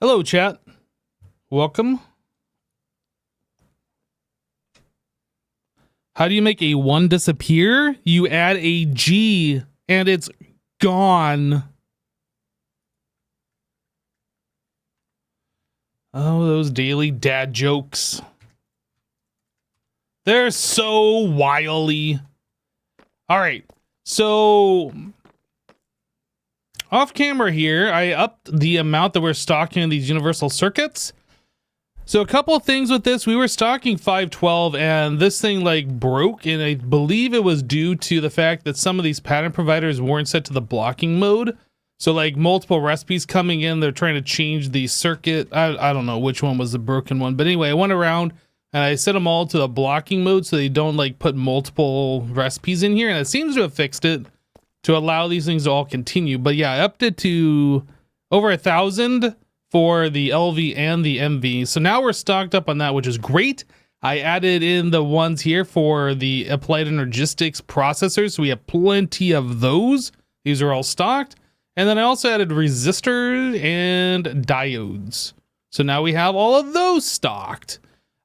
Hello, chat. Welcome. How do you make a 1 disappear? You add a G and it's gone. Oh, those daily dad jokes. They're so wily. All right. So off camera here, I upped the amount that we're stocking in these universal circuits. So a couple of things with this, we were stocking 512 and this thing like broke, and I believe it was due to the fact that some of these pattern providers weren't set to the blocking mode. So like multiple recipes coming in, they're trying to change the circuit. I don't know which one was the broken one, but anyway, I went around and I set them all to the blocking mode so they don't like put multiple recipes in here, and it seems to have fixed it to allow these things to all continue. But yeah, I upped it to over 1,000 for the LV and the MV. So now we're stocked up on that, which is great. I added in the ones here for the applied energistics processors. So we have plenty of those. These are all stocked. And then I also added resistors and diodes. So now we have all of those stocked.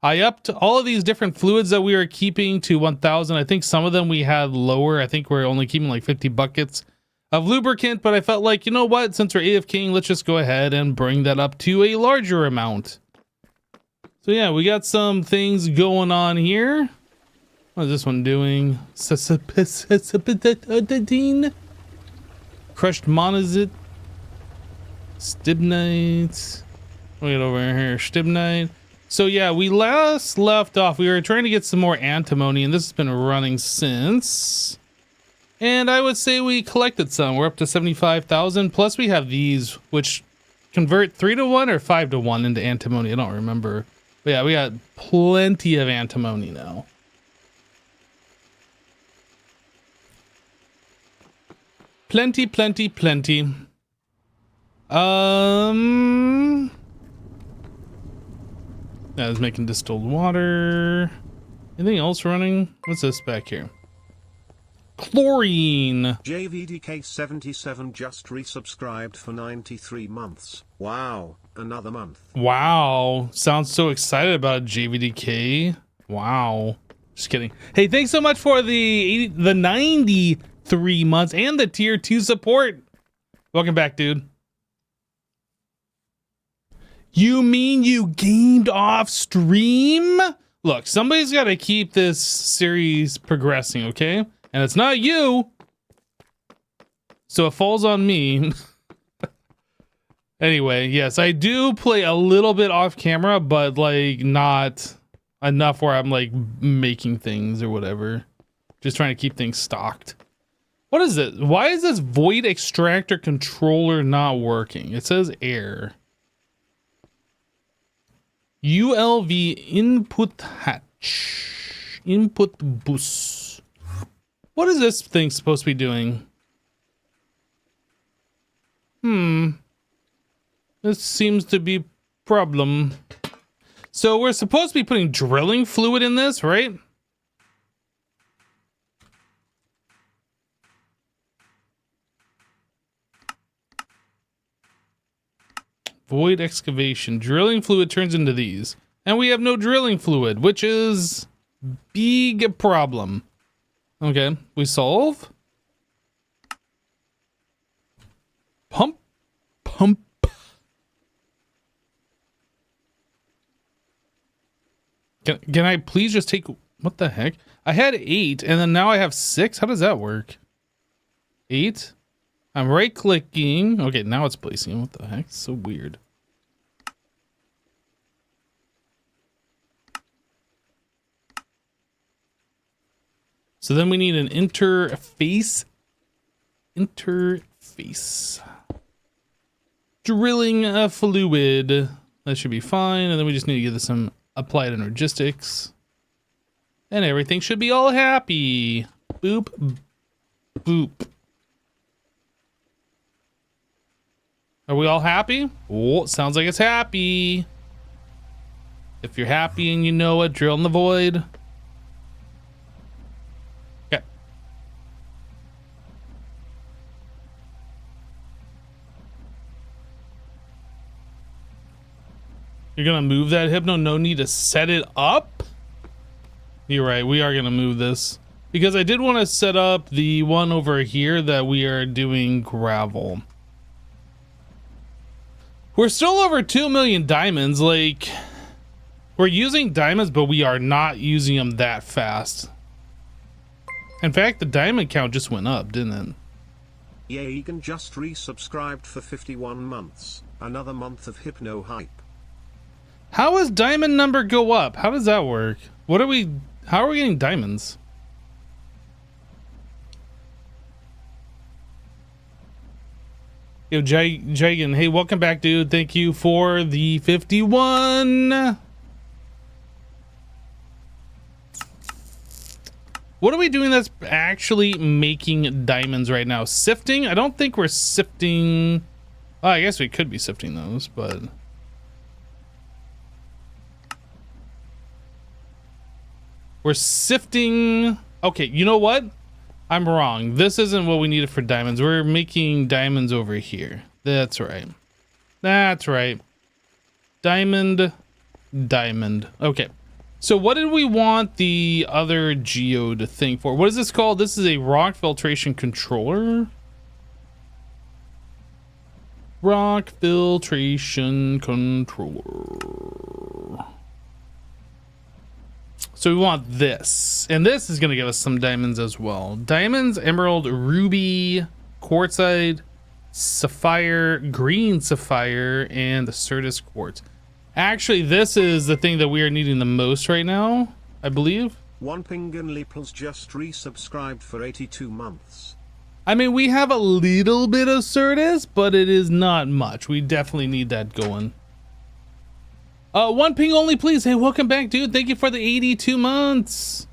I upped all of these different fluids that we were keeping to 1,000. I think some of them we had lower. I think we're only keeping like 50 buckets of lubricant, but I felt like, you know what, since we're AFKing, let's just go ahead and bring that up to a larger amount. So yeah, we got some things going on here. What is this one doing? Crushed monazite. Stibnite. We'll get over here. Stibnite. So yeah, we last left off, we were trying to get some more antimony, and this has been running since. And I would say we collected some. We're up to 75,000. Plus we have these, which convert 3 to 1 or 5 to 1 into antimony. I don't remember. But yeah, we got plenty of antimony now. Plenty, plenty, plenty. I was making distilled water. Anything else running? What's this back here? Chlorine. JVDK77 just resubscribed for 93 months. Wow, another month. Wow, sounds so excited about JVDK. Wow, just kidding. Hey, thanks so much for the 93 months and the tier 2 support. Welcome back, dude. You mean you gamed off stream? Look, somebody's got to keep this series progressing, okay? And it's not you. So it falls on me. Anyway, yes, I do play a little bit off camera, but like not enough where I'm like making things or whatever. Just trying to keep things stocked. What is it? Why is this void extractor controller not working? It says error. ULV input hatch. Input bus. What is this thing supposed to be doing? This seems to be a problem. So we're supposed to be putting drilling fluid in this, right? Void excavation. Drilling fluid turns into these. And we have no drilling fluid, which is big problem. Okay, we solve. Pump. Pump. Can I please just take... What the heck? I had 8, and then now I have 6? How does that work? 8? I'm right-clicking. Okay, now it's placing. What the heck? It's so weird. So then we need an interface. Interface. Drilling a fluid. That should be fine. And then we just need to give this some applied energistics. And everything should be all happy. Boop. Boop. Are we all happy? Oh, it sounds like it's happy. If you're happy and you know it, drill in the void. Okay. You're gonna move that Hypno? No need to set it up? You're right, we are gonna move this. Because I did want to set up the one over here that we are doing gravel. We're still over 2 million diamonds. Like, we're using diamonds, but we are not using them that fast. In fact, the diamond count just went up, didn't it? Yeah, Egan just resubscribed for 51 months. Another month of hypno hype. How does diamond number go up? How does that work? What are we, how are we getting diamonds? Yo, Jagan, hey, welcome back, dude. Thank you for the 51. What are we doing that's actually making diamonds right now? Sifting? I don't think we're sifting. Oh, I guess we could be sifting those, but we're sifting. Okay, you know what? I'm wrong. This isn't what we needed for diamonds. We're making diamonds over here. That's right. That's right. Diamond. Okay. So what did we want the other geode thing for? What is this called? This is a rock filtration controller. Rock filtration controller. So we want this, and this is going to give us some diamonds as well. Diamonds, emerald, ruby, quartzite, sapphire, green sapphire, and the Certus quartz. Actually, this is the thing that we are needing the most right now, I believe. One Pingan Leaples just resubscribed for 82 months. I mean, we have a little bit of Certus, but it is not much. We definitely need that going. One ping only, please. Hey, welcome back, dude. Thank you for the 82 months.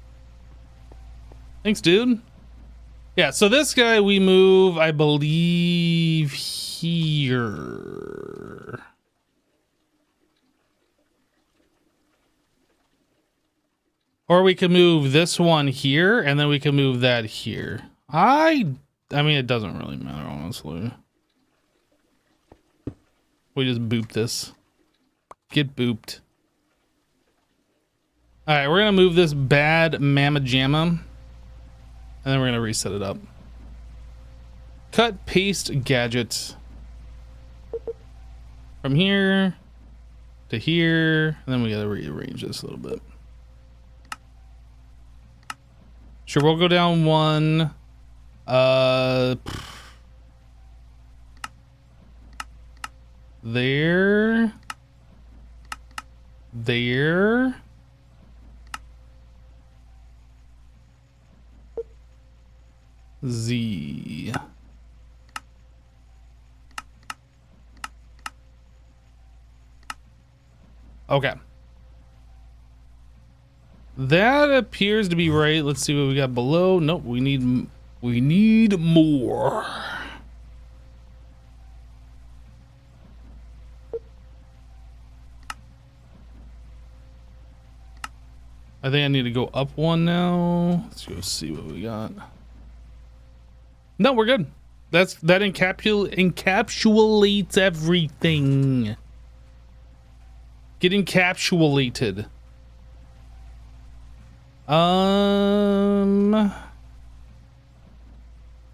Thanks, dude. Yeah, so this guy we move, I believe, here. Or we could move this one here, and then we can move that here. I mean, it doesn't really matter, honestly. We just boop this. Get booped. All right, we're gonna move this bad mamma jamma, and then we're gonna reset it up. Cut, paste, gadget. From here to here, and then we gotta rearrange this a little bit. Sure, we'll go down one. There. There. Z. Okay. That appears to be right. Let's see what we got below. Nope, we need more. I think I need to go up one now. Let's go see what we got. No, we're good. That encapsulates everything. Get encapsulated.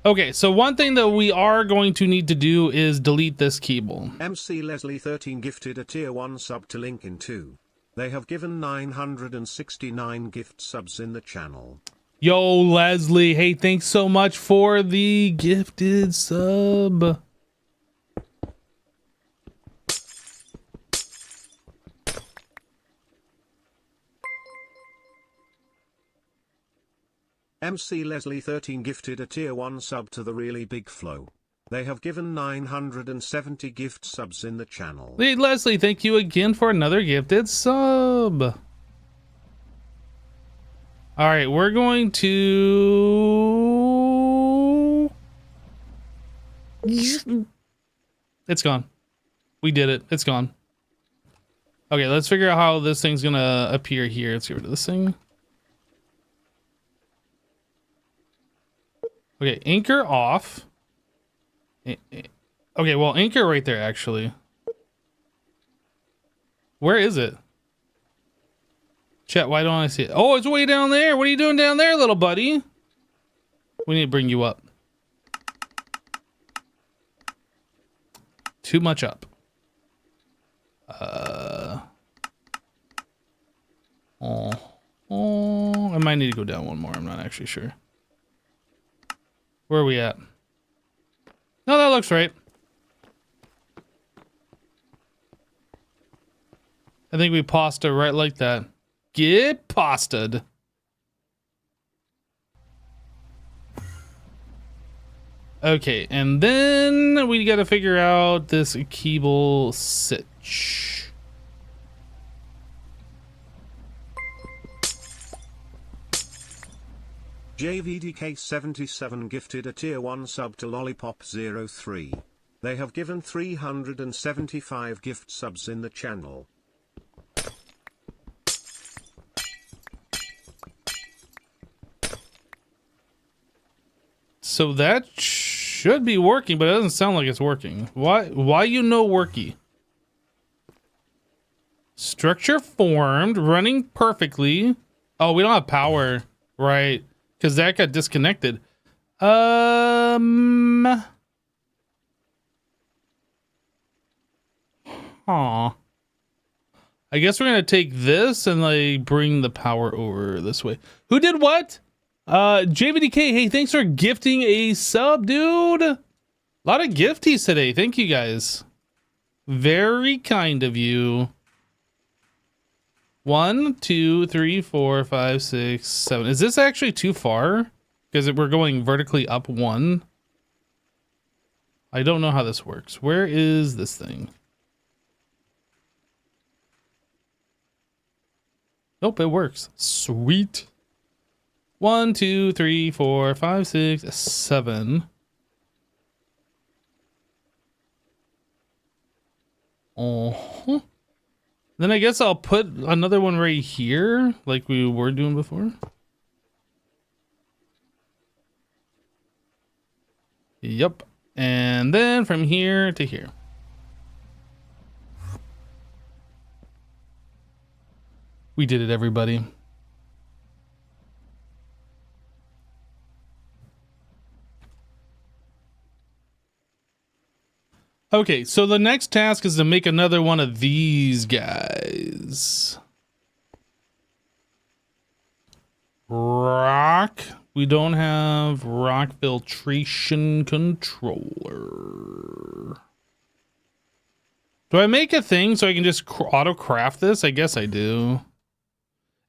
Okay, so one thing that we are going to need to do is delete this cable. MC Leslie 13 gifted a tier 1 sub to link in 2. They have given 969 gift subs in the channel. Yo, Leslie, hey, thanks so much for the gifted sub. MC Leslie 13 gifted a tier 1 sub to the Really Big Flow. They have given 970 gift subs in the channel. Hey, Leslie, thank you again for another gifted sub. All right, we're going to... It's gone. We did it. It's gone. Okay, let's figure out how this thing's gonna appear here. Let's get rid of this thing. Okay, anchor off. Okay, well, anchor right there, actually. Where is it? Chat, why don't I see it? Oh, it's way down there. What are you doing down there, little buddy? We need to bring you up. Too much up. I might need to go down one more. I'm not actually sure. Where are we at? No, that looks right. I think we pasta right like that. Get pasta'd. Okay, and then we gotta figure out this cable sitch. JVDK77 gifted a tier 1 sub to Lollipop03. They have given 375 gift subs in the channel. So that should be working, but it doesn't sound like it's working. Why you know worky? Structure formed, running perfectly. Oh, we don't have power, right? Because that got disconnected. Huh. I guess we're gonna take this and like bring the power over this way. Who did what? JVDK, hey, thanks for gifting a sub, dude. A lot of gifties today. Thank you guys. Very kind of you. 1, 2, 3, 4, 5, 6, 7. Is this actually too far? Because we're going vertically up 1. I don't know how this works. Where is this thing? Nope, it works. Sweet. 1, 2, 3, 4, 5, 6, 7. Uh-huh. Then I guess I'll put another one right here, like we were doing before. Yep. And then from here to here. We did it, everybody. Okay, so the next task is to make another one of these guys. Rock. We don't have rock filtration controller. Do I make a thing so I can just auto craft this? I guess I do.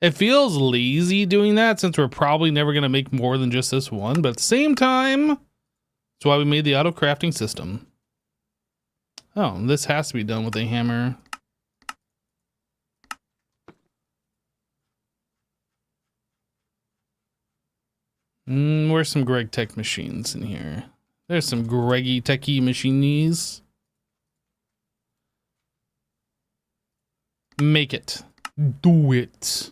It feels lazy doing that since we're probably never going to make more than just this one. But at the same time, that's why we made the auto crafting system. Oh, this has to be done with a hammer. Where's some Greg Tech machines in here? There's some Greggy Techie machines. Make it. Do it.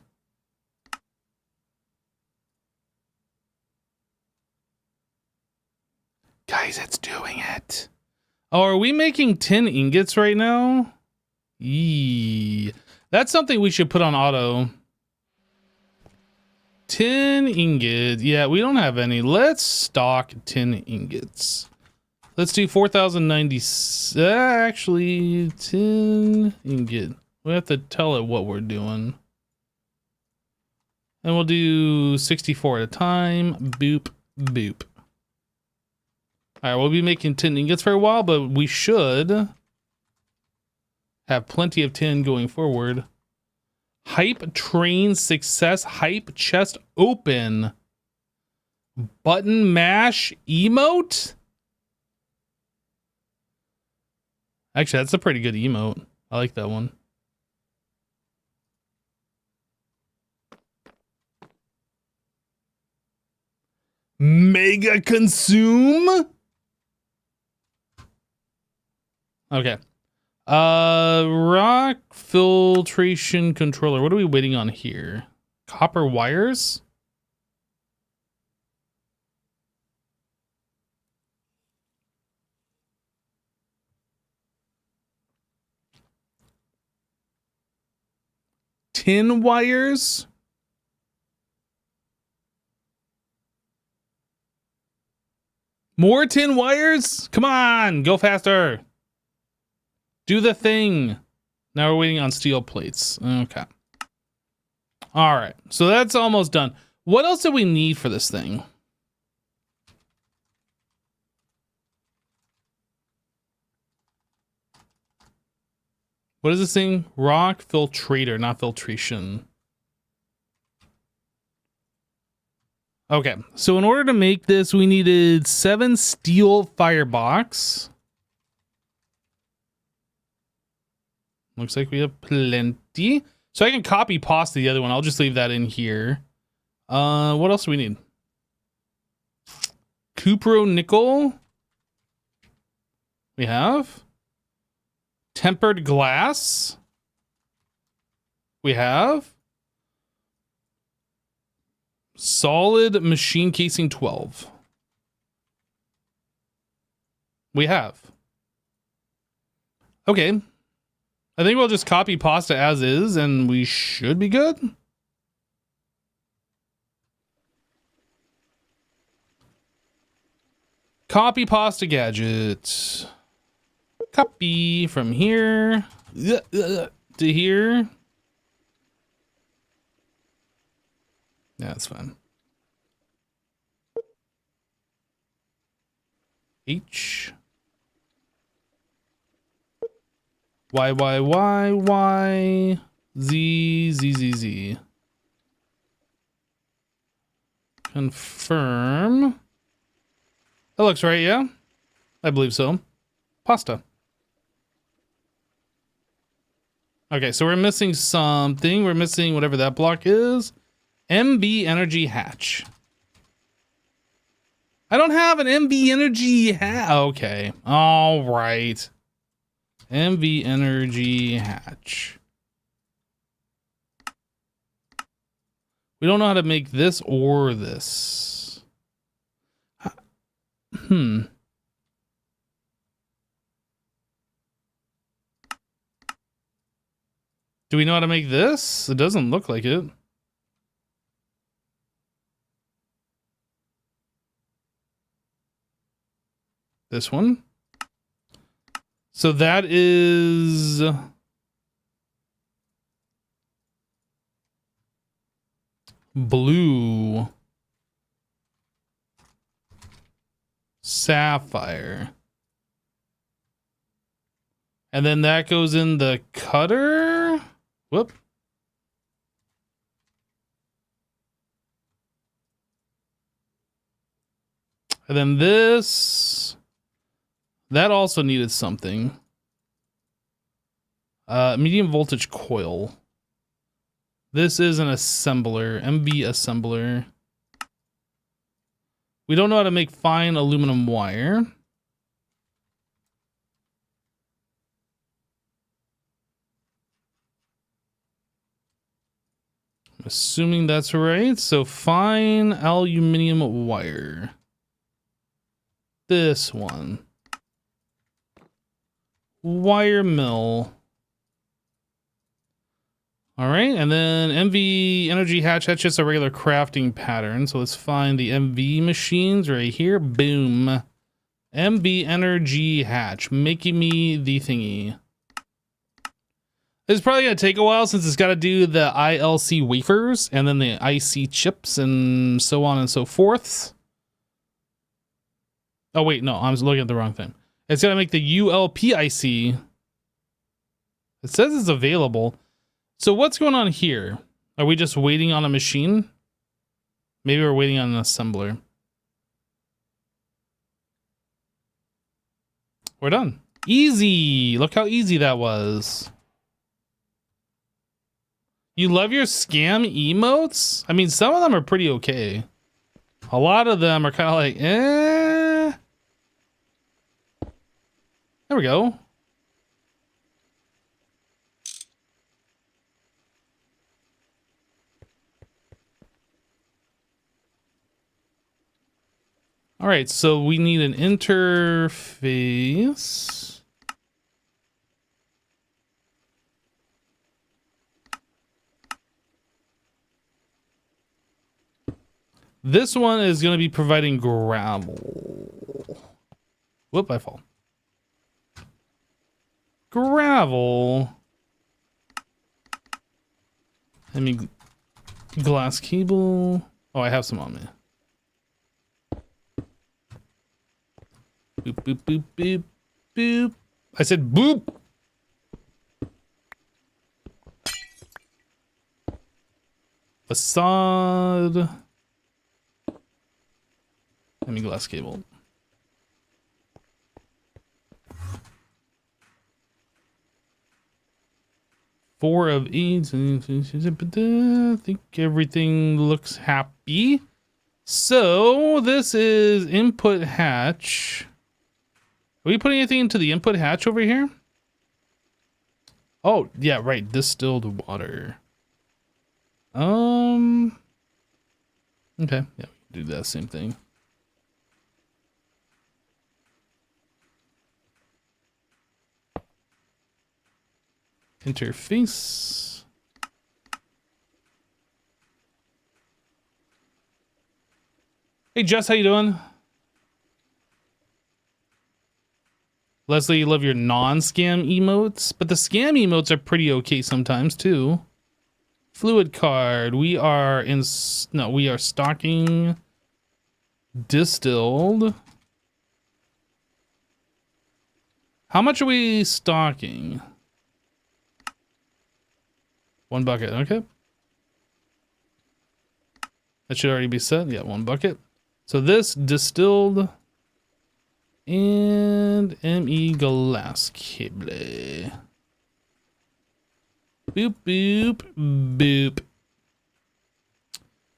Guys, it's doing it. Oh, are we making tin ingots right now? Yee. That's something we should put on auto. Tin ingots. Yeah, we don't have any. Let's stock tin ingots. Let's do 4,090. Actually, tin ingot. We have to tell it what we're doing. And we'll do 64 at a time. Boop, boop. All right, we'll be making tin ingots for a while, but we should have plenty of tin going forward. Hype train success. Hype chest open. Button mash emote. Actually, that's a pretty good emote. I like that one. Mega consume. Okay. Rock filtration controller. What are we waiting on here? Copper wires? tin wires. More tin wires? Come on, go faster. Do the thing. Now we're waiting on steel plates. Okay. All right, so that's almost done. What else do we need for this thing? What is this thing? Rock filtrator, not filtration. Okay, so in order to make this, we needed 7 steel firebox. Looks like we have plenty. So I can copy pasta the other one. I'll just leave that in here. What else do we need? Cupro nickel. We have tempered glass. We have solid machine casing 12. We have. Okay. I think we'll just copy pasta as is and we should be good. Copy pasta gadget. Copy from here to here. Yeah, that's fine. H. Y, Z. Confirm. That looks right, yeah? I believe so. Pasta. Okay, so we're missing something. We're missing whatever that block is. MB energy hatch. I don't have an MB energy hatch. Okay. All right. MV energy hatch. We don't know how to make this or this. Do we know how to make this? It doesn't look like it. This one. So that is blue, sapphire, and then that goes in the cutter. Whoop. And then this, that also needed something. Medium voltage coil. This is an assembler, MB assembler. We don't know how to make fine aluminum wire. I'm assuming that's right. So fine aluminum wire. This one. Wire mill. All right, and then MV energy hatch, that's just a regular crafting pattern. So let's find the MV machines right here. Boom. MV energy hatch, making me the thingy. This is probably gonna take a while since it's gotta do the ILC wafers and then the IC chips and so on and so forth. Oh wait, no, I was looking at the wrong thing. It's gonna make the ULP IC. It says it's available. So what's going on here? Are we just waiting on a machine? Maybe we're waiting on an assembler. We're done. Easy. Look how easy that was. You love your scam emotes? I mean, some of them are pretty okay. A lot of them are kind of like, eh. There we go. All right, so we need an interface. This one is going to be providing gravel. Whoop, I fall. Gravel. I mean, glass cable. Oh, I have some on me. Boop, boop, boop, boop, boop. I said boop. Facade. I mean, glass cable. Four of each. I think everything looks happy. So this is input hatch. Are we putting anything into the input hatch over here? Oh, yeah, right. Distilled water. Okay. Yeah, we can do that same thing. Interface. Hey Jess, how you doing? Leslie, you love your non-scam emotes, but the scam emotes are pretty okay sometimes too. Fluid card. We are stocking distilled. How much are we stocking? 1 bucket, okay. That should already be set. Yeah, 1 bucket. So this distilled and ME glass cable. Boop, boop, boop.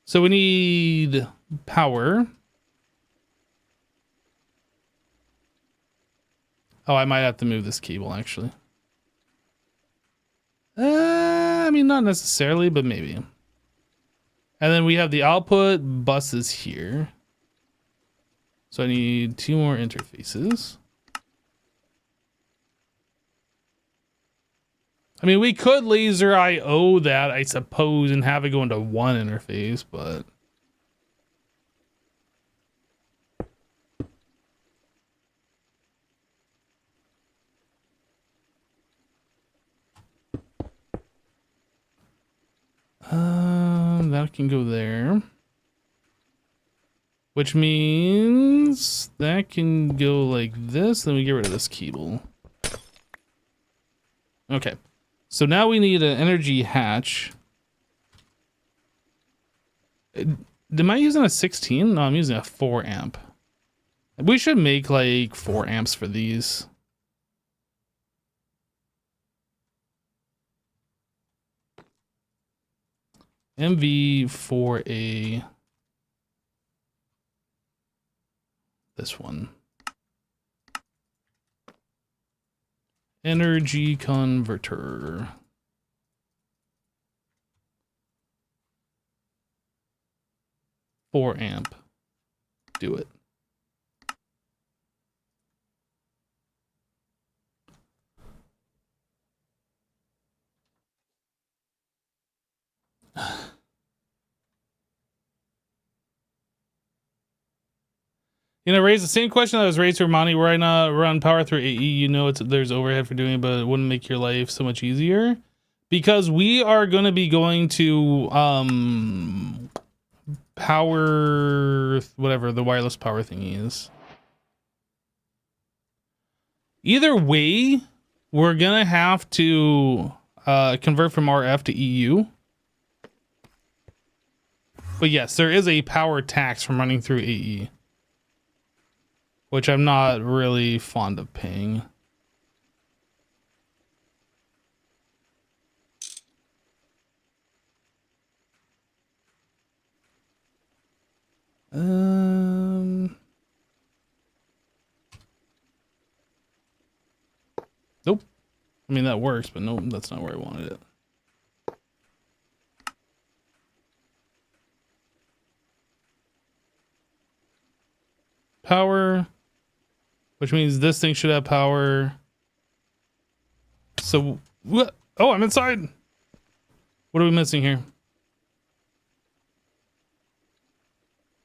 So we need power. Oh, I might have to move this cable actually. I mean, not necessarily, but maybe. And then we have the output buses here. So I need 2 more interfaces. I mean, we could laser IO that, I suppose, and have it go into 1 interface, but... that can go there. Which means that can go like this, then we get rid of this cable. Okay. So now we need an energy hatch. Am I using a 16? No, I'm using a 4 amp. We should make like 4 amps for these. MV4A. This one. Energy converter. Four amp. Do it. You know, raise the same question that was raised for Monty. Where I not run power through AE, you know, there's overhead for doing it, but it wouldn't make your life so much easier. Because we are going to be going to power, whatever the wireless power thingy is. Either way, we're going to have to convert from RF to EU. But yes, there is a power tax from running through AE. Which I'm not really fond of paying. Nope. I mean, that works, but nope, that's not where I wanted it. Power. Which means this thing should have power. So, what? Oh, I'm inside. What are we missing here?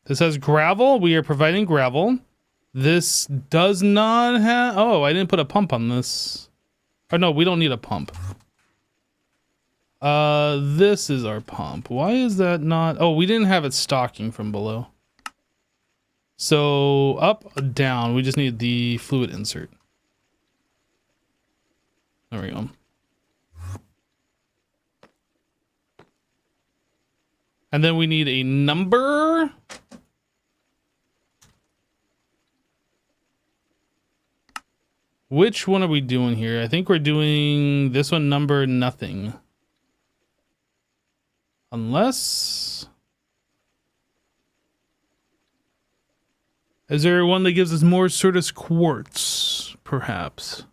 This has gravel. We are providing gravel. This does not have... Oh, I didn't put a pump on this. Oh, no, we don't need a pump. This is our pump. Why is that not... Oh, we didn't have it stocking from below. So, up, down. We just need the fluid insert. There we go. And then we need a number. Which one are we doing here? I think we're doing this one, number nothing. Unless... Is there one that gives us more Certus quartz, perhaps?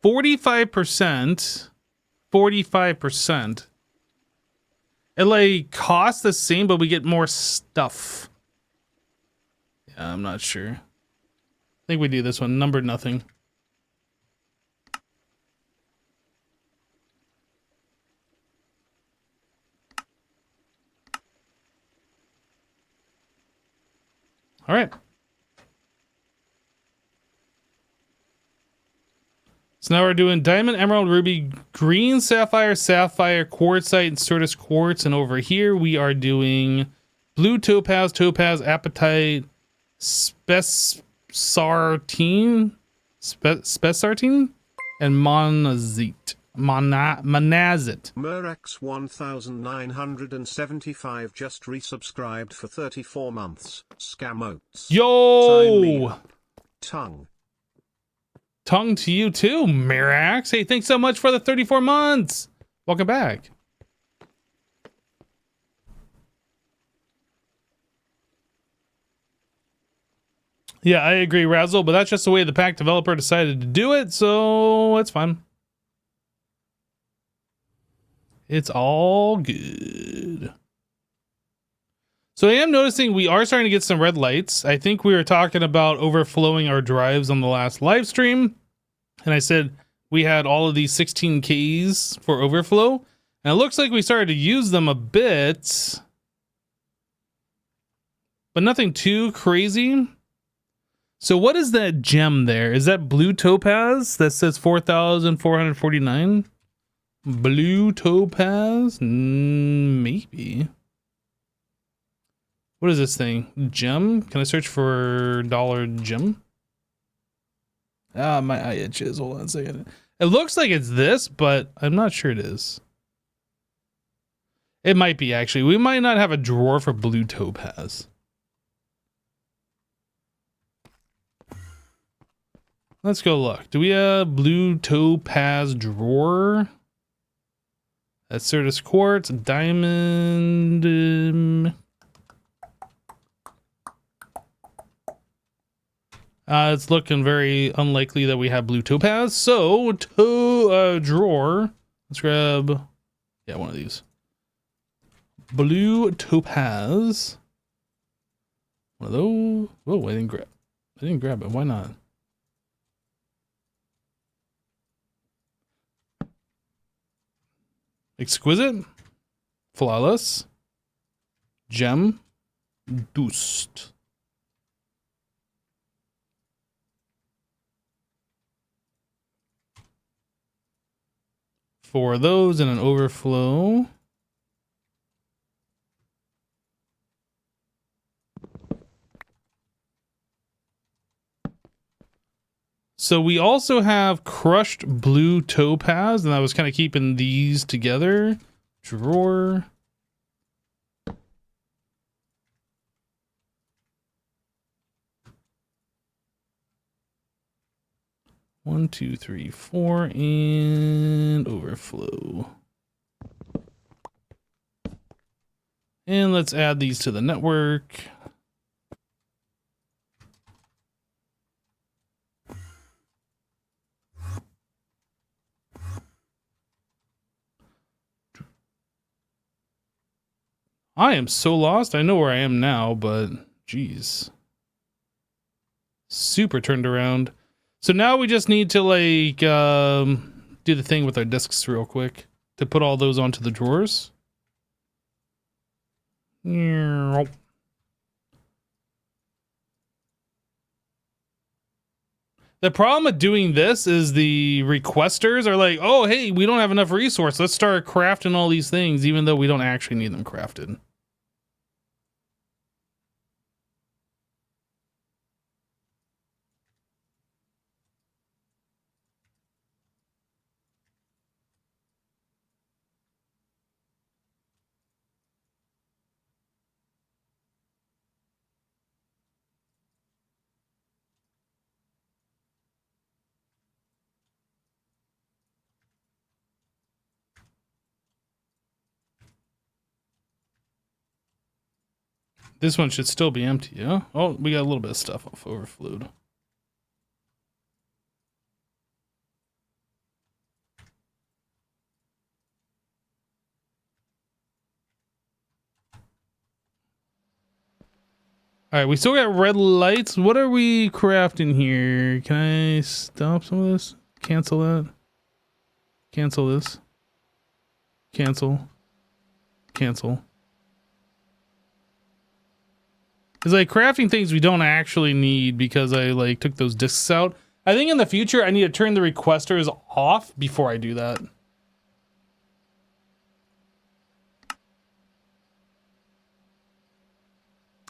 45%. 45%. It like costs the same, but we get more stuff. Yeah, I'm not sure. I think we do this one, number nothing. All right. So now we're doing diamond, emerald, ruby, green, sapphire, sapphire, quartzite, and Certus quartz. And over here we are doing blue topaz, topaz, apatite, spessartine, and monazite. Monazite. Murax 1975 just resubscribed for 34 months. Scamotes. Yo! Tongue. Tongue to you too, Mirax. Hey, thanks so much for the 34 months. Welcome back. Yeah, I agree, Razzle, but that's just the way the pack developer decided to do it, so it's fine. It's all good. So I am noticing we are starting to get some red lights. I think we were talking about overflowing our drives on the last live stream. And I said we had all of these 16Ks for overflow. And it looks like we started to use them a bit. But nothing too crazy. So what is that gem there? Is that blue topaz that says 4,449? Blue topaz? Maybe. What is this thing? Gem? Can I search for dollar gem? Ah, my eye itches. Hold on a second. It looks like it's this, but I'm not sure it is. It might be, actually. We might not have a drawer for blue topaz. Let's go look. Do we have blue topaz drawer? That's Certus quartz, diamond. It's looking very unlikely that we have blue topaz. So, drawer. Let's grab, yeah, one of these. Blue topaz. One of those. Whoa, I didn't grab it. Why not? Exquisite, flawless, gem, doost. Four of those and an overflow. So we also have crushed blue topaz, and I was kind of keeping these together. Drawer. One, two, three, four, and overflow. And let's add these to the network. I am so lost. I know where I am now, but geez. Super turned around. So now we just need to like do the thing with our discs real quick to put all those onto the drawers. The problem with doing this is the requesters are like, oh, hey, we don't have enough resource. Let's start crafting all these things, even though we don't actually need them crafted. This one should still be empty, yeah? Oh, we got a little bit of stuff off overflowed. All right, we still got red lights. What are we crafting here? Can I stop some of this? Cancel that. Cancel this. Cancel. Cancel. It's like crafting things we don't actually need because I like took those discs out. I think in the future I need to turn the requesters off before I do that.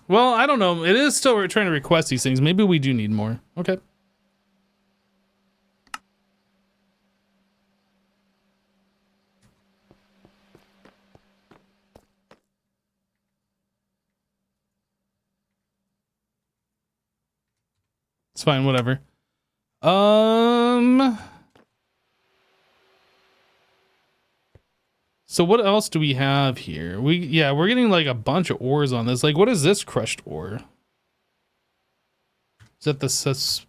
Well, I don't know. It is still trying to request these things. Maybe we do need more. Okay. It's fine, whatever. So what else do we have here? We're getting like a bunch of ores on this. Like, what is this crushed ore? Is that is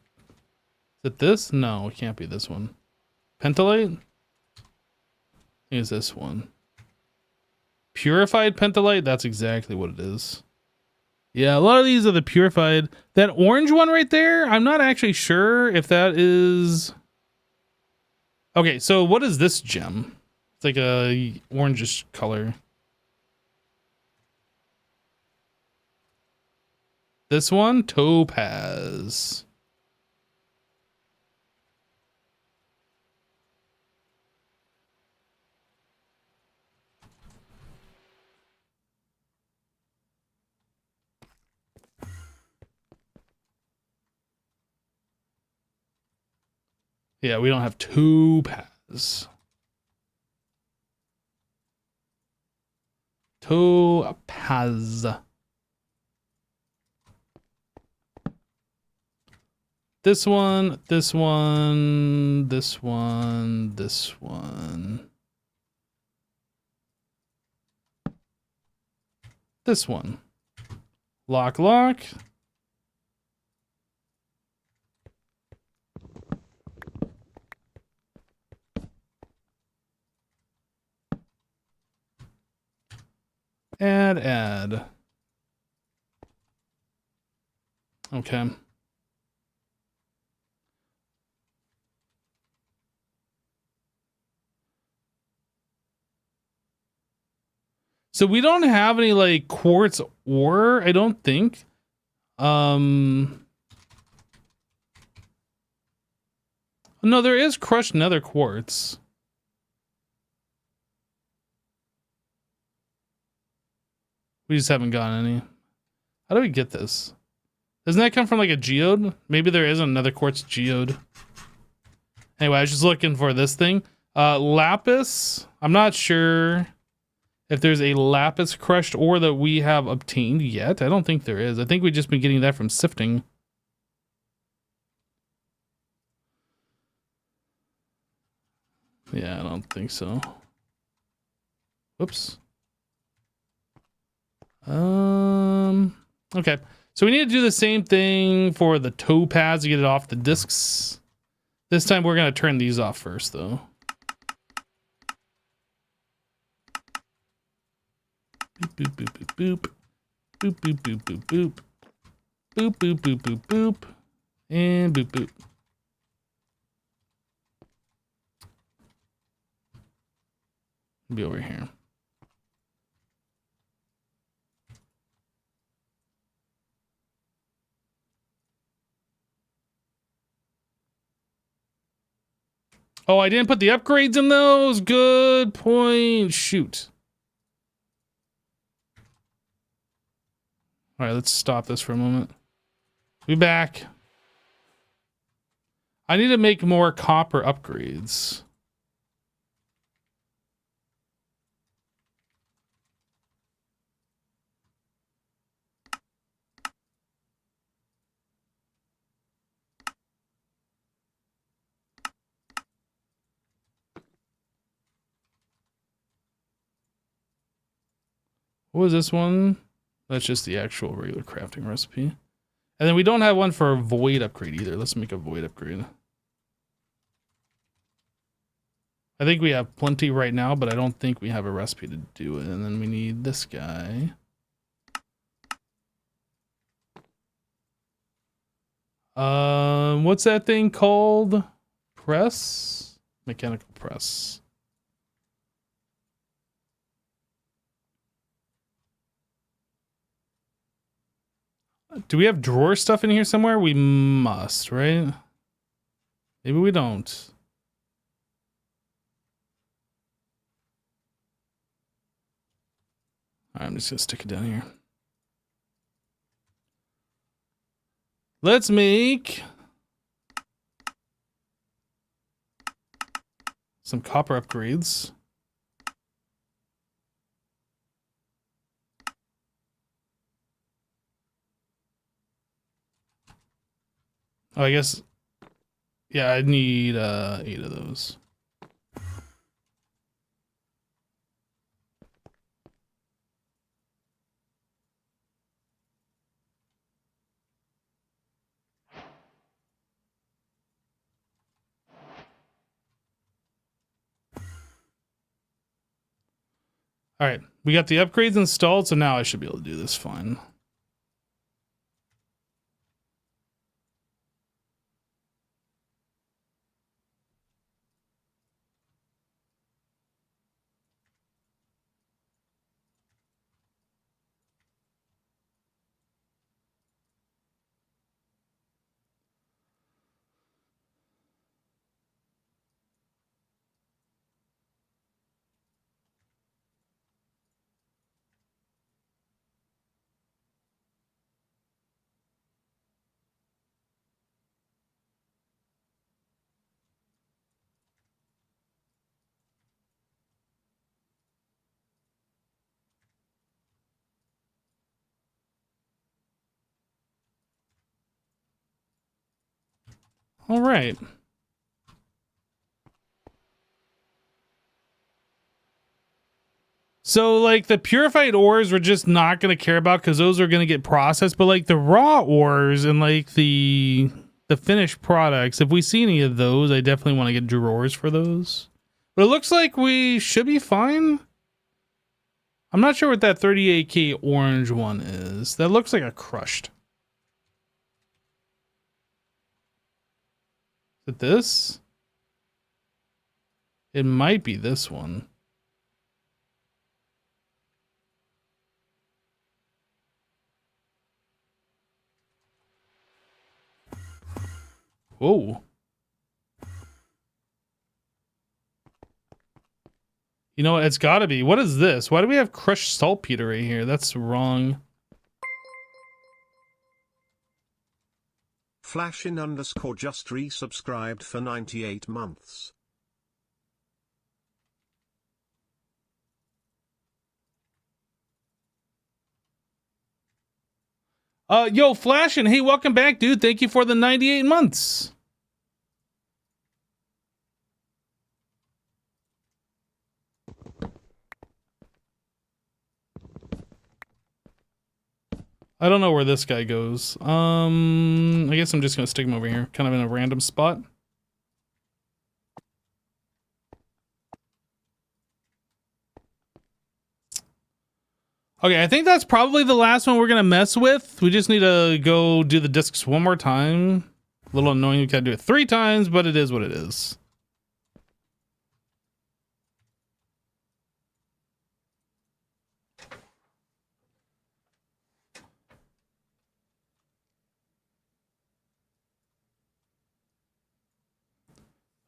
it this? No, it can't be this one. Pentolite? I think it's this one. Purified pentolite? That's exactly what it is. Yeah, a lot of these are the purified. That orange one right there, I'm not actually sure if that is... Okay, so what is this gem? It's like a orangish color. This one? Topaz. Yeah, we don't have topaz. Topaz. This one, this one, this one, this one. This one. Lock, lock. Add. Okay. So we don't have any like quartz ore, I don't think. No, there is crushed nether quartz. We just haven't gotten any. How do we get this? Doesn't that come from like a geode? Maybe there is another quartz geode. Anyway, I was just looking for this thing. Lapis. I'm not sure if there's a lapis crushed ore that we have obtained yet. I don't think there is. I think we've just been getting that from sifting. Yeah, I don't think so. Whoops. Okay. So we need to do the same thing for the topaz to get it off the discs. This time we're going to turn these off first, though. Boop, boop, boop, boop, boop. Boop, boop, boop, boop, boop. Boop, boop, boop, boop, boop. And boop, boop. Be over here. Oh, I didn't put the upgrades in those. Good point. Shoot. All right, let's stop this for a moment. Be back. I need to make more copper upgrades. What was this one? That's just the actual regular crafting recipe. And then we don't have one for a void upgrade either. Let's make a void upgrade. I think we have plenty right now, but I don't think we have a recipe to do it. And then we need this guy. What's that thing called? Press? Mechanical press. Do we have drawer stuff in here somewhere? We must, right? Maybe we don't. All right, I'm just gonna stick it down here. Let's make some copper upgrades. Oh, I guess, yeah, I need 8 of those. All right, we got the upgrades installed, so now I should be able to do this fine. All right. So, like, the purified ores we're just not going to care about because those are going to get processed. But, like, the raw ores and, like, the finished products, if we see any of those, I definitely want to get drawers for those. But it looks like we should be fine. I'm not sure what that 38K orange one is. That looks like a crushed. Is it this? It might be this one. Whoa. You know what? It's got to be. What is this? Why do we have crushed saltpeter right here? That's wrong. Flashin_ just resubscribed for 98 months. Yo, Flashin', hey, welcome back, dude. Thank you for the 98 months. I don't know where this guy goes. I guess I'm just gonna stick him over here, kind of in a random spot. Okay, I think that's probably the last one we're gonna mess with. We just need to go do the discs one more time. A little annoying we gotta do it 3 times, but it is what it is.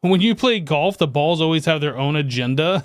When you play golf, the balls always have their own agenda.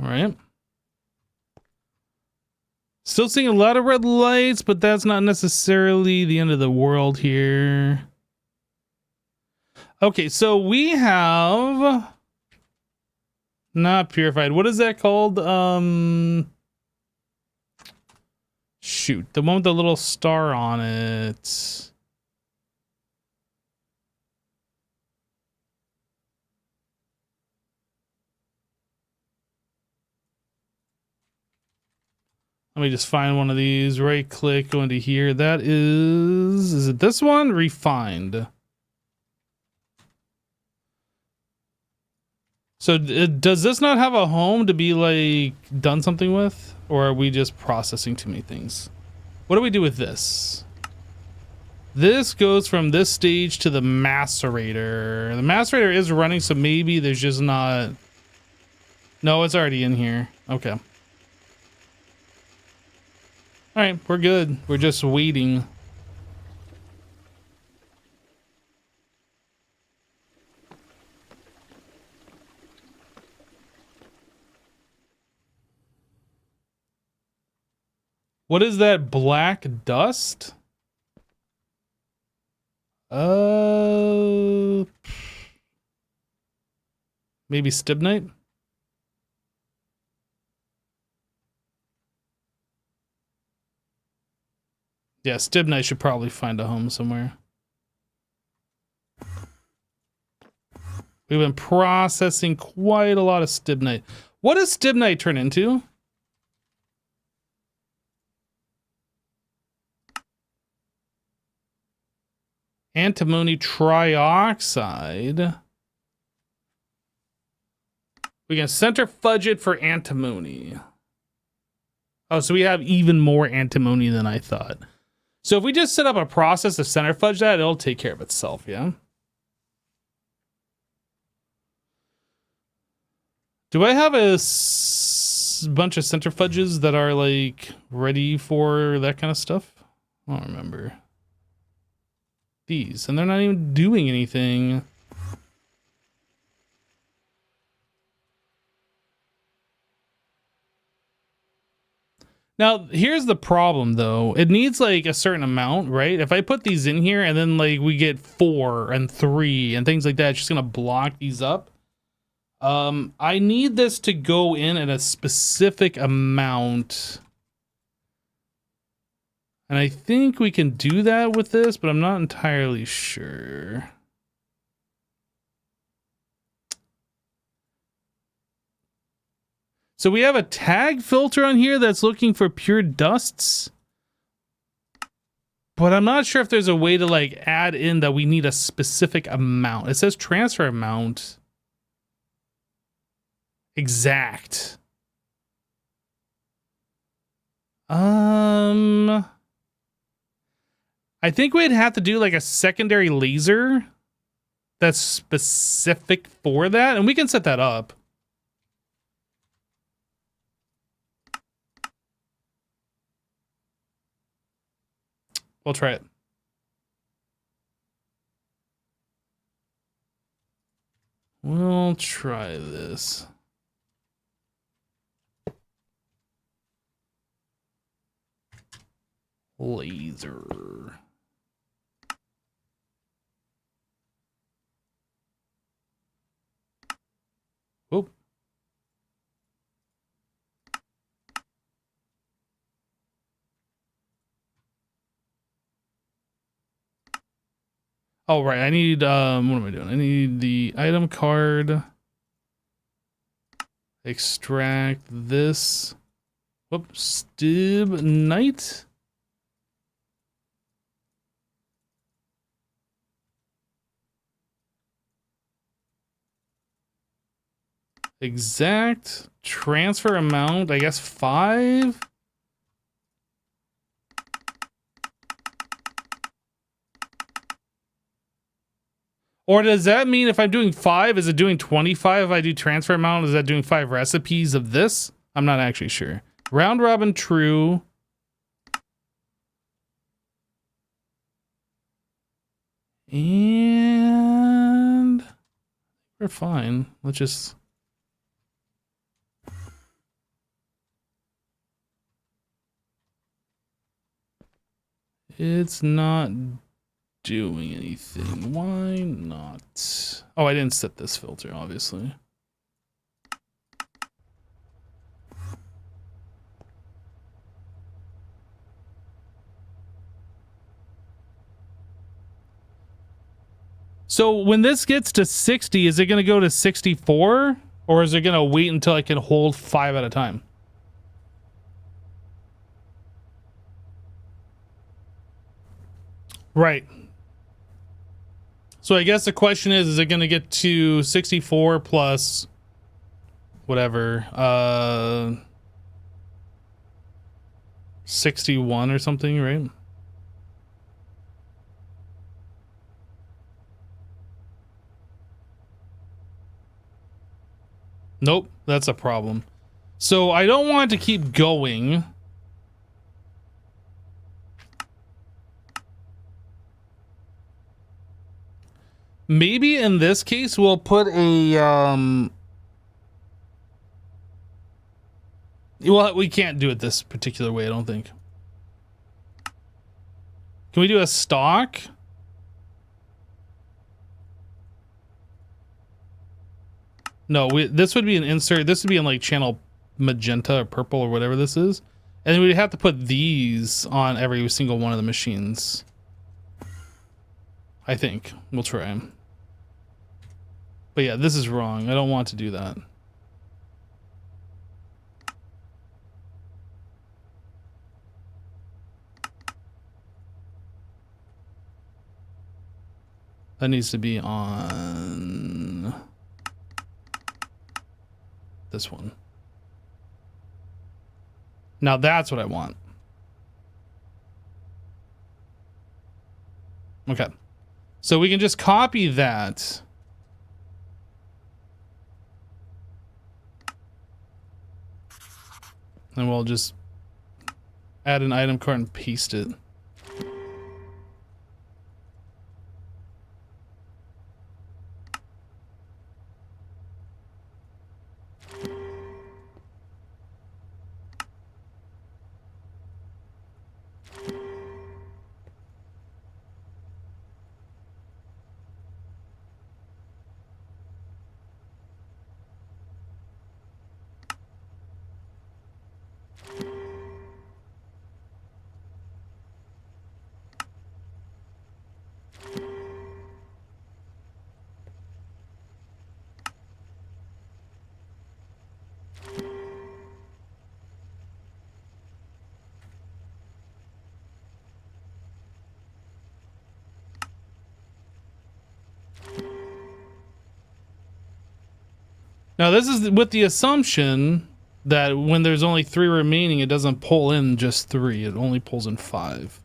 All right. Still seeing a lot of red lights, but that's not necessarily the end of the world here. Okay, so we have not purified. What is that called? Shoot, the one with the little star on it. Let me just find one of these, right click, go into here. That is it this one? Refined. So does this not have a home to be like done something with? Or are we just processing too many things? What do we do with this? This goes from this stage to the macerator. The macerator is running, so maybe there's just not... No, it's already in here. Okay. All right, we're good. We're just waiting. What is that black dust? Maybe Stibnite? Yeah, Stibnite should probably find a home somewhere. We've been processing quite a lot of Stibnite. What does Stibnite turn into? Antimony trioxide. We can centrifuge it for antimony. Oh, so we have even more antimony than I thought. So if we just set up a process to centrifuge that, it'll take care of itself, yeah? Do I have a bunch of centrifuges that are like ready for that kind of stuff? I don't remember. These, and they're not even doing anything. Now, here's the problem though. It needs like a certain amount, right? If I put these in here and then like we get 4 and 3 and things like that, it's just gonna block these up. I need this to go in at a specific amount. And I think we can do that with this, but I'm not entirely sure. So we have a tag filter on here that's looking for pure dusts. But I'm not sure if there's a way to like add in that we need a specific amount. It says transfer amount. Exact. I think we'd have to do like a secondary laser that's specific for that, and we can set that up. We'll try it. We'll try this. Laser. Oh. Oh, right. I need, what am I doing? I need the item card. Extract this. Whoops, Stibnite. Exact transfer amount, I guess 5. Or does that mean if I'm doing 5, is it doing 25 if I do transfer amount? Is that doing 5 recipes of this? I'm not actually sure. Round robin true. And we're fine. Let's just... It's not doing anything. Why not? Oh, I didn't set this filter, obviously. So when this gets to 60, is it going to go to 64? Or is it going to wait until I can hold 5 at a time? Right. So I guess the question is it going to get to 64 plus whatever, 61 or something, right? Nope, that's a problem. So I don't want it to keep going. Maybe in this case we'll put a well, we can't do it this particular way, I don't think. Can we do a stock? No, this would be an insert. This would be in like channel magenta or purple or whatever this is. And we'd have to put these on every single one of the machines. I think. We'll try. But yeah, this is wrong. I don't want to do that. That needs to be on this one. Now that's what I want. Okay. So we can just copy that. And we'll just add an item card and paste it. Now this is with the assumption that when there's only 3 remaining, it doesn't pull in just 3. It only pulls in 5.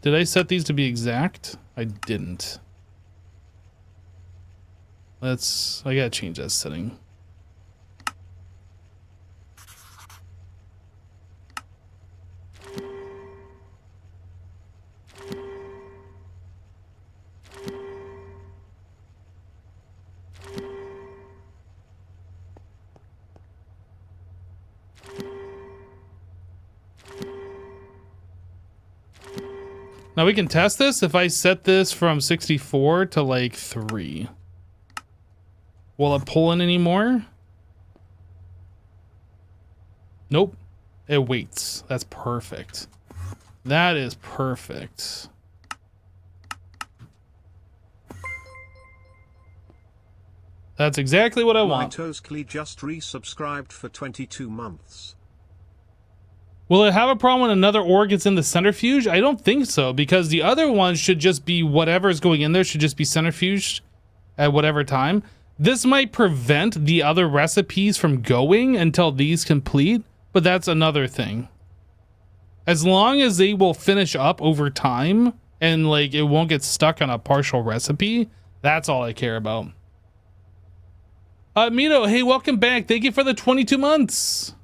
Did I set these to be exact? I didn't. I gotta change that setting. Now we can test this. If I set this from 64 to like 3, will it pull in anymore? Nope. It waits. That's perfect. That is perfect. That's exactly what I want. Mytoskly just resubscribed for 22 months. Will it have a problem when another ore gets in the centrifuge? I don't think so, because the other ones should just be whatever's going in there should just be centrifuged at whatever time. This might prevent the other recipes from going until these complete, but that's another thing. As long as they will finish up over time and like it won't get stuck on a partial recipe, that's all I care about. Mito, hey, welcome back. Thank you for the 22 months.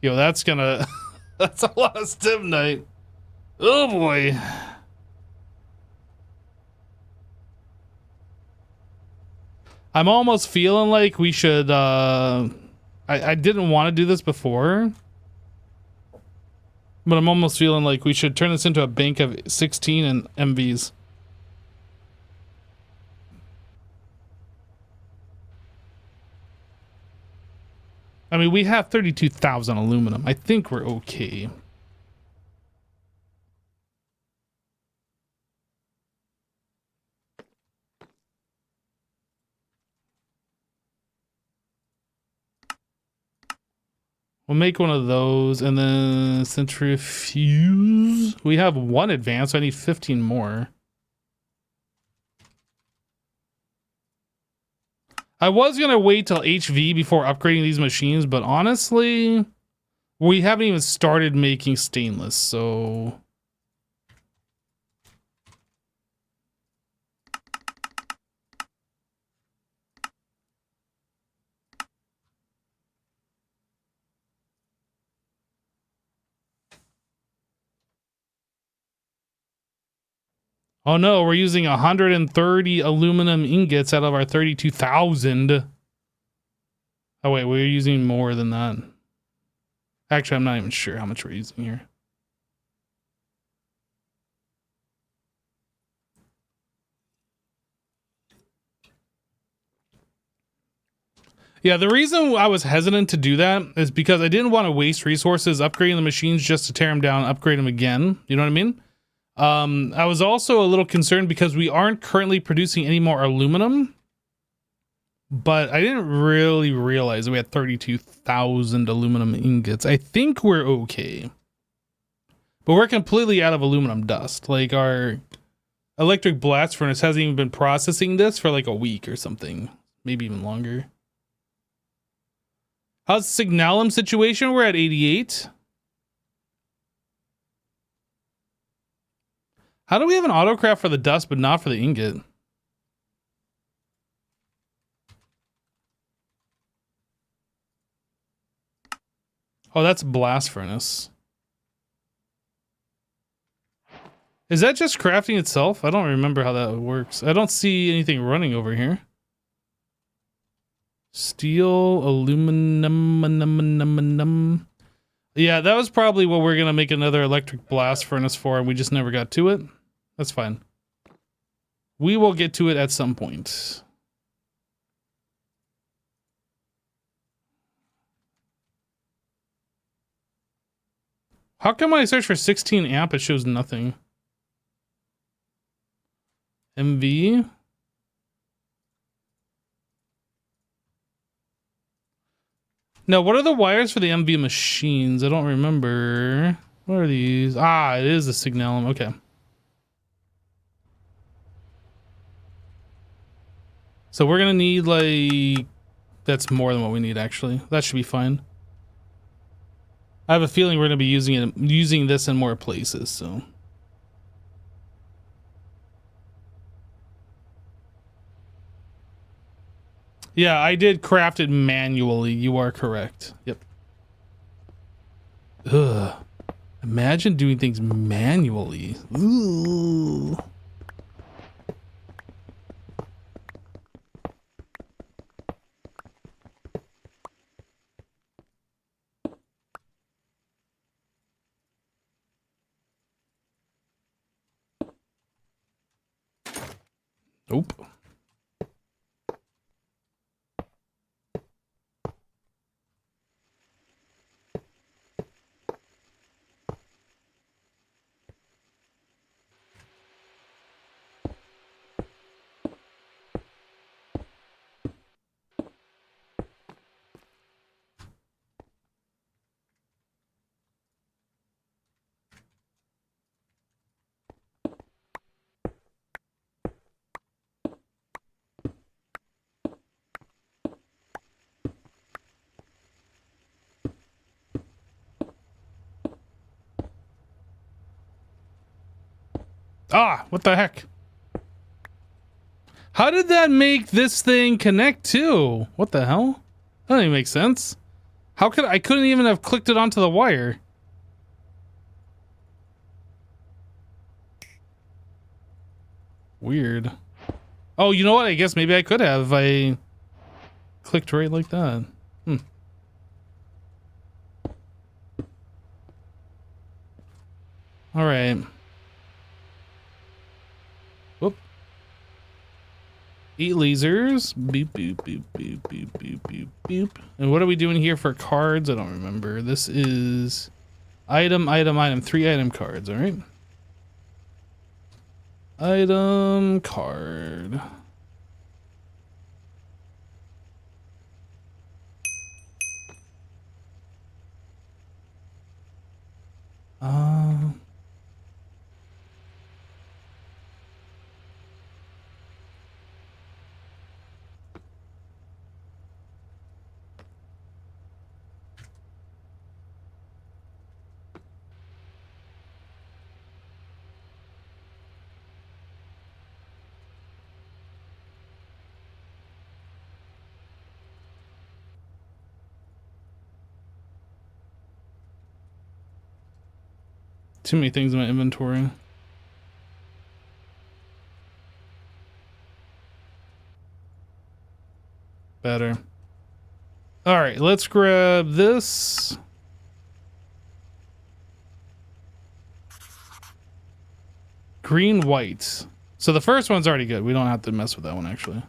Yo, that's gonna... that's a lot of Stibnite. Oh, boy. I'm almost feeling like we should... I didn't want to do this before. But I'm almost feeling like we should turn this into a bank of 16 and MVs. I mean, we have 32,000 aluminum. I think we're okay. We'll make one of those and then centrifuge. We have one advance. So I need 15 more. I was going to wait till HV before upgrading these machines, but honestly, we haven't even started making stainless, so... Oh no, we're using 130 aluminum ingots out of our 32,000. Oh wait, we're using more than that. Actually, I'm not even sure how much we're using here. Yeah, the reason I was hesitant to do that is because I didn't want to waste resources upgrading the machines just to tear them down, upgrade them again. You know what I mean? I was also a little concerned because we aren't currently producing any more aluminum, but I didn't really realize we had 32,000 aluminum ingots. I think we're okay, but we're completely out of aluminum dust. Like our electric blast furnace hasn't even been processing this for like a week or something, maybe even longer. How's the Signalum situation? We're at 88. How do we have an autocraft for the dust, but not for the ingot? Oh, that's blast furnace. Is that just crafting itself? I don't remember how that works. I don't see anything running over here. Steel, aluminum. Yeah, that was probably what we're going to make another electric blast furnace for, and we just never got to it. That's fine. We will get to it at some point. How come when I search for 16 amp, it shows nothing? MV? Now, what are the wires for the MV machines? I don't remember. What are these? Ah, it is the Signalum. Okay. So we're gonna need like... That's more than what we need, actually. That should be fine. I have a feeling we're gonna be using this in more places, so... Yeah, I did craft it manually. You are correct. Yep. Ugh. Imagine doing things manually. Ooh. Nope. Ah, what the heck? How did that make this thing connect too? What the hell? That doesn't even make sense. How could I couldn't even have clicked it onto the wire. Weird. Oh, you know what? I guess maybe I could have if I clicked right like that. All right. Whoop. 8 lasers. Beep, beep, beep, beep, beep, beep, beep, beep. And what are we doing here for cards? I don't remember. This is item, item, item. 3 item cards, all right? Item card. Too many things in my inventory. Better. All right, let's grab this. Green, white. So the first one's already good. We don't have to mess with that one, actually.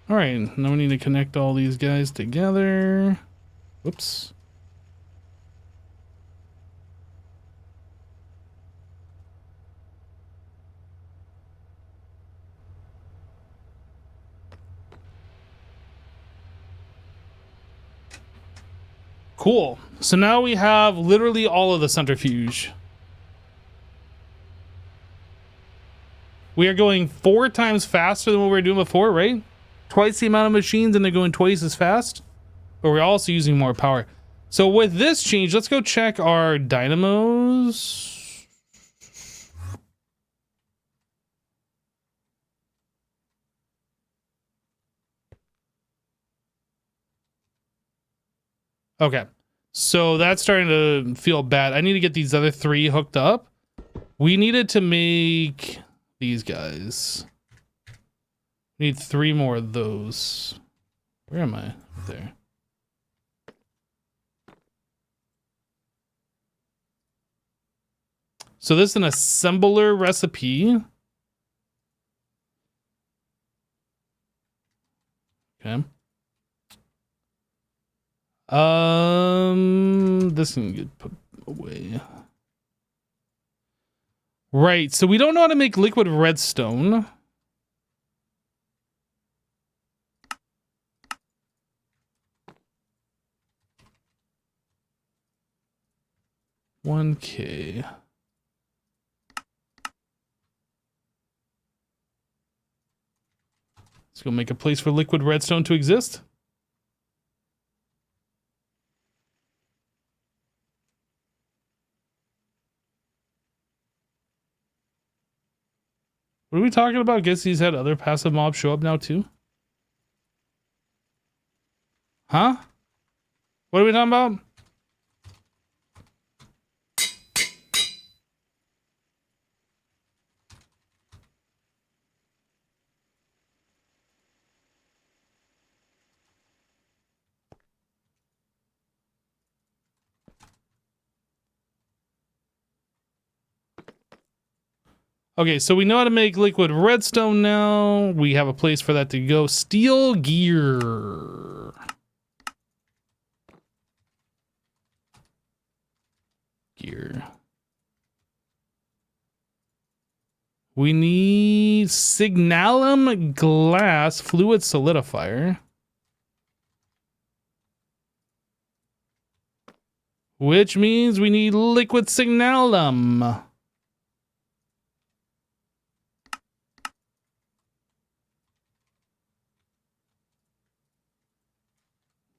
All right, now we need to connect all these guys together. Whoops. Cool. So now we have literally all of the centrifuge. We are going 4 times faster than what we were doing before, right? Twice the amount of machines and they're going twice as fast. But we're also using more power. So with this change, let's go check our dynamos. Okay. So that's starting to feel bad. I need to get these other 3 hooked up. We needed to make these guys. We need 3 more of those. Where am I? There. So this is an assembler recipe. Okay. This can get put away. Right, so we don't know how to make liquid redstone. $1K. Let's go make a place for liquid redstone to exist. What are we talking about? Guess he's had other passive mobs show up now too? Huh? What are we talking about? Okay, so we know how to make liquid redstone now. We have a place for that to go. Steel gear. We need signalum glass fluid solidifier. Which means we need liquid signalum.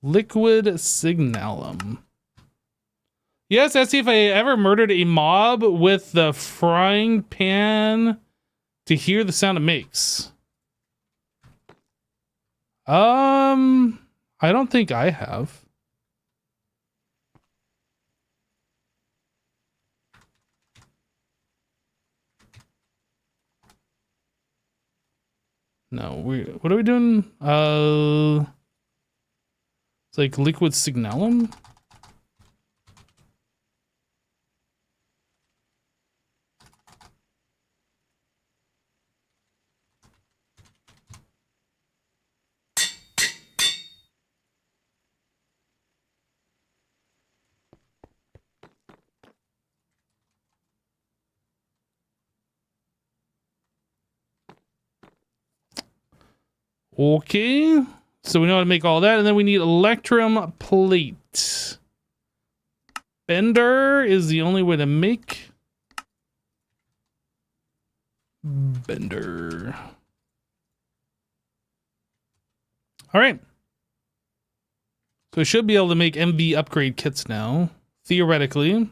Liquid signalum. Yes, let's see if I ever murdered a mob with the frying pan to hear the sound it makes. I don't think I have. No, what are we doing? It's like liquid signalum. Okay, so we know how to make all that, and then we need electrum plate. Bender is the only way to make bender. All right. So we should be able to make MV upgrade kits now, theoretically.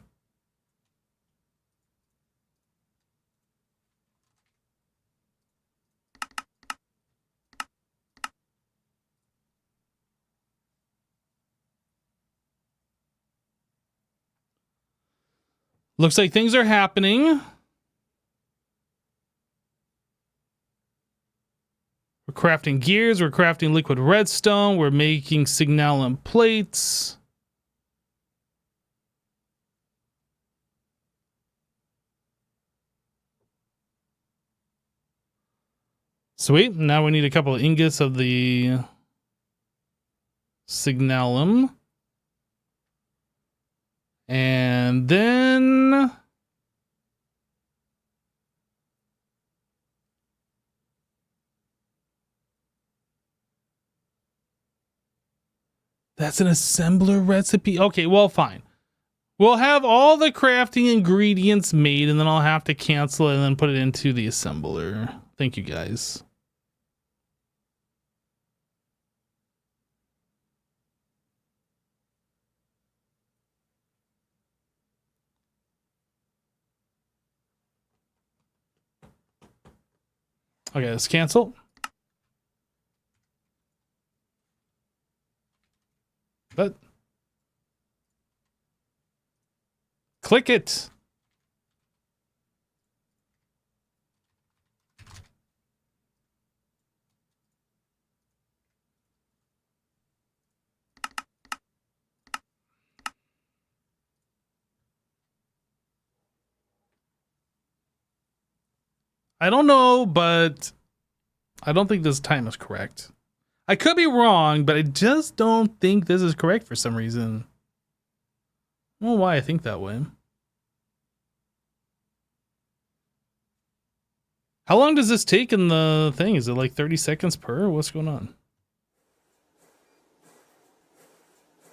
Looks like things are happening. We're crafting gears. We're crafting liquid redstone. We're making signalum plates. Sweet. Now we need a couple of ingots of the signalum. And then that's an assembler recipe. Okay, well, fine. We'll have all the crafting ingredients made, and then I'll have to cancel it and then put it into the assembler. Thank you, guys. Okay, let's cancel. But click it. I don't know, but I don't think this time is correct. I could be wrong, but I just don't think this is correct for some reason. I don't know why I think that way. How long does this take in the thing? Is it like 30 seconds per? What's going on?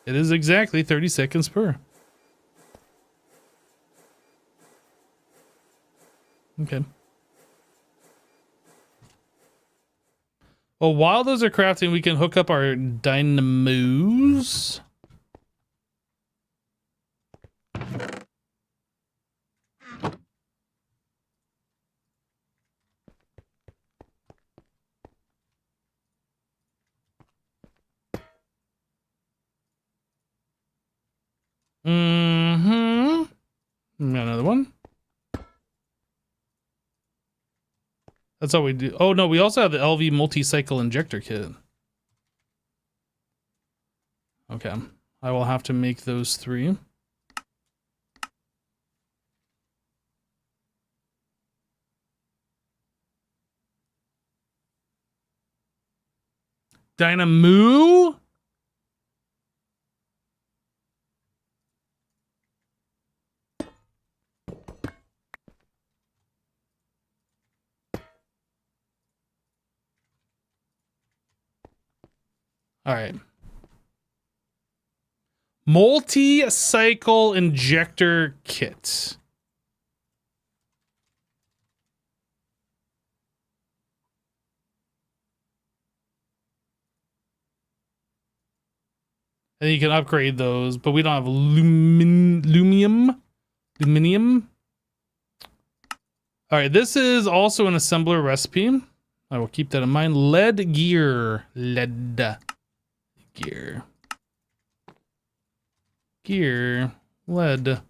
It is exactly 30 seconds per. Okay. Well, while those are crafting, we can hook up our dynamos. Mm-hmm. Got another one. That's all we do. Oh, no, we also have the LV multi-cycle injector kit. Okay. I will have to make those 3. Dynamo? All right. Multi-cycle injector kit. And you can upgrade those, but we don't have Luminium. All right, this is also an assembler recipe. I will keep that in mind. Lead gear. Lead gear. Gear. Lead.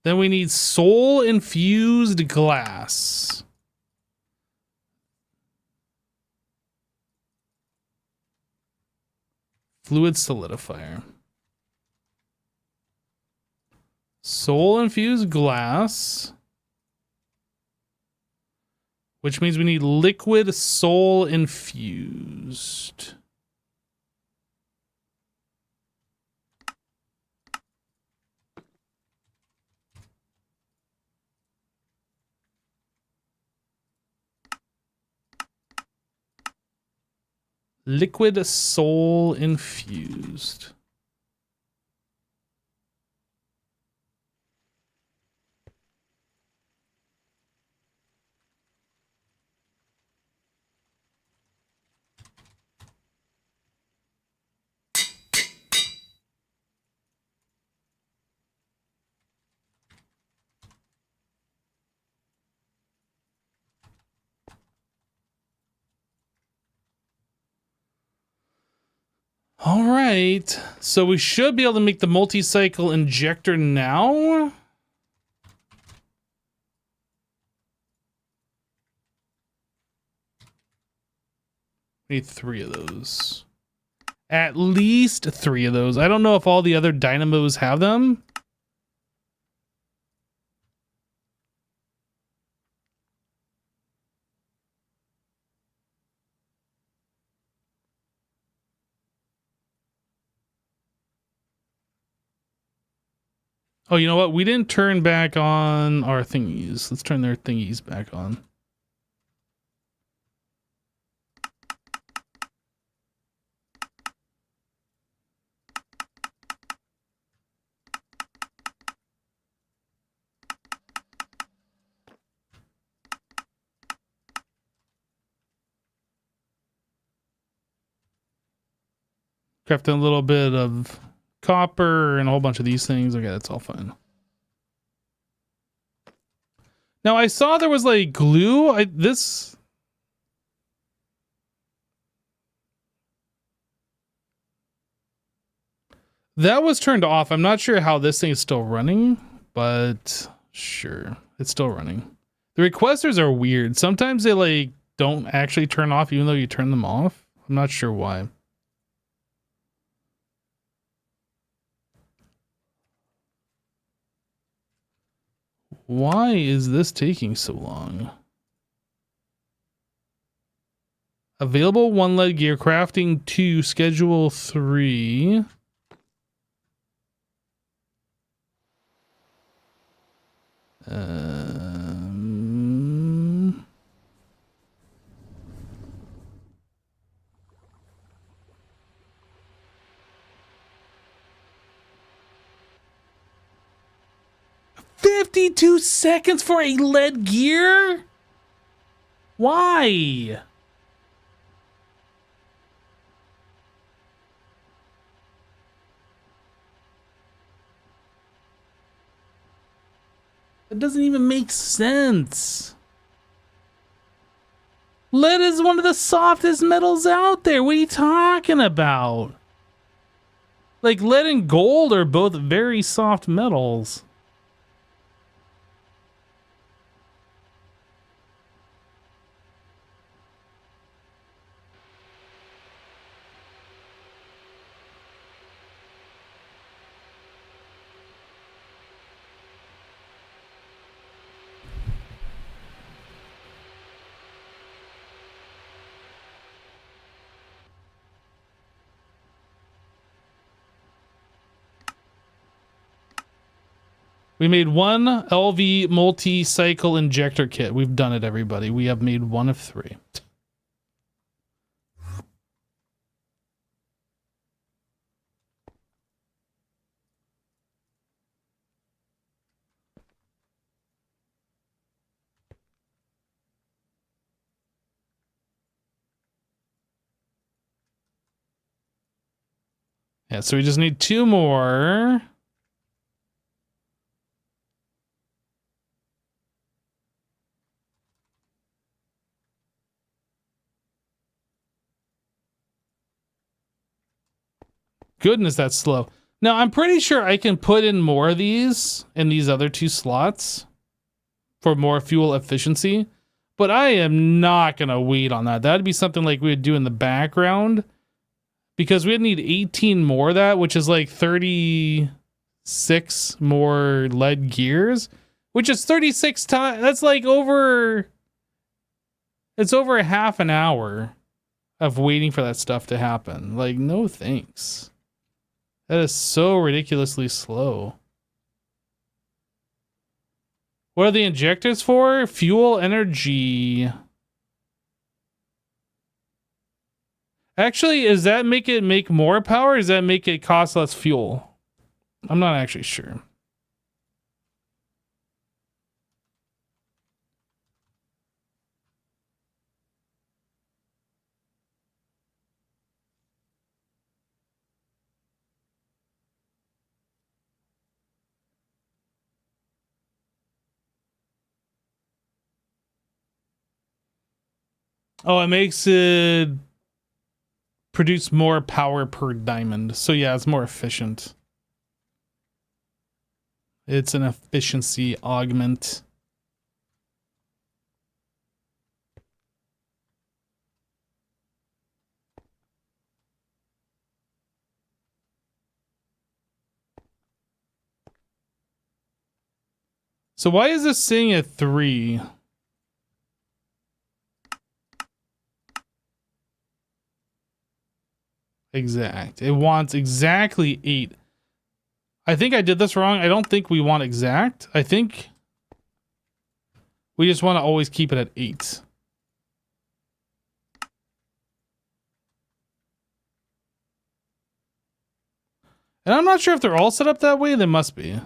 Then we need soul infused glass. Fluid solidifier. Soul infused glass. Which means we need liquid soul infused. Liquid soul infused. All right, so we should be able to make the multi-cycle injector now. We need 3 of those. At least 3 of those. I don't know if all the other dynamos have them. Oh, you know what? We didn't turn back on our thingies. Let's turn their thingies back on. Crafting a little bit of copper and a whole bunch of these things. Okay, that's all fine. Now I saw there was like glue. That was turned off. I'm not sure how this thing is still running, but sure, it's still running. The requesters are weird. Sometimes they like don't actually turn off even though you turn them off. I'm not sure why. Why is this taking so long? Available 1 lead gear, crafting 2, schedule 3. Um, $52 seconds for a lead gear? Why? It doesn't even make sense. Lead is one of the softest metals out there. What are you talking about? Like lead and gold are both very soft metals. We made one LV multi-cycle injector kit. We've done it, everybody. We have made one of 3. Yeah, so we just need 2 more. Goodness, that's slow. Now, I'm pretty sure I can put in more of these in these other 2 slots for more fuel efficiency, but I am not going to wait on that. That'd be something like we would do in the background, because we'd need 18 more of that, which is like 36 more lead gears, which is 36 times. That's like over, it's over a half an hour of waiting for that stuff to happen. Like, no thanks. That is so ridiculously slow. What are the injectors for? Fuel, energy. Actually, does that make it make more power? Or does that make it cost less fuel? I'm not actually sure. Oh, it makes it produce more power per diamond. So yeah, it's more efficient. It's an efficiency augment. So why is this saying at 3? Exact. It wants exactly 8. I think I did this wrong. I don't think we want exact. I think we just want to always keep it at 8. And I'm not sure if they're all set up that way. They must be.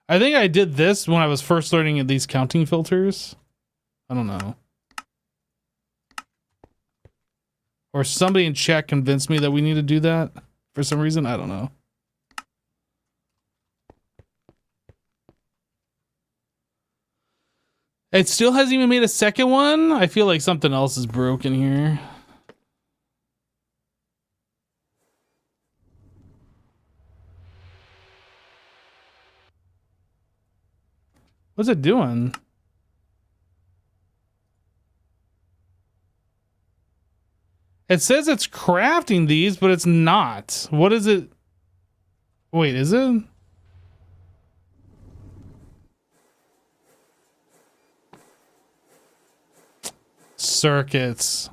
I think I did this when I was first learning these counting filters. I don't know. Or somebody in chat convinced me that we need to do that for some reason. I don't know. It still hasn't even made a second one. I feel like something else is broken here. What's it doing? It says it's crafting these, but it's not. What is it? Wait, is it? Circuits.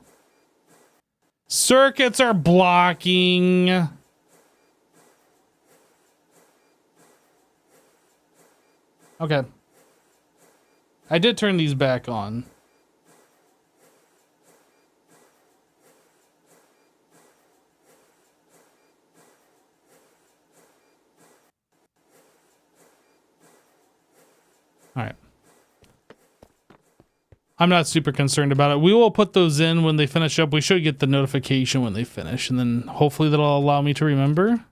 Circuits are blocking. Okay. I did turn these back on. All right. I'm not super concerned about it. We will put those in when they finish up. We should get the notification when they finish, and then hopefully that'll allow me to remember.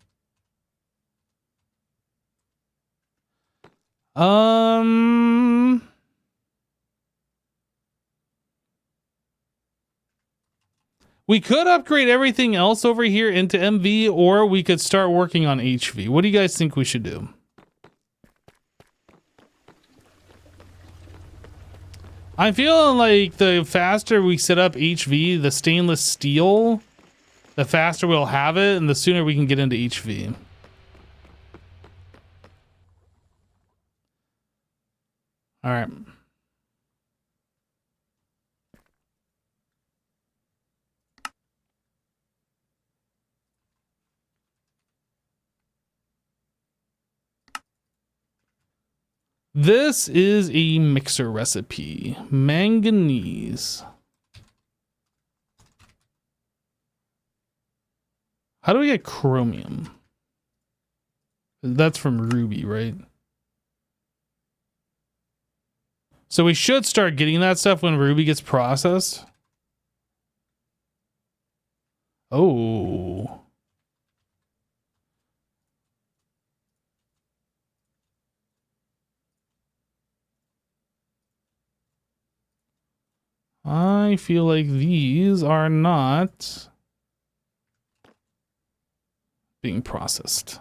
We could upgrade everything else over here into MV, or we could start working on HV. What do you guys think we should do? I'm feeling like the faster we set up HV, the stainless steel, the faster we'll have it, and the sooner we can get into HV. All right. This is a mixer recipe. Manganese. How do we get chromium? That's from Ruby, right? So we should start getting that stuff when Ruby gets processed. Oh. I feel like these are not being processed.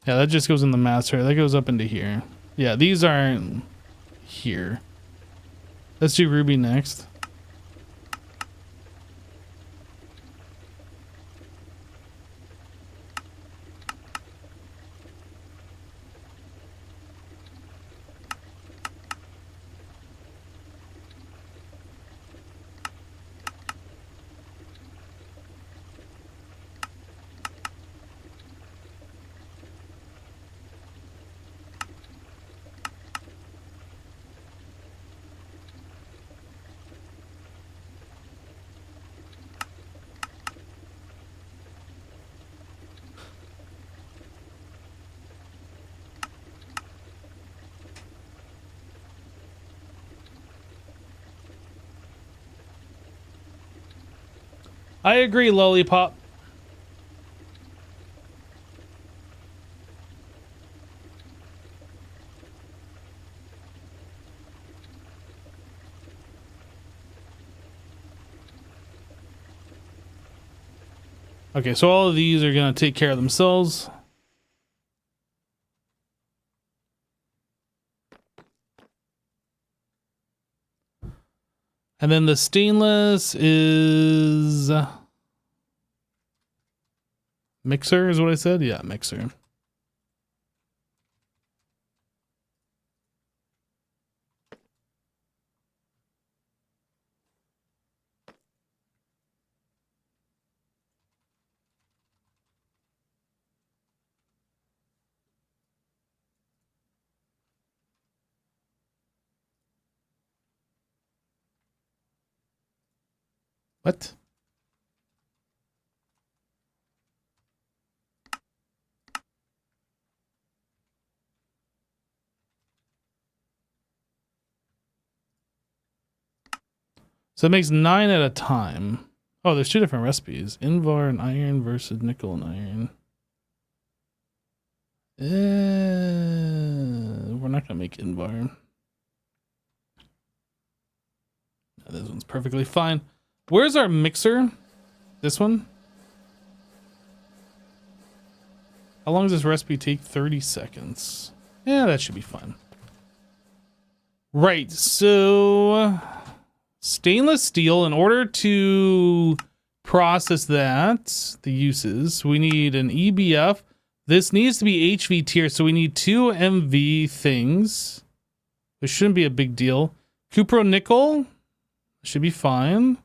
Yeah, that just goes in the master. That goes up into here. Yeah, these aren't here. Let's do Ruby next. I agree, Lollipop. Okay, so all of these are going to take care of themselves. And then the stainless is mixer is what I said. Yeah, mixer. What? So it makes 9 at a time. Oh, there's 2 different recipes. Invar and iron versus nickel and iron. We're not going to make Invar. No, this one's perfectly fine. Where's our mixer? This one? How long does this recipe take? 30 seconds. Yeah, that should be fine. Right, so stainless steel, in order to process that, the uses, we need an EBF. This needs to be HV tier, so we need 2 MV things. It shouldn't be a big deal. Cupro-nickel should be fine.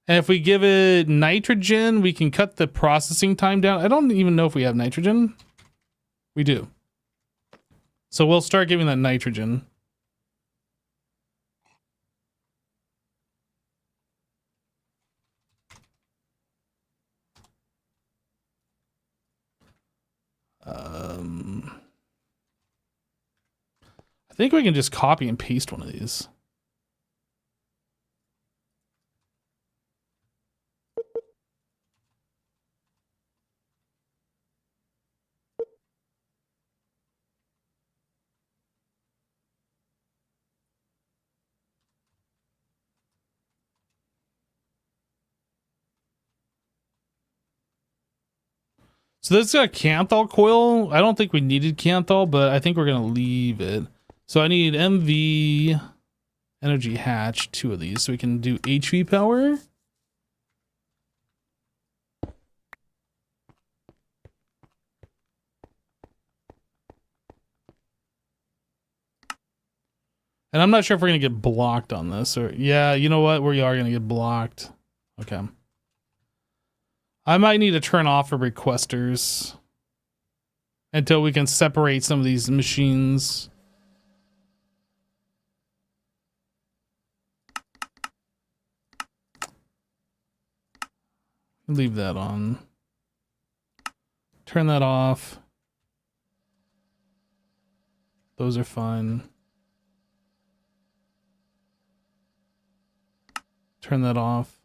And if we give it nitrogen, we can cut the processing time down. I don't even know if we have nitrogen. We do. So we'll start giving that nitrogen. I think we can just copy and paste one of these. So this got Canthal coil. I don't think we needed Canthal, but I think we're going to leave it. So I need MV energy hatch, 2 of these, so we can do HV power. And I'm not sure if we're going to get blocked on this. Or yeah, you know what? We are going to get blocked. Okay. I might need to turn off the requesters until we can separate some of these machines. Leave that on. Turn that off. Those are fine. Turn that off.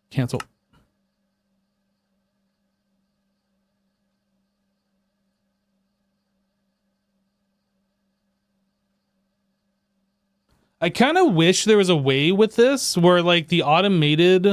Cancel. I kind of wish there was a way with this where like the automated...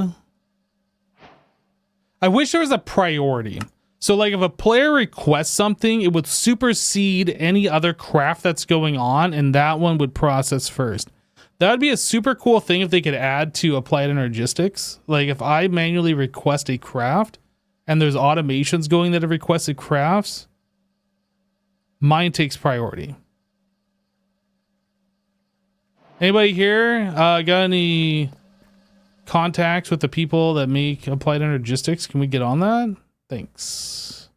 I wish there was a priority. So like if a player requests something, it would supersede any other craft that's going on and that one would process first. That would be a super cool thing if they could add to Applied Energistics. Like if I manually request a craft and there's automations going that have requested crafts, mine takes priority. Anybody here got any contacts with the people that make Applied Energistics? Can we get on that? Thanks.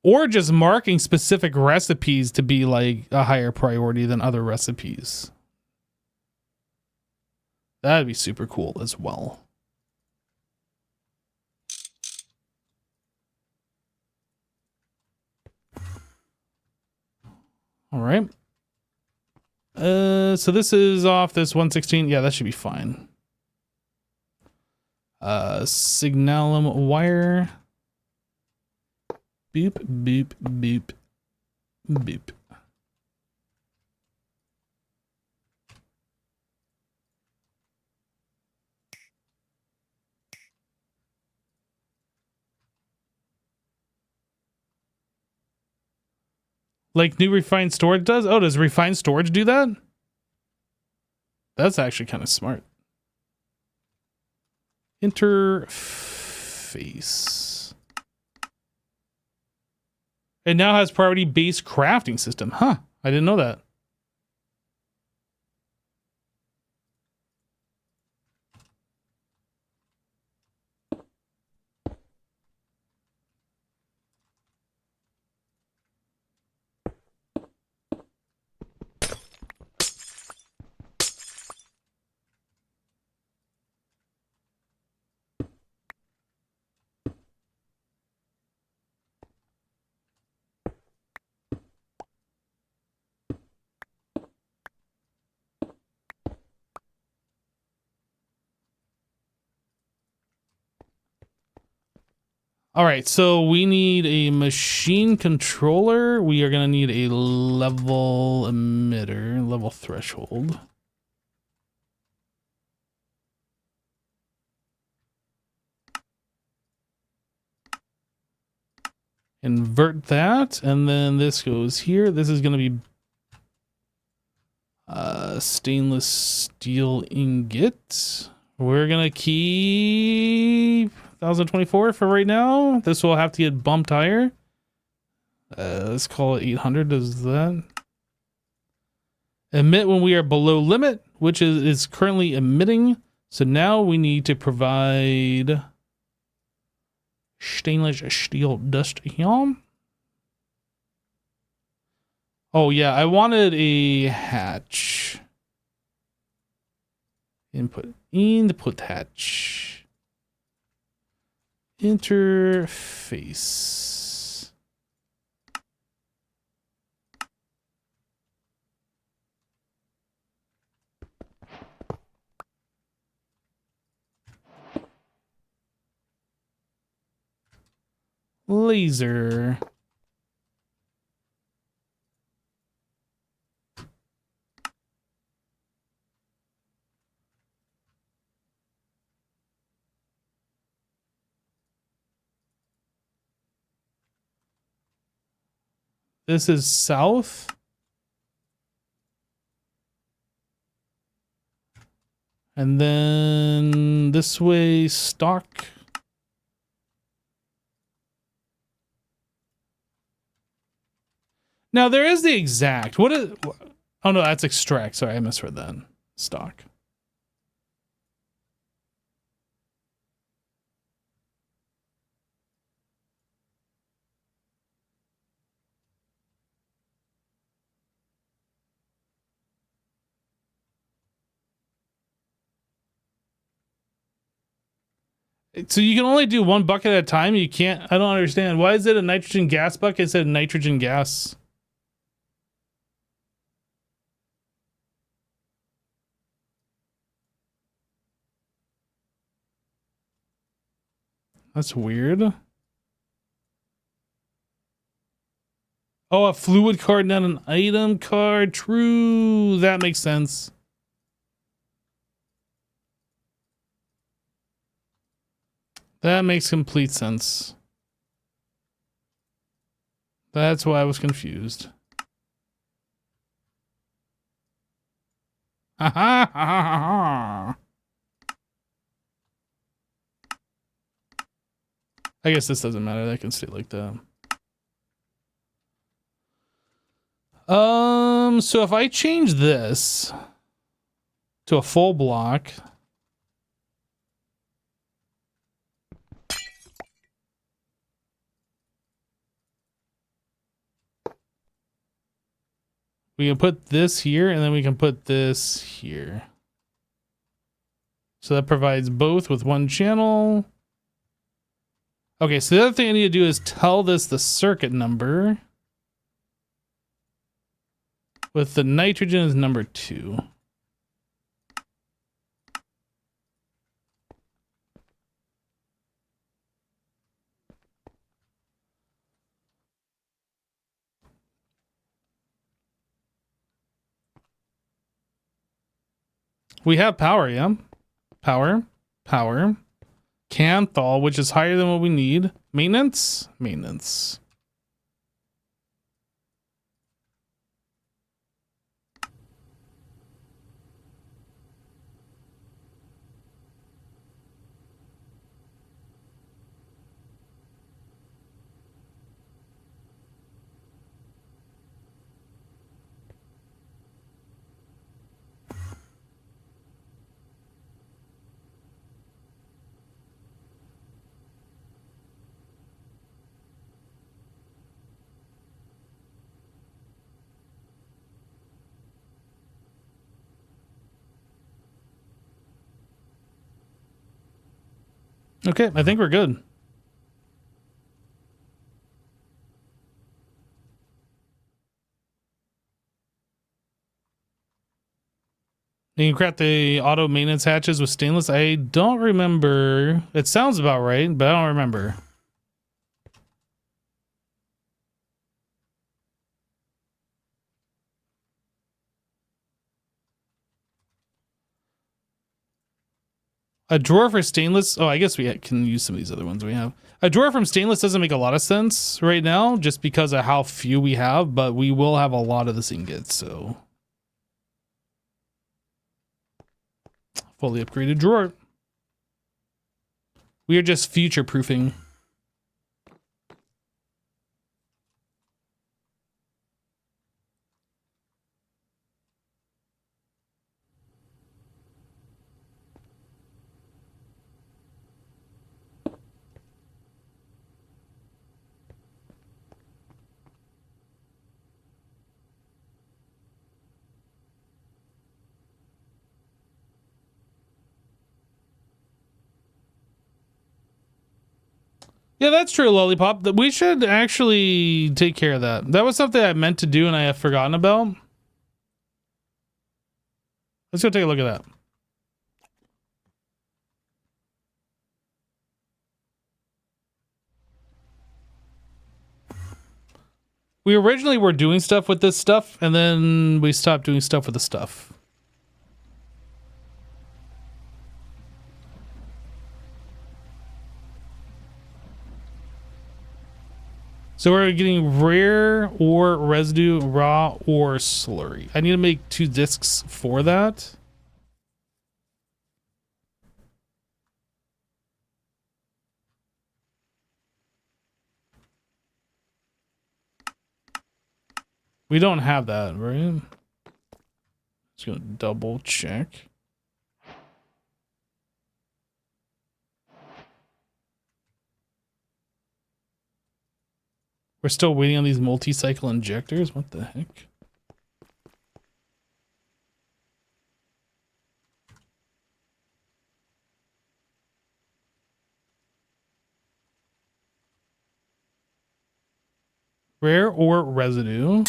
Or just marking specific recipes to be like a higher priority than other recipes. That'd be super cool as well. All right. So this is off this 116. Yeah, that should be fine. Signalum wire. Boop, boop, boop, boop. Like new refined storage does? Oh, does refined storage do that? That's actually kind of smart. Interface. It now has priority-based crafting system. Huh. I didn't know that. All right, so we need a machine controller. We are going to need a level emitter, level threshold. Invert that, and then this goes here. This is going to be stainless steel ingot. We're going to keep 1024 for right now. This will have to get bumped higher. Let's call it 800. Does that emit when we are below limit, which is currently emitting? So now we need to provide stainless steel dust here. Oh yeah, I wanted a hatch. Input hatch. Interface. Laser. This is south. And then this way, stock. Now there is the exact. What is? Oh no, that's extract. Sorry, I misread that. Stock. So you can only do one bucket at a time. You can't. I don't understand. Why is it a nitrogen gas bucket instead of nitrogen gas? That's weird. Oh, a fluid card, not an item card. True. That makes sense. That makes complete sense. That's why I was confused. Ha ha ha ha ha. I guess this doesn't matter. That can stay like that. So if I change this to a full block, we can put this here and then we can put this here. So that provides both with one channel. Okay, so the other thing I need to do is tell this the circuit number. With the nitrogen is number 2. We have power, yeah. Power. Canthol, which is higher than what we need. Maintenance. Okay, I think we're good. You can crack the auto maintenance hatches with stainless. I don't remember. It sounds about right, but I don't remember. A drawer for stainless. Oh, I guess we can use some of these other ones we have. A drawer from stainless doesn't make a lot of sense right now just because of how few we have, but we will have a lot of this ingot, so. Fully upgraded drawer. We are just future proofing. Yeah, that's true, Lollipop. We should actually take care of that. That was something I meant to do and I have forgotten about. Let's go take a look at that. We originally were doing stuff with this stuff, and then we stopped doing stuff with the stuff. So we're getting rare or residue, raw or slurry. I need to make 2 discs for that. We don't have that, right? Just gonna double check. We're still waiting on these multi-cycle injectors? What the heck? Rare or residue.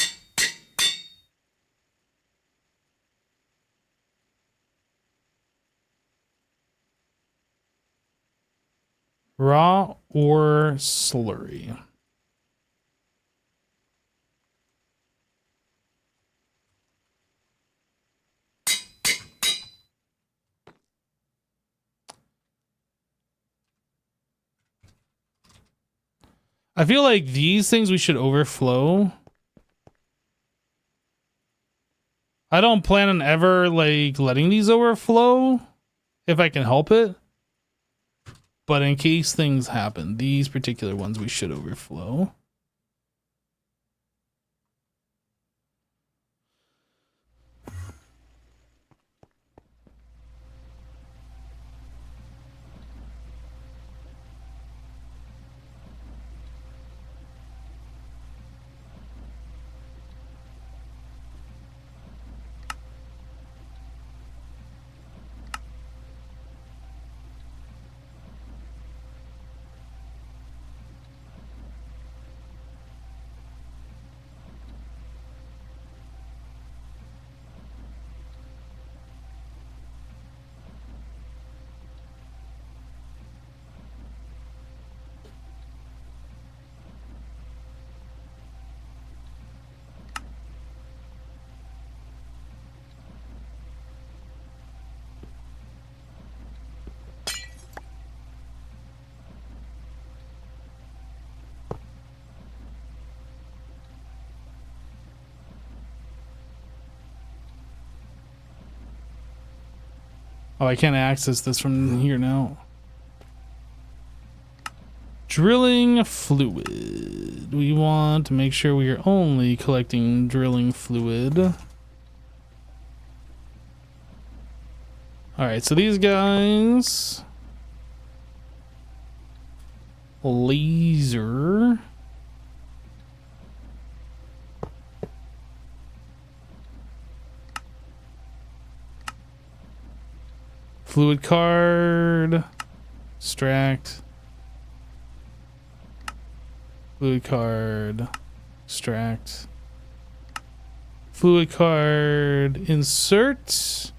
Raw or slurry. I feel like these things we should overflow. I don't plan on ever like letting these overflow if I can help it. But in case things happen, these particular ones we should overflow. Oh, I can't access this from here now. Drilling fluid. We want to make sure we are only collecting drilling fluid. All right, so these guys. Laser. Fluid card. Extract. Fluid card. Extract. Fluid card. Insert.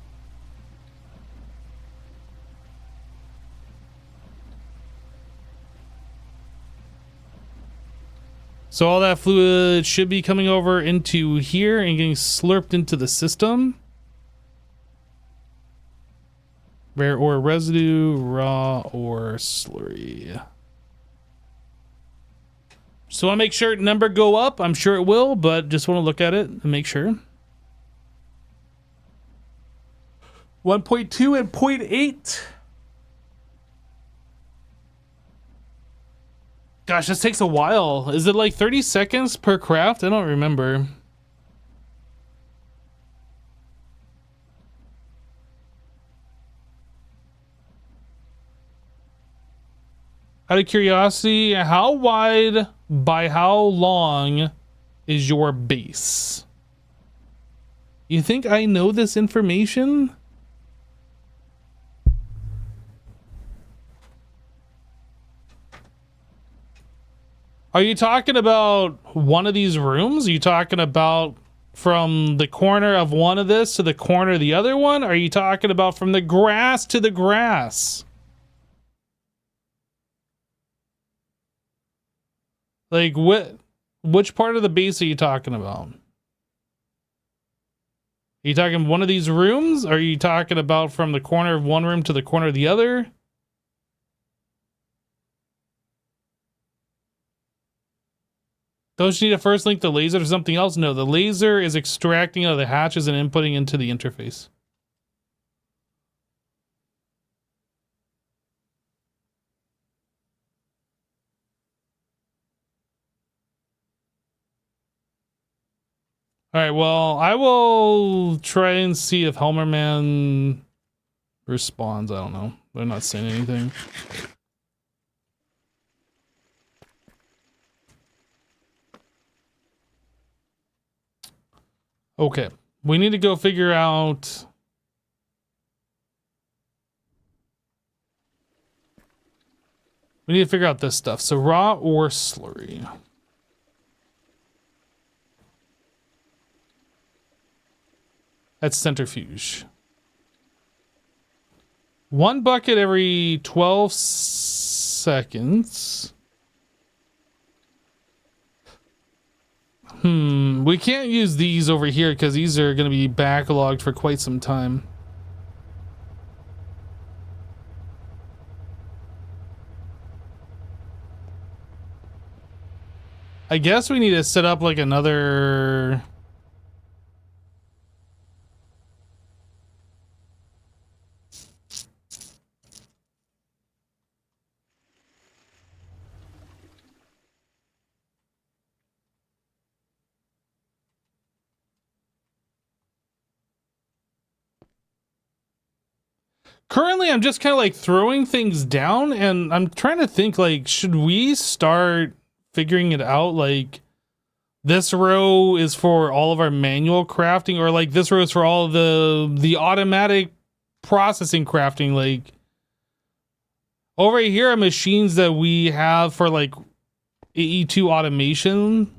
So all that fluid should be coming over into here and getting slurped into the system. Rare ore residue, raw or slurry. So I want to make sure number go up. I'm sure it will, but just want to look at it and make sure. 1.2 and 0.8. Gosh, this takes a while. Is it like 30 seconds per craft? I don't remember. Out of curiosity, how wide by how long is your base? You think I know this information? Are you talking about one of these rooms? Are you talking about from the corner of one of this to the corner of the other one? Are you talking about from the grass to the grass? Like which part of the base are you talking about? Are you talking one of these rooms? Or are you talking about from the corner of one room to the corner of the other? Don't you need to first link the laser to something else? No, the laser is extracting out of the hatches and inputting into the interface. All right, well, I will try and see if Helmerman responds. I don't know. They're not saying anything. Okay, we need to go figure out... We need to figure out this stuff. So raw or slurry? That's centrifuge. 1 bucket every 12 seconds. We can't use these over here because these are going to be backlogged for quite some time. I guess we need to set up like another... Currently, I'm just kind of like throwing things down, and I'm trying to think like, should we start figuring it out? Like, this row is for all of our manual crafting, or like this row is for all of the automatic processing crafting. Like, over here are machines that we have for like AE2 automation.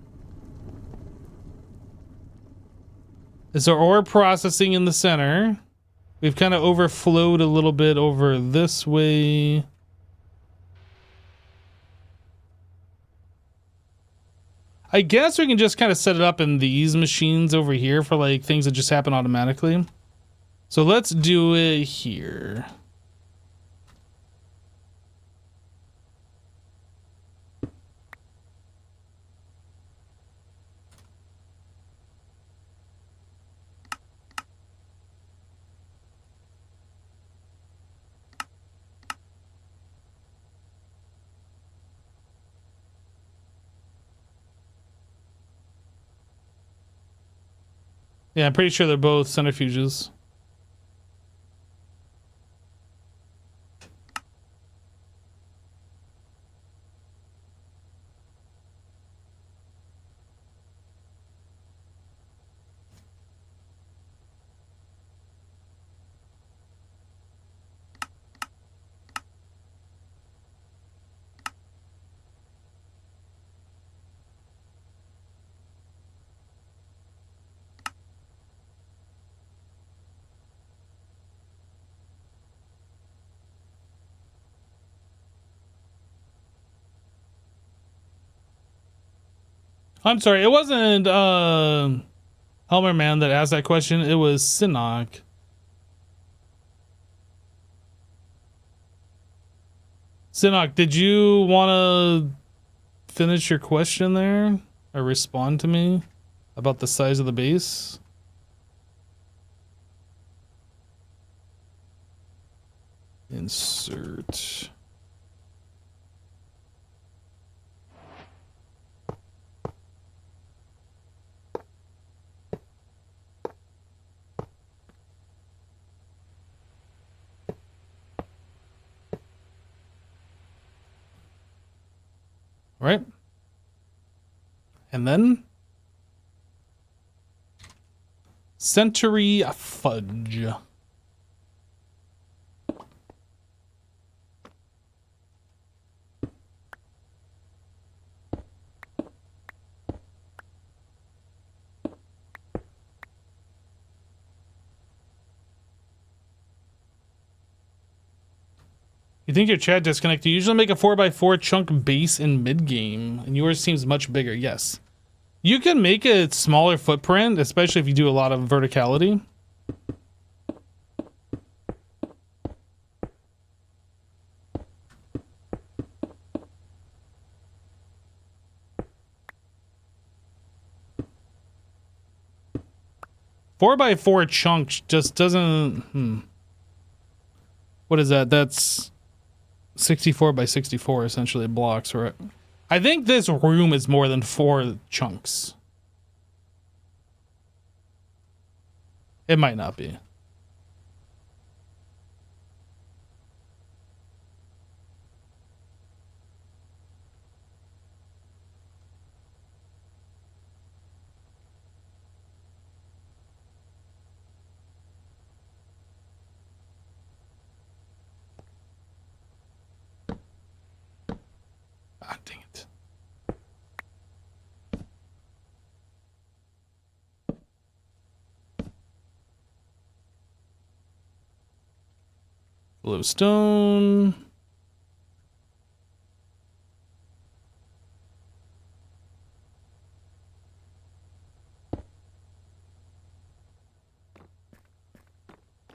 So ore processing in the center. We've kind of overflowed a little bit over this way. I guess we can just kind of set it up in these machines over here for like things that just happen automatically. So let's do it here. Yeah, I'm pretty sure they're both centrifuges. I'm sorry, it wasn't Helmerman that asked that question, it was Sinok. Sinok, did you want to finish your question there? Or respond to me about the size of the base? Insert. Right? And then centrifuge. You think your chat disconnected? You usually make a 4x4 chunk base in mid-game, and yours seems much bigger. Yes. You can make a smaller footprint, especially if you do a lot of verticality. Four by four chunk just doesn't... What is that? That's 64 by 64 essentially blocks, right? I think this room is more than 4 chunks. It might not be. Ah, dang it. Glowstone.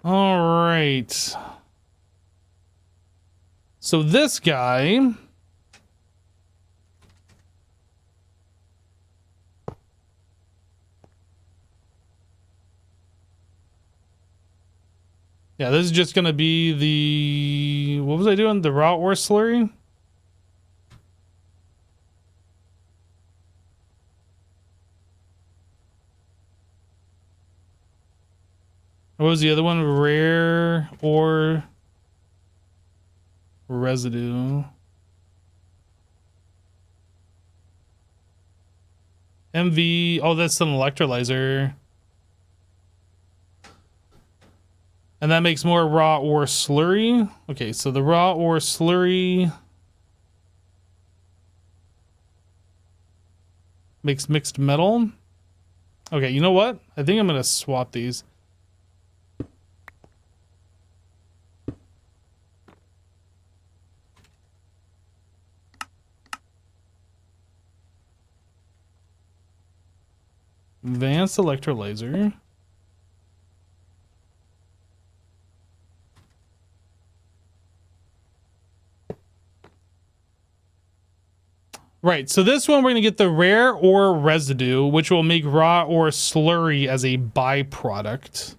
All right. So this guy. Yeah, this is just going to be the... What was I doing? The raw ore slurry? What was the other one? Rare ore residue. MV. Oh, that's an electrolyzer. And that makes more raw ore slurry. Okay, so the raw ore slurry makes mixed metal. Okay, you know what? I think I'm going to swap these. Advanced electrolyzer. Right, so this one we're going to get the rare ore residue, which will make raw ore slurry as a byproduct.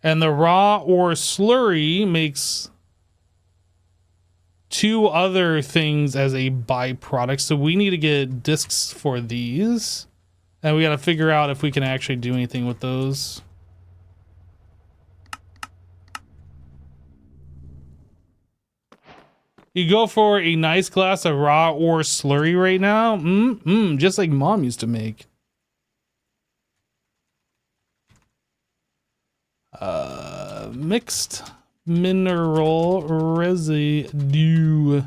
And the raw ore slurry makes two other things as a byproduct. So we need to get discs for these. And we got to figure out if we can actually do anything with those. You go for a nice glass of raw ore slurry right now. Just like mom used to make. Mixed mineral residue.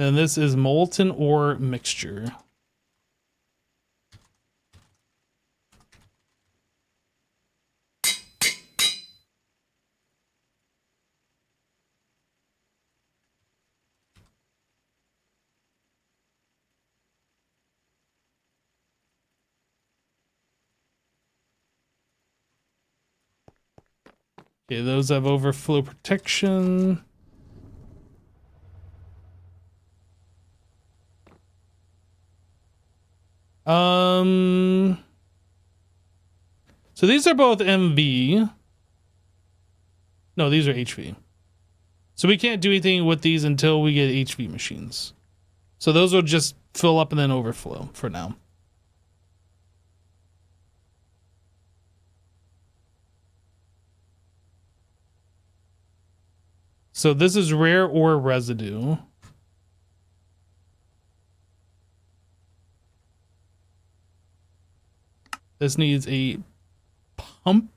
And this is molten ore mixture. Okay, those have overflow protection. So these are both MV. No, these are HV. So we can't do anything with these until we get HV machines. So those will just fill up and then overflow for now. So this is rare ore residue. This needs a pump.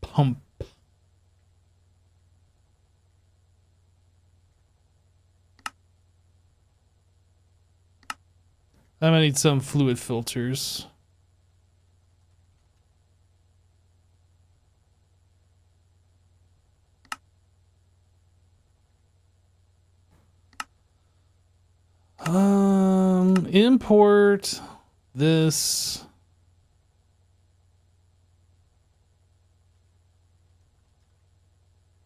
Pump. I'm gonna need some fluid filters. Import this.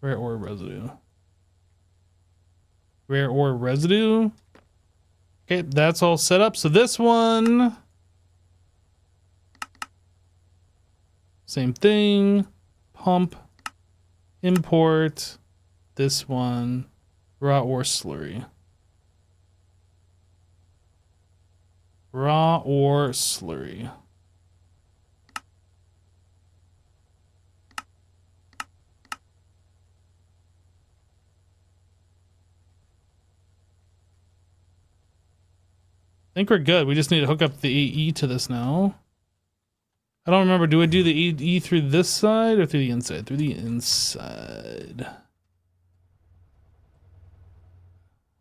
Rare ore residue. Rare ore residue. Okay, that's all set up. So this one, same thing. Pump, import. This one, raw or slurry. Raw or slurry. I think we're good. We just need to hook up the AE to this now. I don't remember. Do I do the AE through this side or through the inside? Through the inside.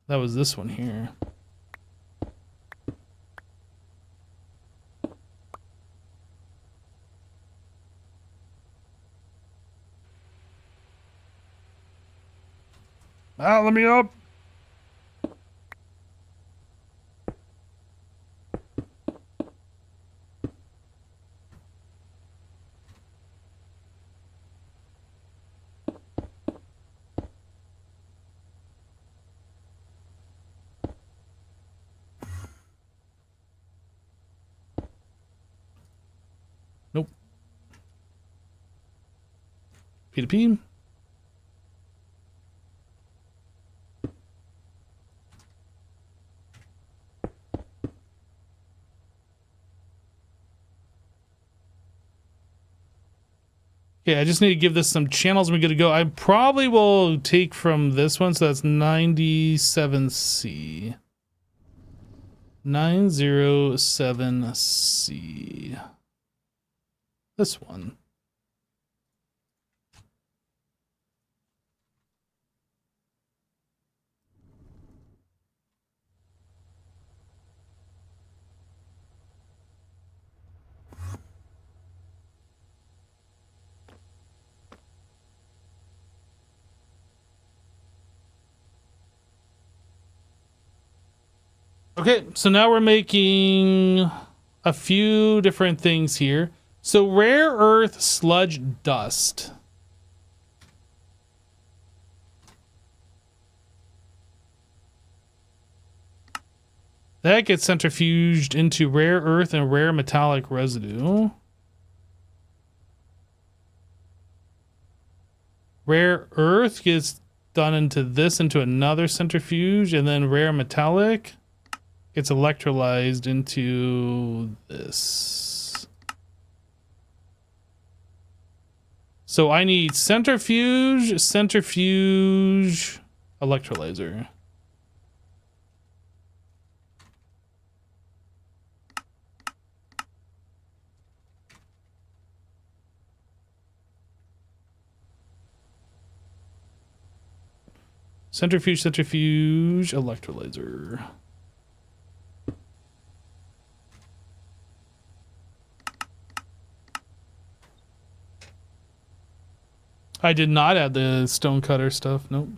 That was this one here. Ah, let me up. Nope. P2P. Okay, I just need to give this some channels and we're good to go. I probably will take from this one, so that's 97C. 907C. This one. Okay, so now we're making a few different things here. So rare earth sludge dust. That gets centrifuged into rare earth and rare metallic residue. Rare earth gets done into another centrifuge, and then rare metallic gets electrolyzed into this. So I need centrifuge, electrolyzer. Centrifuge, electrolyzer. I did not add the stone cutter stuff. Nope.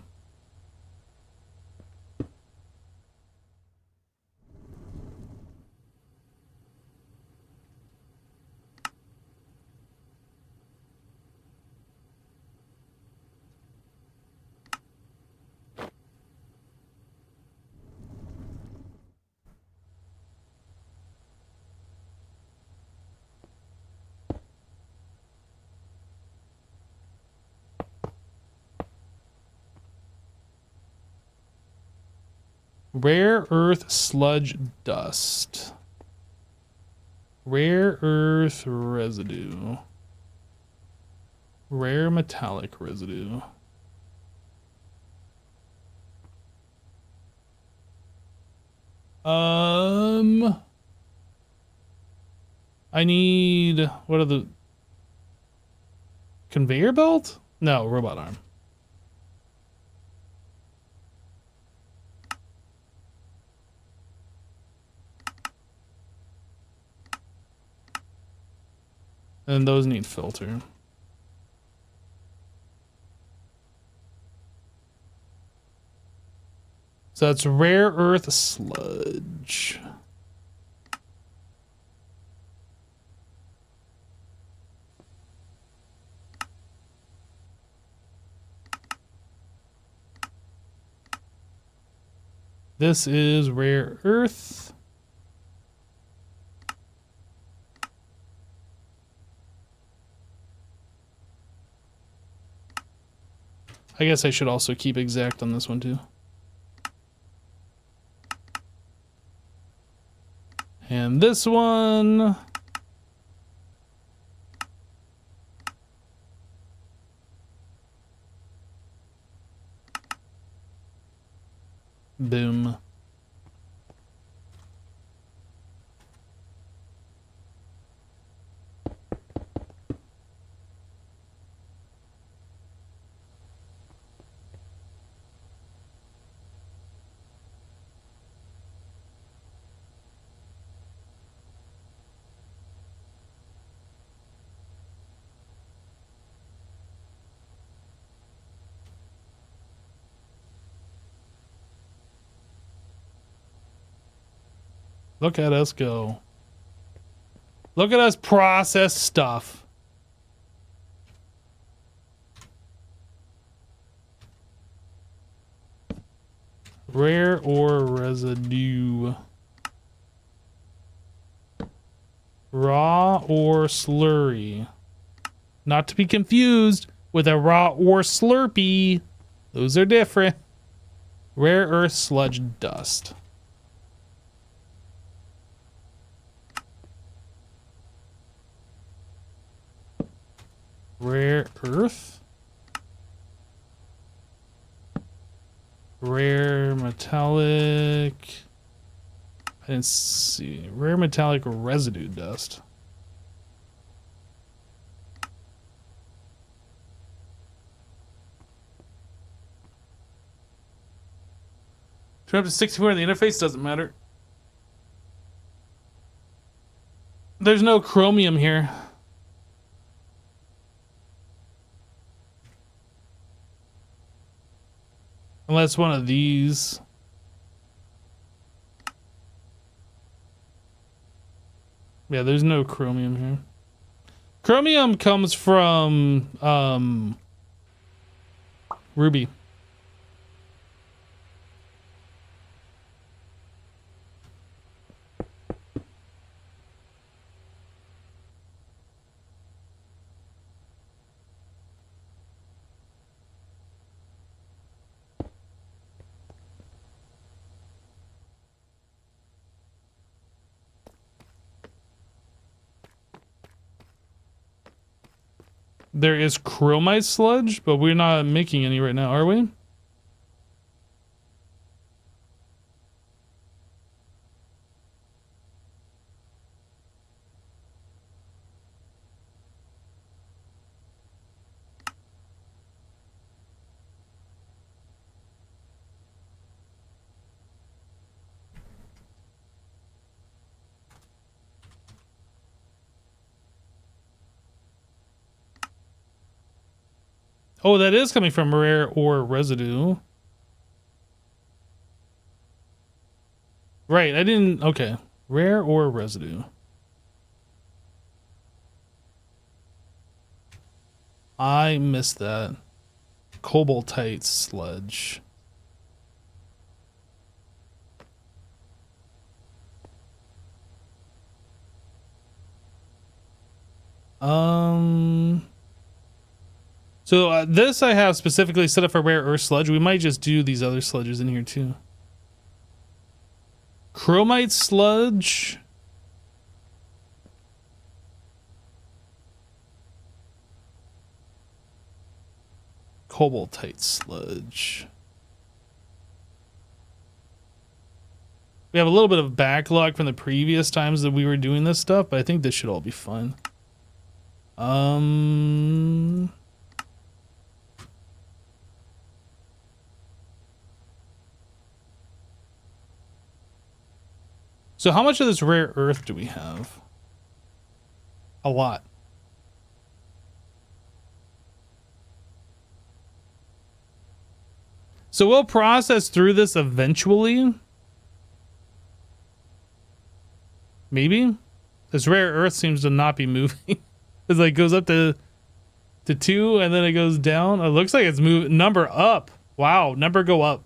Rare earth sludge dust. Rare earth residue. Rare metallic residue. I need, what are the conveyor belt? No, robot arm. And those need filter. So that's rare earth sludge. This is rare earth. I guess I should also keep exact on this one too. And this one. Boom. Look at us go. Look at us process stuff. Rare ore residue. Raw ore slurry. Not to be confused with a raw ore slurpee. Those are different. Rare earth sludge dust. Rare earth. Rare metallic. I didn't see. Rare metallic residue dust. Turn up to 64 in the interface, doesn't matter. There's no chromium here. Unless one of these. Yeah, there's no chromium here. Chromium comes from ruby. There is chromite sludge, but we're not making any right now, are we? Oh, that is coming from rare ore residue. Right, I didn't... Okay. Rare ore residue. I missed that. Cobaltite sludge. So this I have specifically set up for rare earth sludge. We might just do these other sludges in here too. Chromite sludge. Cobaltite sludge. We have a little bit of backlog from the previous times that we were doing this stuff, but I think this should all be fun. So how much of this rare earth do we have? A lot. So we'll process through this eventually. Maybe. This rare earth seems to not be moving. It's like goes up to 2 and then it goes down. It looks like it's moving. Number up. Wow, number go up.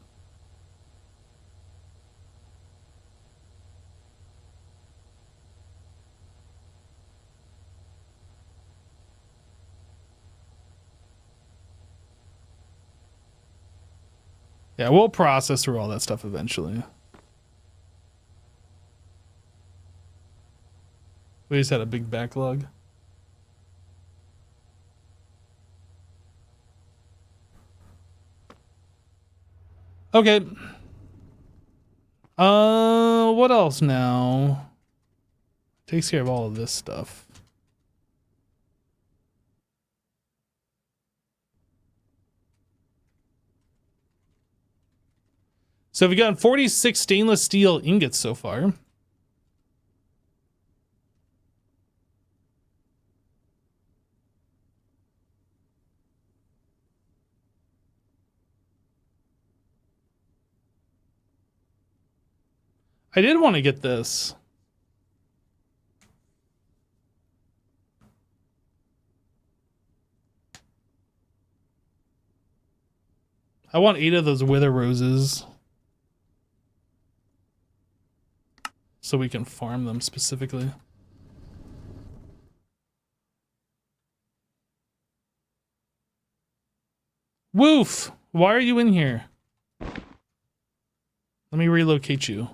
Yeah, we'll process through all that stuff eventually. We just had a big backlog. Okay. What else now? Takes care of all of this stuff. So we've gotten 46 stainless steel ingots so far. I did want to get this. I want 8 of those wither roses. So we can farm them specifically. Woof! Why are you in here? Let me relocate you.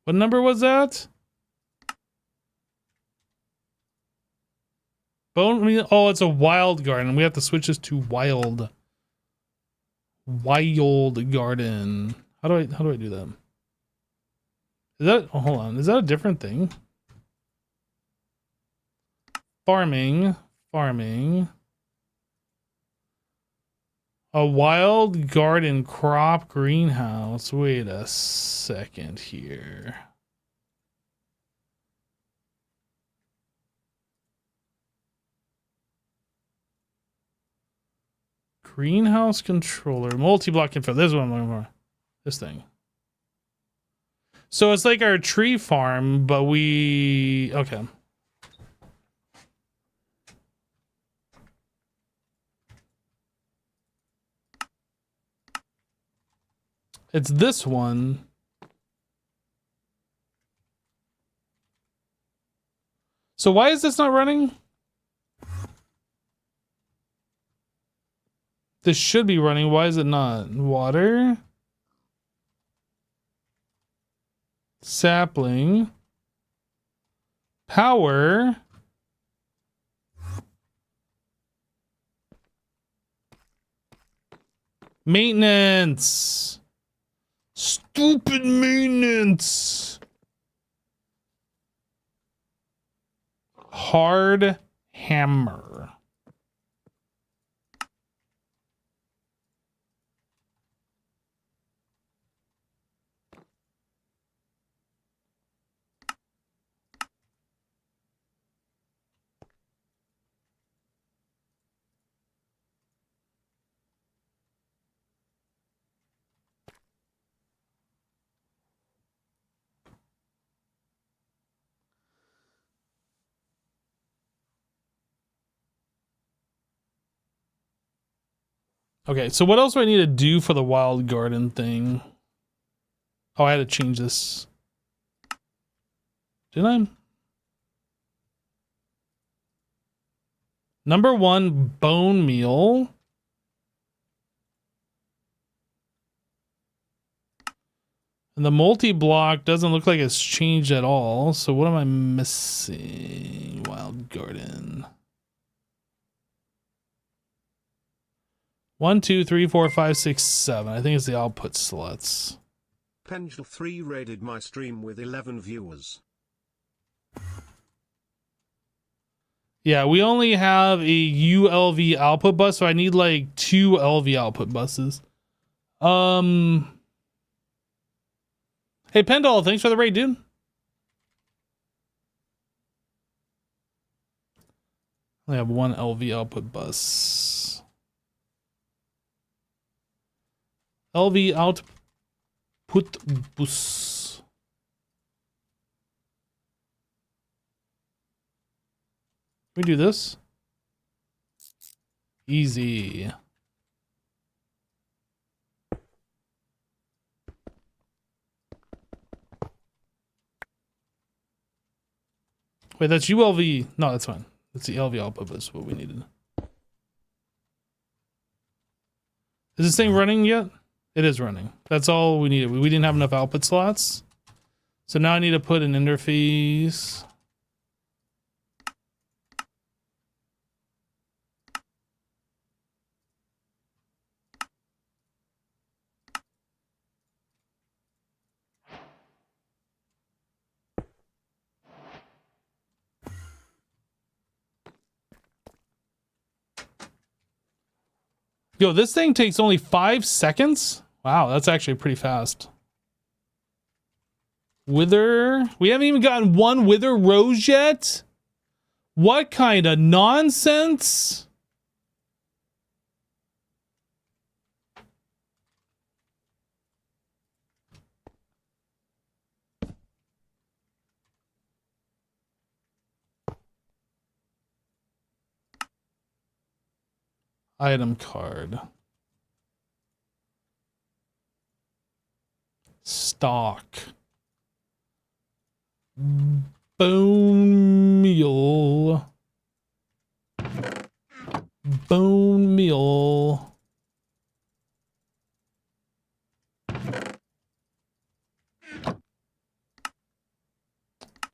What number was that? Oh, it's a wild garden. We have to switch this to wild. Wild garden. How do I do that? Is that, oh, hold on. Is that a different thing? Farming. A wild garden crop greenhouse. Wait a second here. Greenhouse controller. Multi-block info. This is what I'm looking for. This thing. So it's like our tree farm, but we... Okay. It's this one. So why is this not running? This should be running. Why is it not? Water. Sapling. Power. Maintenance. Stupid maintenance. Hard hammer. Okay, so what else do I need to do for the wild garden thing? Oh, I had to change this. Didn't I? Number 1, bone meal. And the multi-block doesn't look like it's changed at all. So what am I missing? Wild garden. 1, 2, 3, 4, 5, 6, 7. I think it's the output slots. Pendle 3 raided my stream with 11 viewers. Yeah, we only have a ULV output bus, so I need like 2 LV output buses. Hey Pendle, thanks for the raid, dude. I have 1 LV output bus. LV output bus. we do this? Easy. Wait, that's ULV. No, that's fine. That's the LV output, is what we needed. Is this thing running yet? It is running. That's all we needed. We didn't have enough output slots. So now I need to put an interface. Yo, this thing takes only 5 seconds? Wow, that's actually pretty fast. Wither. We haven't even gotten one wither rose yet? What kind of nonsense? Item card. Stock. Bone meal. Bone meal.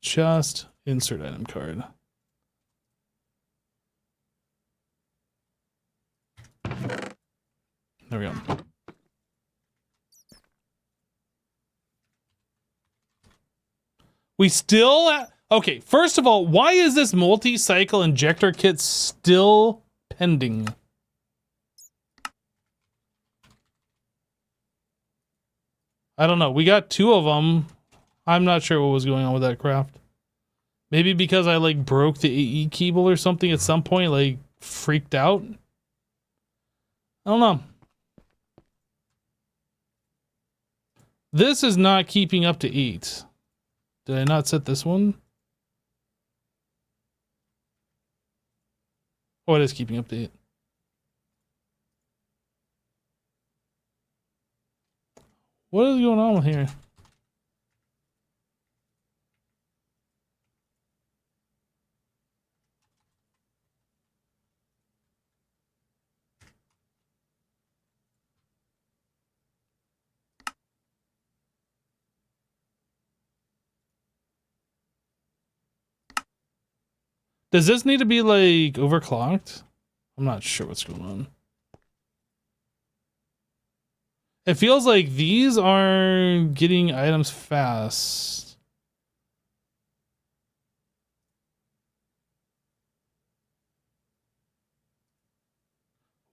Just insert item card. There we go. We still... Okay, first of all, why is this multi-cycle injector kit still pending? I don't know. We got 2 of them. I'm not sure what was going on with that craft. Maybe because I, like, broke the AE cable or something at some point, like, freaked out. I don't know. This is not keeping up to 8. Did I not set this one? Oh, it is keeping up to 8. What is going on with here? Does this need to be, like, overclocked? I'm not sure what's going on. It feels like these are getting items fast.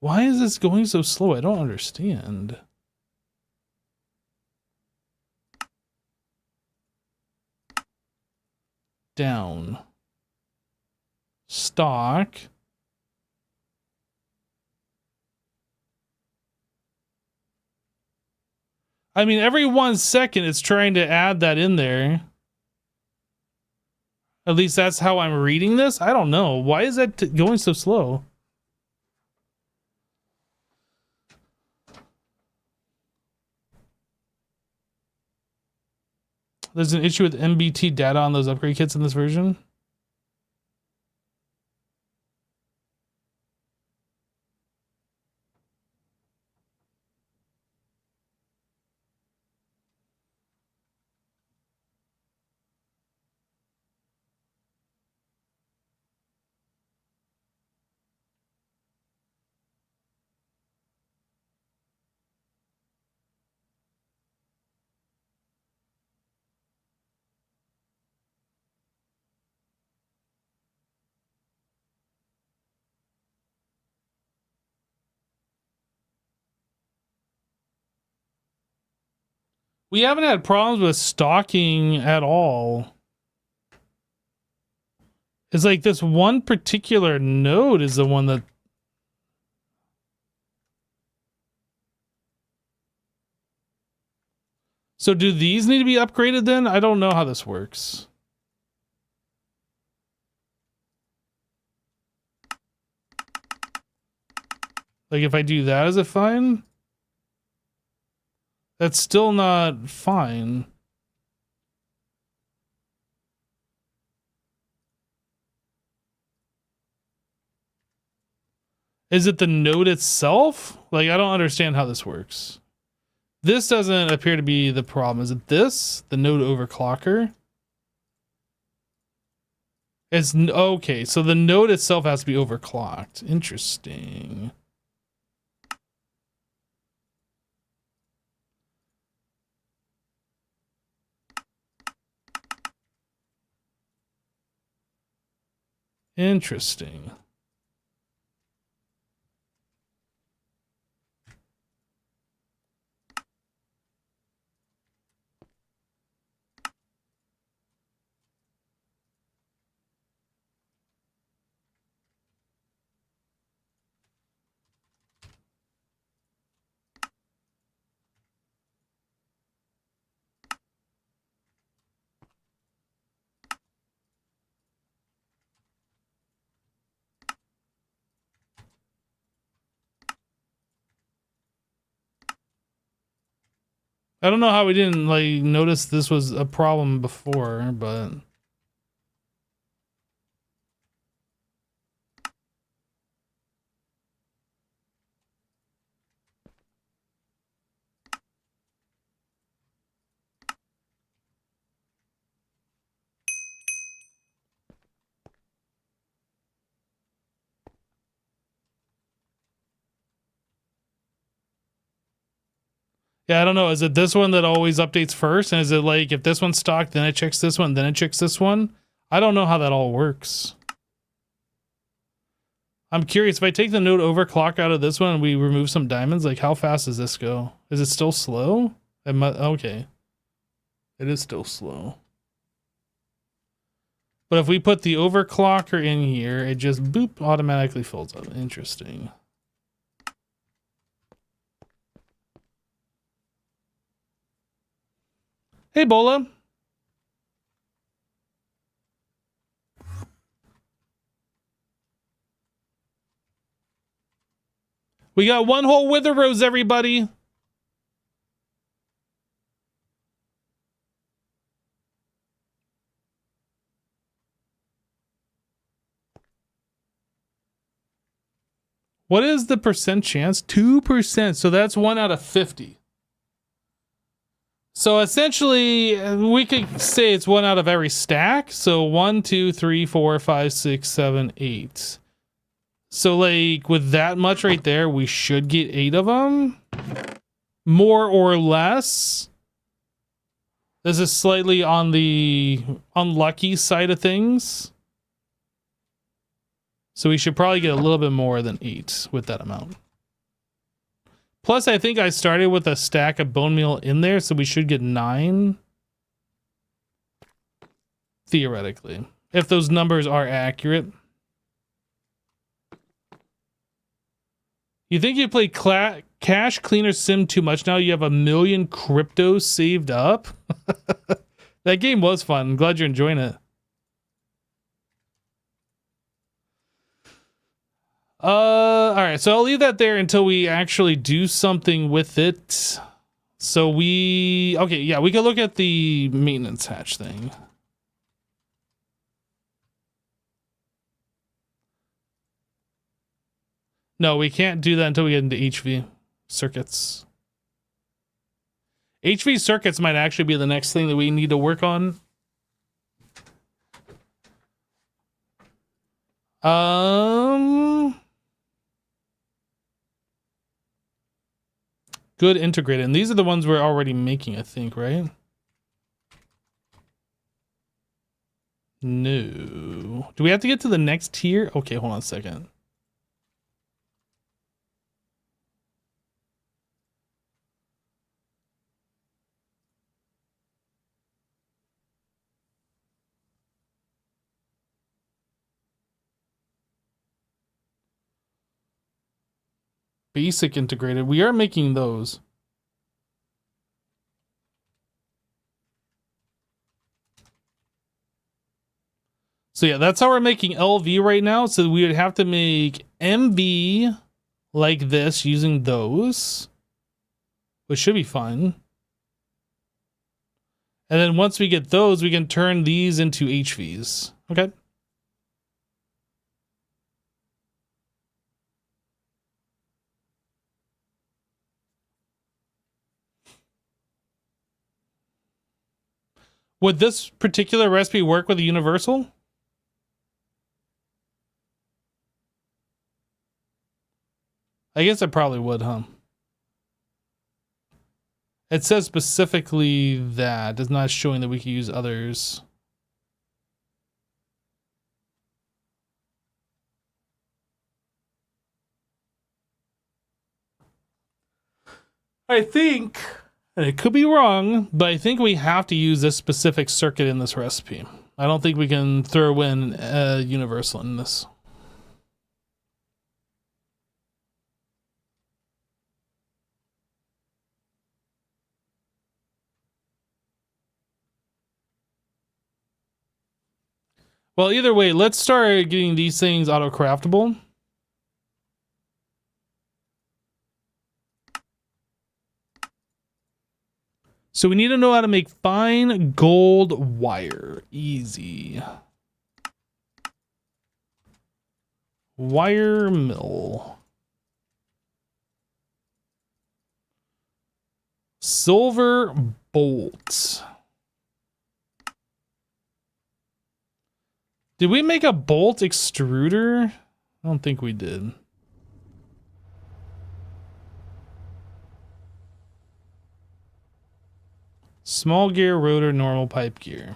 Why is this going so slow? I don't understand. Down. Stock. I mean, every 1 second it's trying to add that in there. At least that's how I'm reading this. I don't know. Why is that going so slow? There's an issue with MBT data on those upgrade kits in this version. We haven't had problems with stocking at all. It's like this one particular node is the one that... So do these need to be upgraded then? I don't know how this works. Like if I do that, is it fine? That's still not fine. Is it the node itself? Like, I don't understand how this works. This doesn't appear to be the problem. Is it this? The node overclocker? It's okay, so the node itself has to be overclocked. Interesting. Interesting. I don't know how we didn't like notice this was a problem before, but yeah, I don't know. Is it this one that always updates first? And is it like if this one's stocked, then it checks this one, then it checks this one? I don't know how that all works. I'm curious, if I take the node overclock out of this one and we remove some diamonds, like how fast does this go? Is it still slow? Okay. It is still slow. But if we put the overclocker in here, it just boop automatically fills up. Interesting. Hey, Bola. We got one whole wither rose, everybody. What is the percent chance? 2%. So that's 1 out of 50. So essentially, we could say it's 1 out of every stack. So 1, 2, 3, 4, 5, 6, 7, 8. So like with that much right there, we should get 8 of them. More or less. This is slightly on the unlucky side of things. So we should probably get a little bit more than 8 with that amount. Plus, I think I started with a stack of bone meal in there, so we should get 9. Theoretically. If those numbers are accurate. You think you play Cash Cleaner Sim too much now? You have 1 million crypto saved up? That game was fun. I'm glad you're enjoying it. All right, so I'll leave that there until we actually do something with it. So okay, yeah, we can look at the maintenance hatch thing. No, we can't do that until we get into HV circuits. HV circuits might actually be the next thing that we need to work on. Good integrated. And these are the ones we're already making, I think, right? No. Do we have to get to the next tier? Okay, hold on a second. Basic integrated. We are making those. So yeah, that's how we're making LV right now. So we would have to make MV, like this using those, which should be fun. And then once we get those, we can turn these into HVs. Okay. Would this particular recipe work with a universal? I guess it probably would, huh? It says specifically that. It's not showing that we can use others. I think, and it could be wrong, but I think we have to use this specific circuit in this recipe. I don't think we can throw in a universal in this. Well, either way, let's start getting these things auto-craftable. So we need to know how to make fine gold wire. Easy. Wire mill. Silver bolt. Did we make a bolt extruder? I don't think we did. Small gear, rotor, normal pipe gear.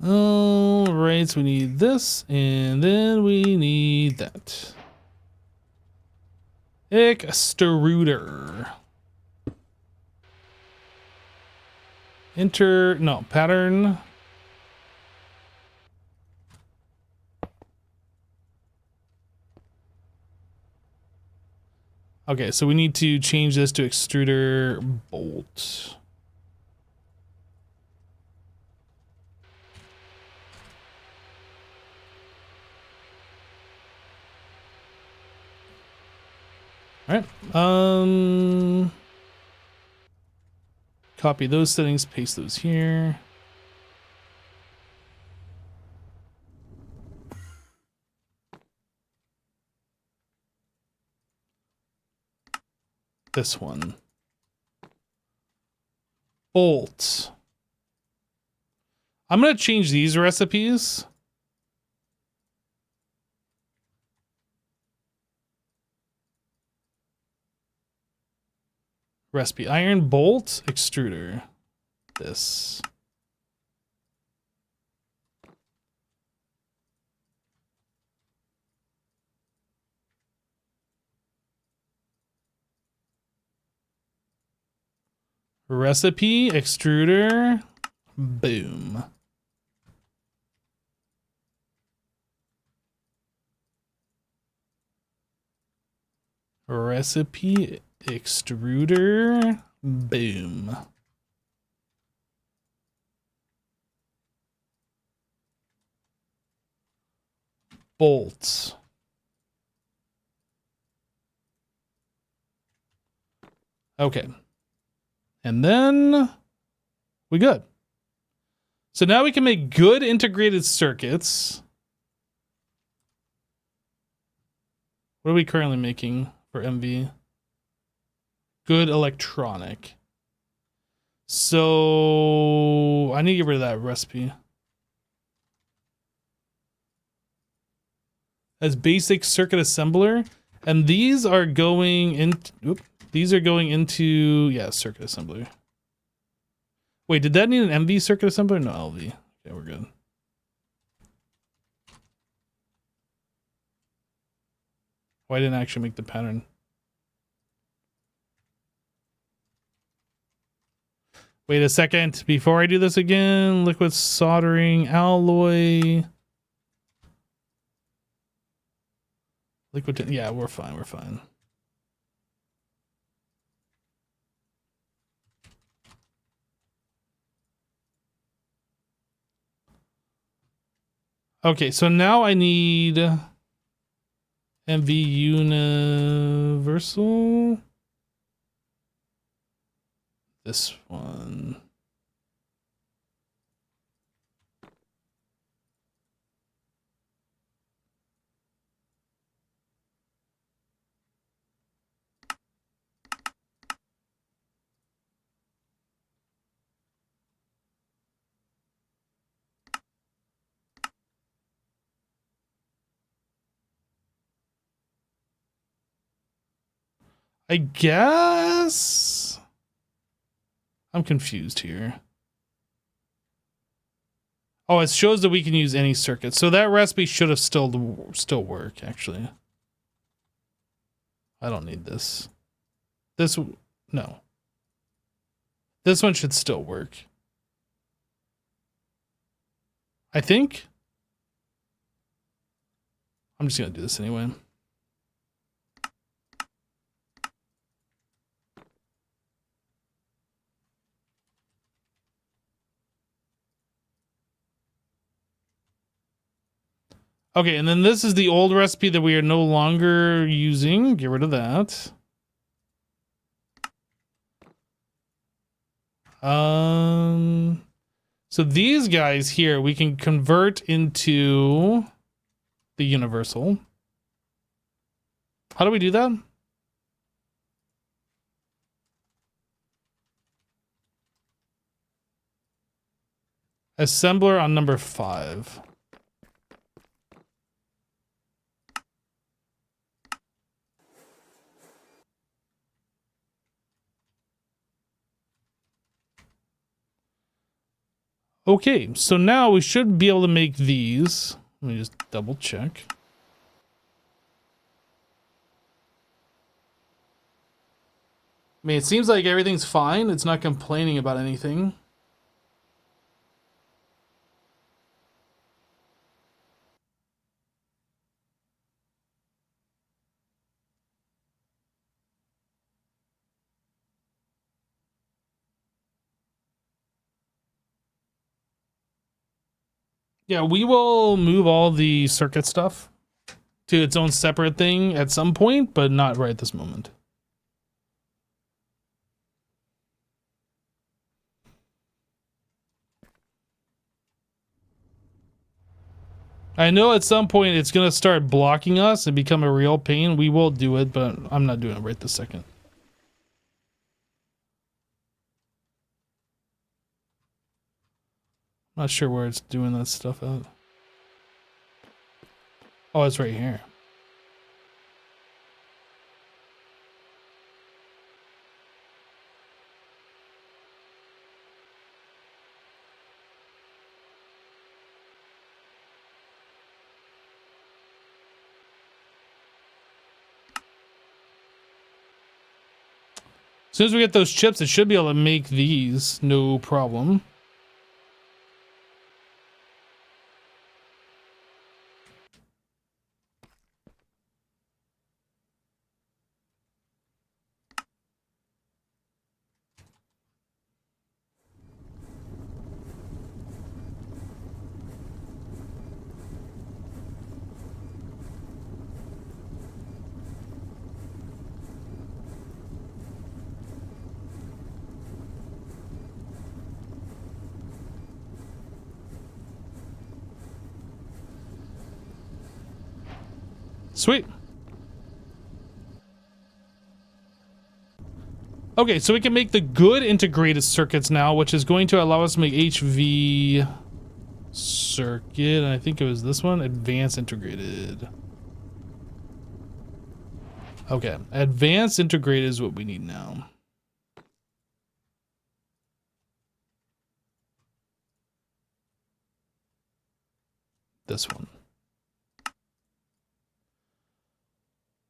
All right, so we need this, and then we need that. Extruder. Enter, no, pattern. Okay, so we need to change this to extruder bolt. All right. Copy those settings, paste those here. This one. Bolt. I'm going to change these recipes. Recipe iron bolt extruder. This. Recipe extruder. Boom. Recipe extruder. Boom. Bolts. Okay. And then we good. So now we can make good integrated circuits. What are we currently making for MV? Good electronic. So I need to get rid of that recipe. As basic circuit assembler. And these are going in. These are going into, yeah, circuit assembler. Wait, did that need an MV circuit assembler? No, LV. Okay, we're good. Why didn't I actually make the pattern? Wait a second. Before I do this again, liquid soldering alloy. Liquid, yeah, we're fine, we're fine. Okay, so now I need MV Universal. This one. I guess I'm confused here. Oh, it shows that we can use any circuit. So that recipe should have still work, actually. I don't need this. No. This one should still work. I think. I'm just going to do this anyway. Okay, and then this is the old recipe that we are no longer using. Get rid of that. So these guys here, we can convert into the universal. How do we do that? Assembler on number 5. Okay, so now we should be able to make these. Let me just double check. I mean, it seems like everything's fine. It's not complaining about anything. Yeah, we will move all the circuit stuff to its own separate thing at some point, but not right this moment. I know at some point it's going to start blocking us and become a real pain. We will do it, but I'm not doing it right this second. Not sure where it's doing that stuff at. Oh, it's right here. As soon as we get those chips, it should be able to make these, no problem. Sweet. Okay, so we can make the good integrated circuits now, which is going to allow us to make HV circuit. I think it was this one, advanced integrated. Okay, advanced integrated is what we need now. This one.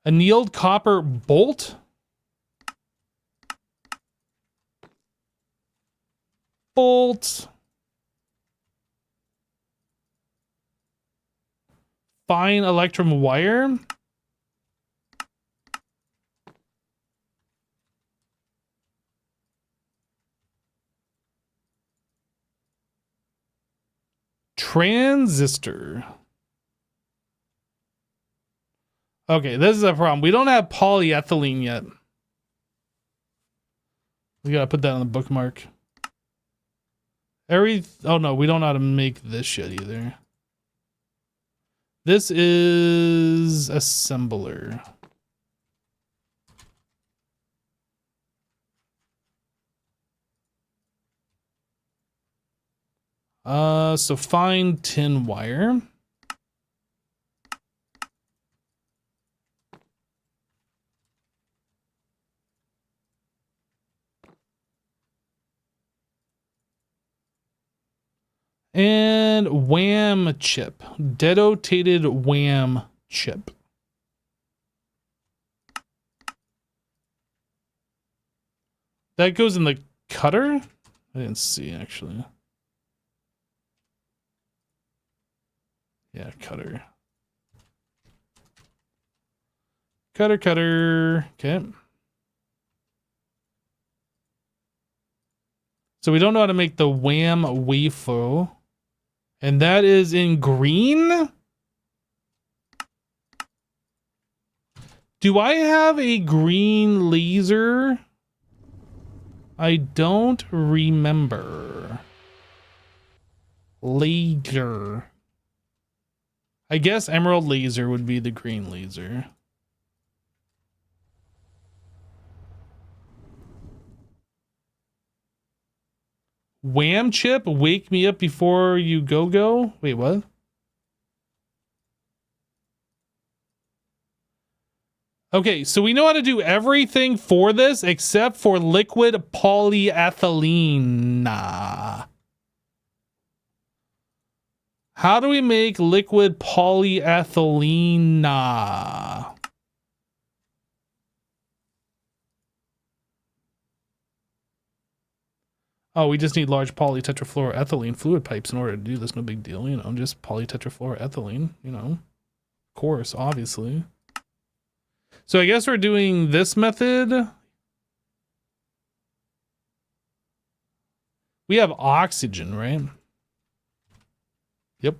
Annealed copper bolt. Bolt. Fine electrum wire. Transistor. Okay, this is a problem. We don't have polyethylene yet. We gotta put that on the bookmark. Oh no, we don't know how to make this yet either. This is assembler. So fine tin wire. And wham chip. Detonated wham chip. That goes in the cutter? I didn't see actually. Yeah, cutter. Cutter. Okay. So we don't know how to make the wham wafer. And that is in green? Do I have a green laser? I don't remember. Laser. I guess emerald laser would be the green laser. Wham chip, wake me up before you go. Wait, what? Okay, so we know how to do everything for this except for liquid polyethylene. How do we make liquid polyethylene? Oh, we just need large polytetrafluoroethylene fluid pipes in order to do this. No big deal, you know, just polytetrafluoroethylene, you know. Of course, obviously. So I guess we're doing this method. We have oxygen, right? Yep.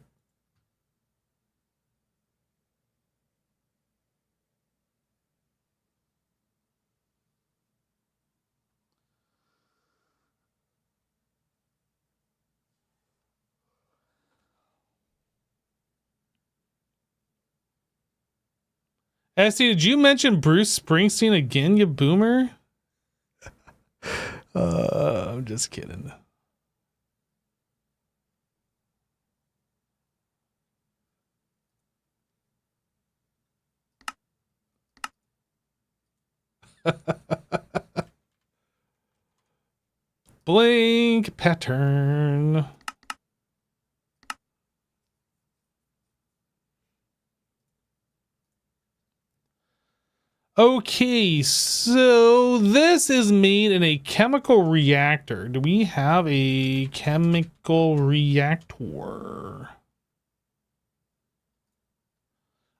Esty, did you mention Bruce Springsteen again, you boomer? I'm just kidding. Blank pattern. Okay, so this is made in a chemical reactor. Do we have a chemical reactor?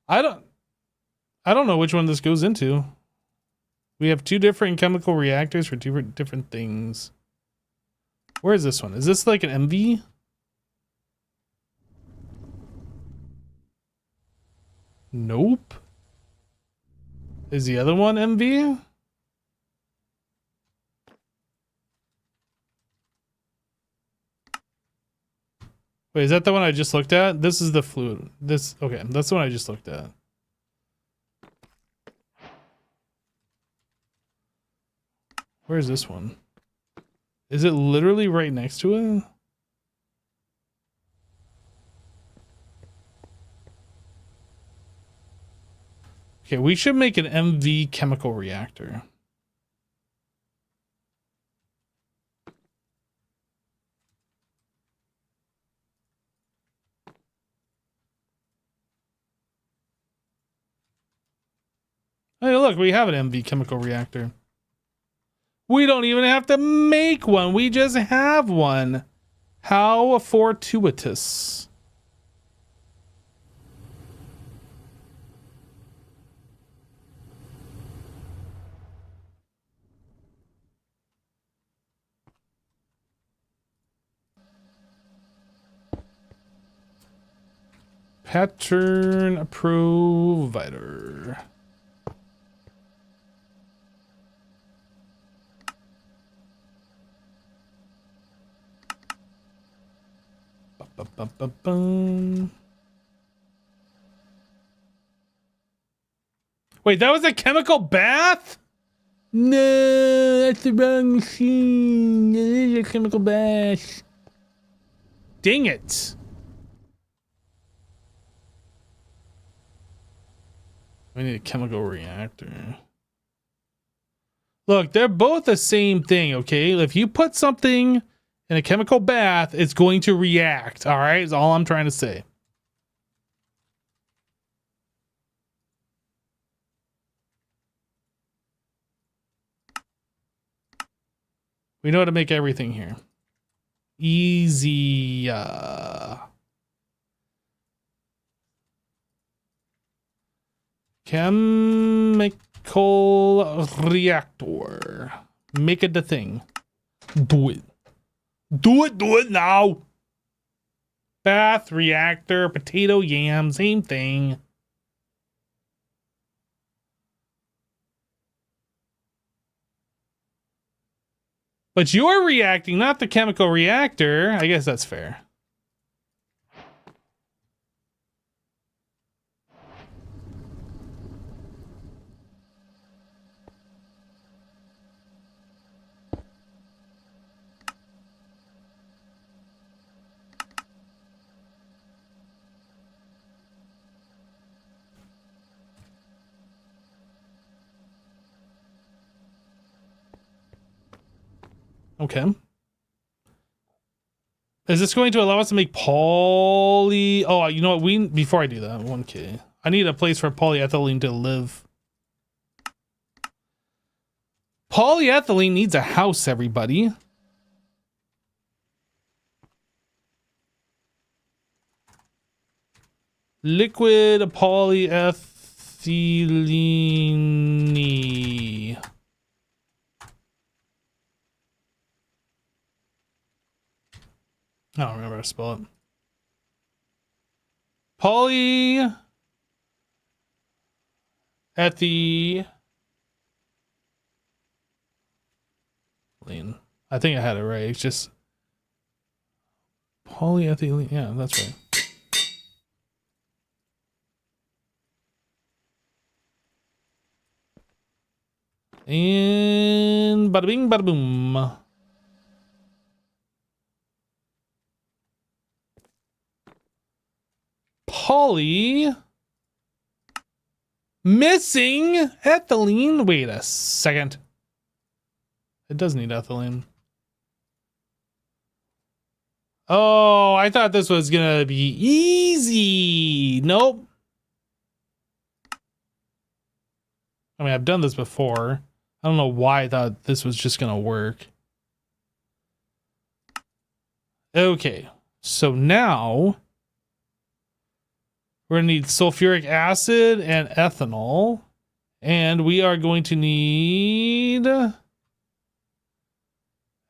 I don't know which one this goes into. We have two different chemical reactors for two different things. Where is this one? Is this like an MV? Nope. Is the other one MV? Wait, is that the one I just looked at? This is the fluid. Okay, that's the one I just looked at. Where's this one? Is it literally right next to it? Okay, we should make an MV chemical reactor. Hey, look, we have an MV chemical reactor. We don't even have to make one. We just have one. How fortuitous. Pattern provider. Ba-ba-ba-bum. Wait, that was a chemical bath? No, that's the wrong machine. It is a chemical bath. Dang it. We need a chemical reactor. Look, they're both the same thing, okay? If you put something in a chemical bath, it's going to react, all right? Is all I'm trying to say. We know how to make everything here. Easy. Chemical reactor. Make it the thing. Do it. Do it now. Bath, reactor, potato, yam, same thing. But you're reacting, not the chemical reactor. I guess that's fair. Okay. Is this going to allow us to make poly? Oh, you know what? Before I do that, 1K. I need a place for polyethylene to live. Polyethylene needs a house, everybody. Liquid polyethylene. I don't remember how to spell it. Polyethylene. I think I had it right. It's just polyethylene. Yeah, that's right. And bada bing, bada boom. Poly missing ethylene. Wait a second. It does need ethylene. Oh, I thought this was gonna be easy. Nope. I mean, I've done this before. I don't know why I thought this was just gonna work. Okay, so now we're gonna need sulfuric acid and ethanol, and we are going to need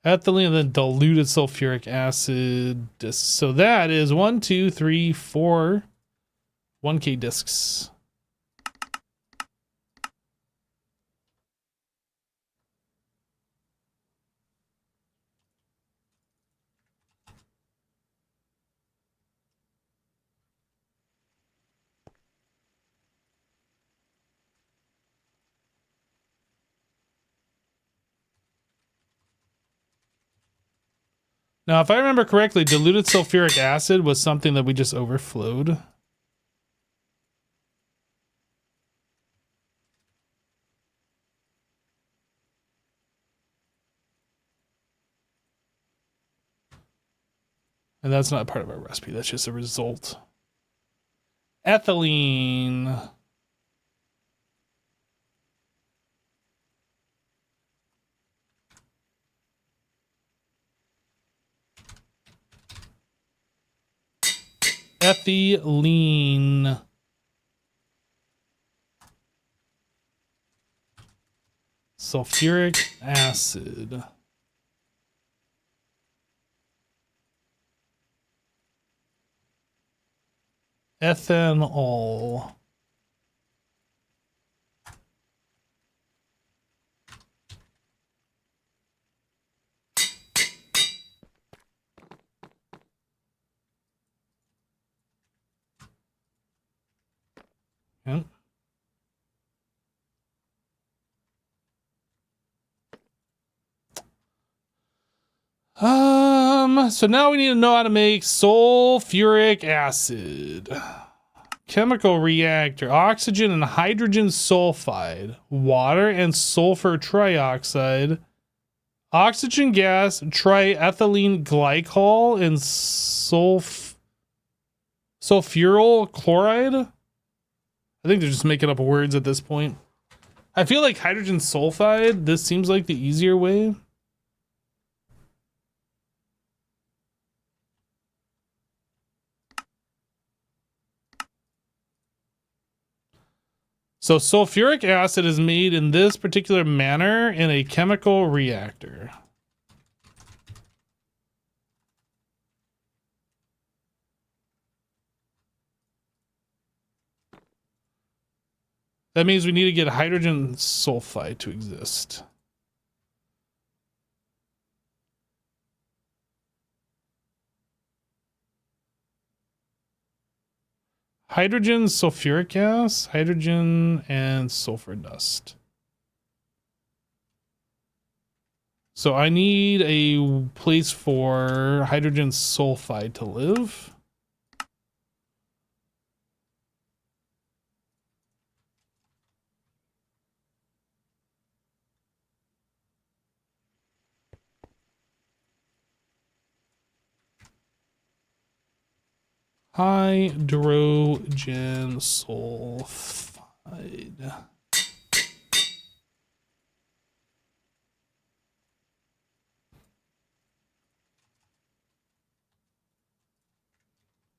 ethylene and then diluted sulfuric acid discs. So that is 1, 2, 3, 4 1K discs. Now, if I remember correctly, diluted sulfuric acid was something that we just overflowed. And that's not part of our recipe. That's just a result. Ethylene. ethylene. Sulfuric acid. Ethanol. Yep. So now we need to know how to make sulfuric acid. Chemical reactor, oxygen and hydrogen sulfide, water and sulfur trioxide, oxygen gas, triethylene glycol, and sulfuryl chloride. I think they're just making up words at this point. I feel like hydrogen sulfide, this seems like the easier way. So sulfuric acid is made in this particular manner in a chemical reactor. That means we need to get hydrogen sulfide to exist. Hydrogen, sulfuric gas, hydrogen, and sulfur dust. So I need a place for hydrogen sulfide to live. Hydrogen sulfide.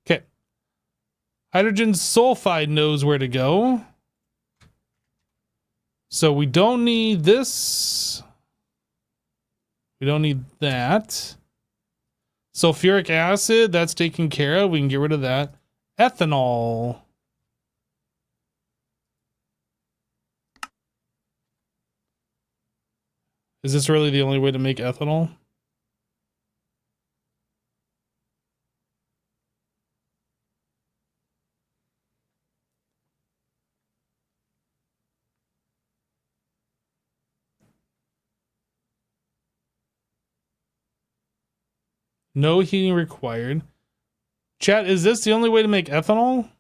Okay. Hydrogen sulfide knows where to go. So we don't need this. We don't need that. Sulfuric acid, that's taken care of. We can get rid of that. Ethanol. Is this really the only way to make ethanol? No heating required. Chat, is this the only way to make ethanol?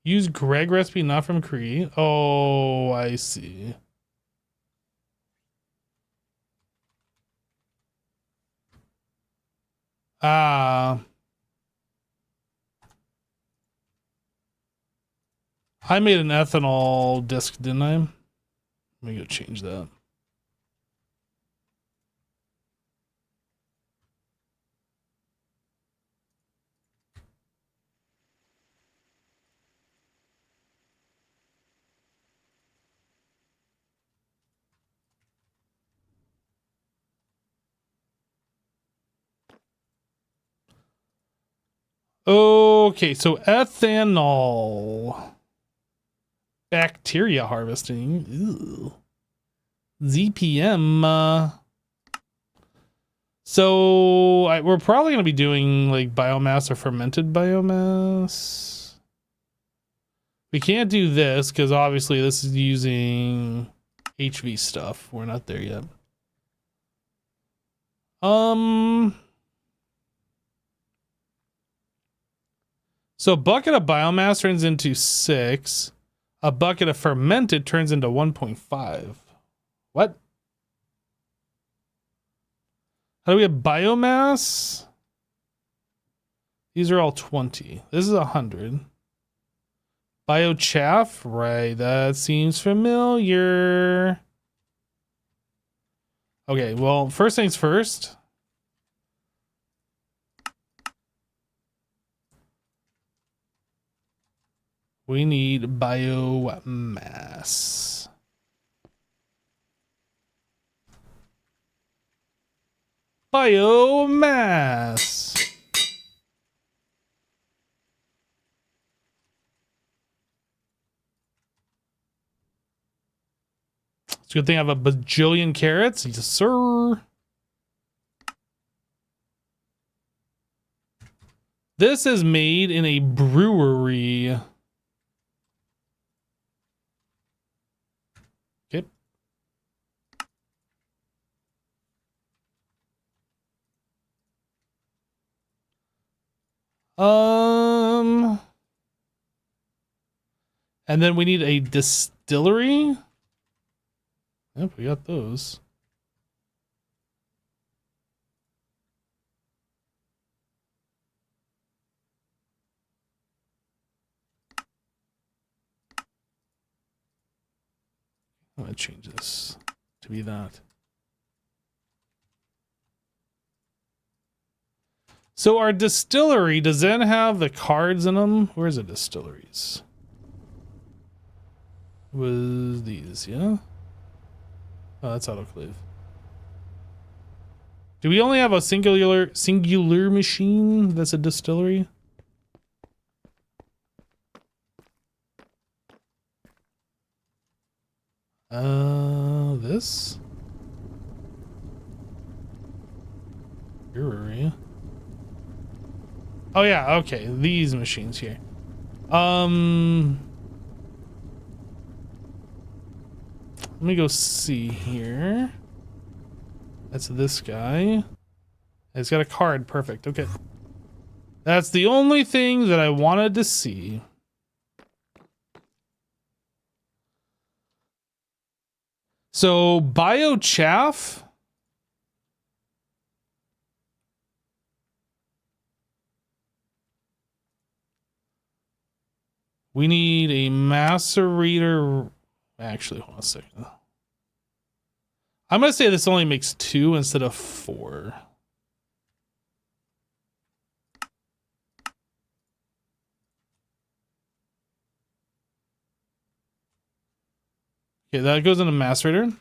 Use Greg recipe, not from Cree. Oh, I see. Ah. I made an ethanol disc, didn't I? Let me go change that. Okay, so ethanol. Bacteria harvesting. Ew. ZPM. So we're probably going to be doing like biomass or fermented biomass. We can't do this because obviously this is using HV stuff. We're not there yet. So a bucket of biomass turns into 6. A bucket of fermented turns into 1.5. What? How do we have biomass? These are all 20. This is 100. Biochaff, right? That seems familiar. Okay, well, first things first. We need biomass. Biomass. It's a good thing I have a bajillion carrots. Yes, sir. This is made in a brewery. Okay. And then we need a distillery. Yep, we got those. I'm gonna change this to be that. So our distillery, does that have the cards in them? Where's the distilleries? Was these, yeah? Oh, that's autoclave. Do we only have a singular machine that's a distillery? This? Brewery. Oh yeah, okay. These machines here. Let me go see here. That's this guy. It's got a card. Perfect. Okay. That's the only thing that I wanted to see. So, biochaff. We need a macerator. Actually, hold on a second. I'm going to say this only makes 2 instead of 4. Okay, that goes in a macerator.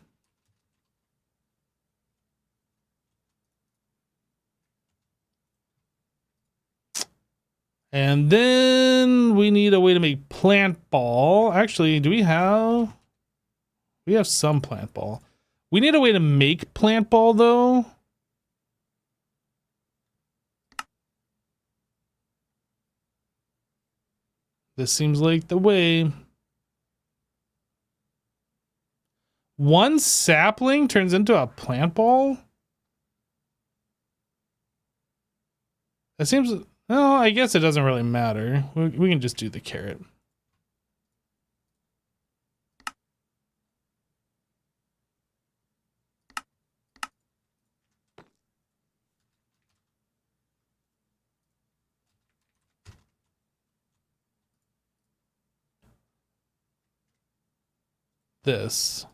And then we need a way to make plant ball. Actually, do we have... We have some plant ball. We need a way to make plant ball, though. This seems like the way. 1 sapling turns into a plant ball? That seems... Well, I guess it doesn't really matter. We can just do the carrot. This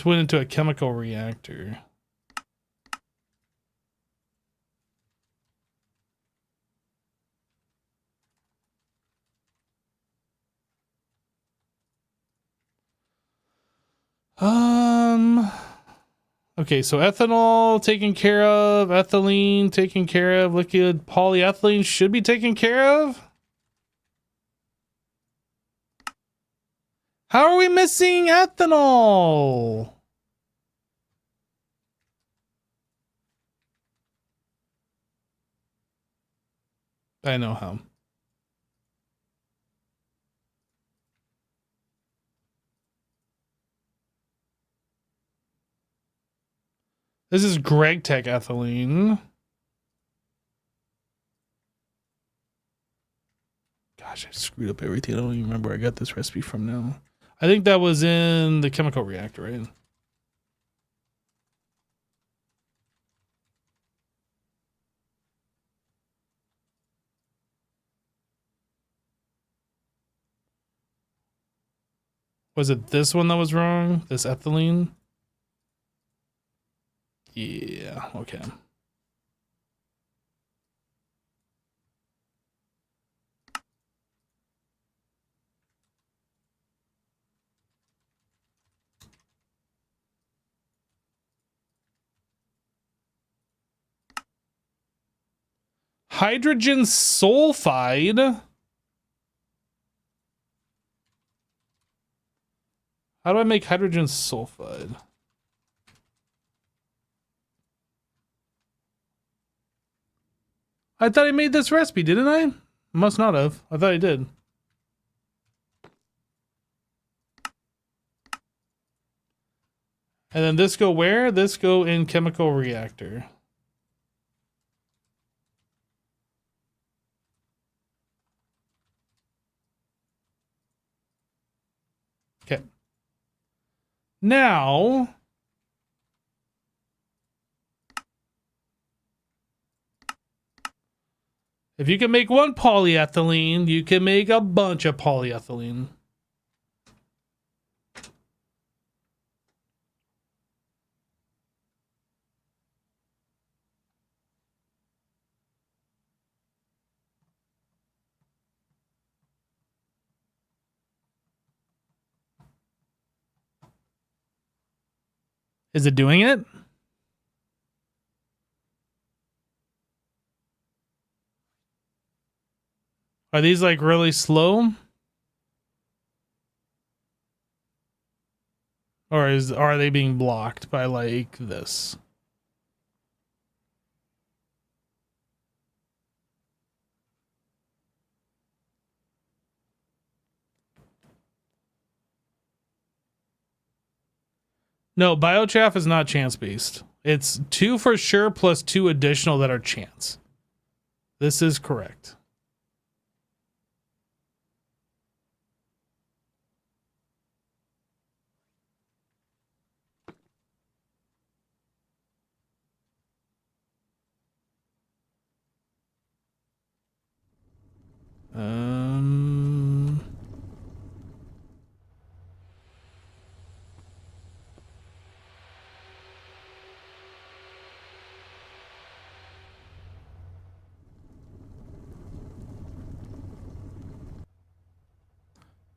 went into a chemical reactor. Okay, so ethanol taken care of, ethylene taken care of, liquid polyethylene should be taken care of. How are we missing ethanol? I know how. This is Greg Tech ethylene. Gosh, I screwed up everything. I don't even remember where I got this recipe from now. I think that was in the chemical reactor, right? Was it this one that was wrong? This ethylene? Yeah, okay. hydrogen sulfide. How do I make hydrogen sulfide? I thought I made this recipe, didn't I? Must not have. I thought I did. And then this go where? This go in chemical reactor. Okay. Now, if you can make one polyethylene, you can make a bunch of polyethylene. Is it doing it? Are these like really slow? Or are they being blocked by like this? No, biochaff is not chance based. It's 2 for sure plus 2 additional that are chance. This is correct.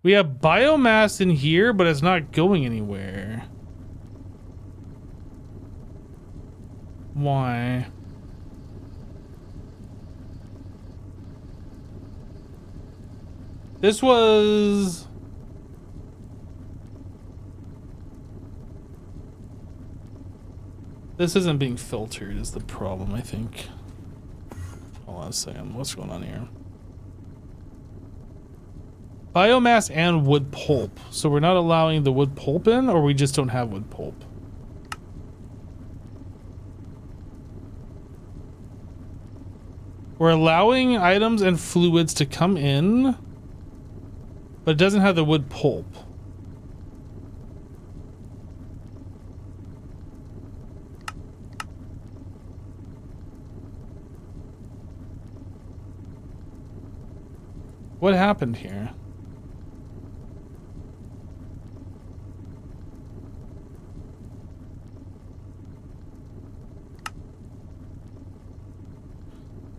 We have biomass in here, but it's not going anywhere. Why? This was... This isn't being filtered is the problem, I think. Hold on a second. What's going on here? Biomass and wood pulp. So we're not allowing the wood pulp in, or we just don't have wood pulp? We're allowing items and fluids to come in, but it doesn't have the wood pulp. What happened here?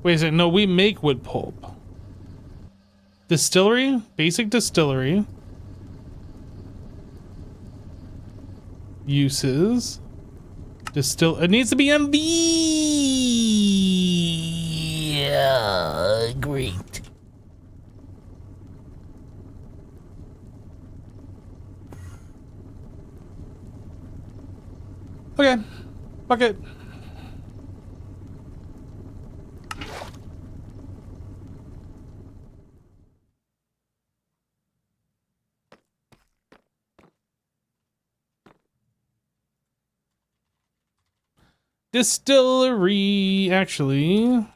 Wait a second, no, we make wood pulp. Distillery, basic distillery. Uses. It needs to be MB. Yeah, great. Okay, bucket. Distillery, actually.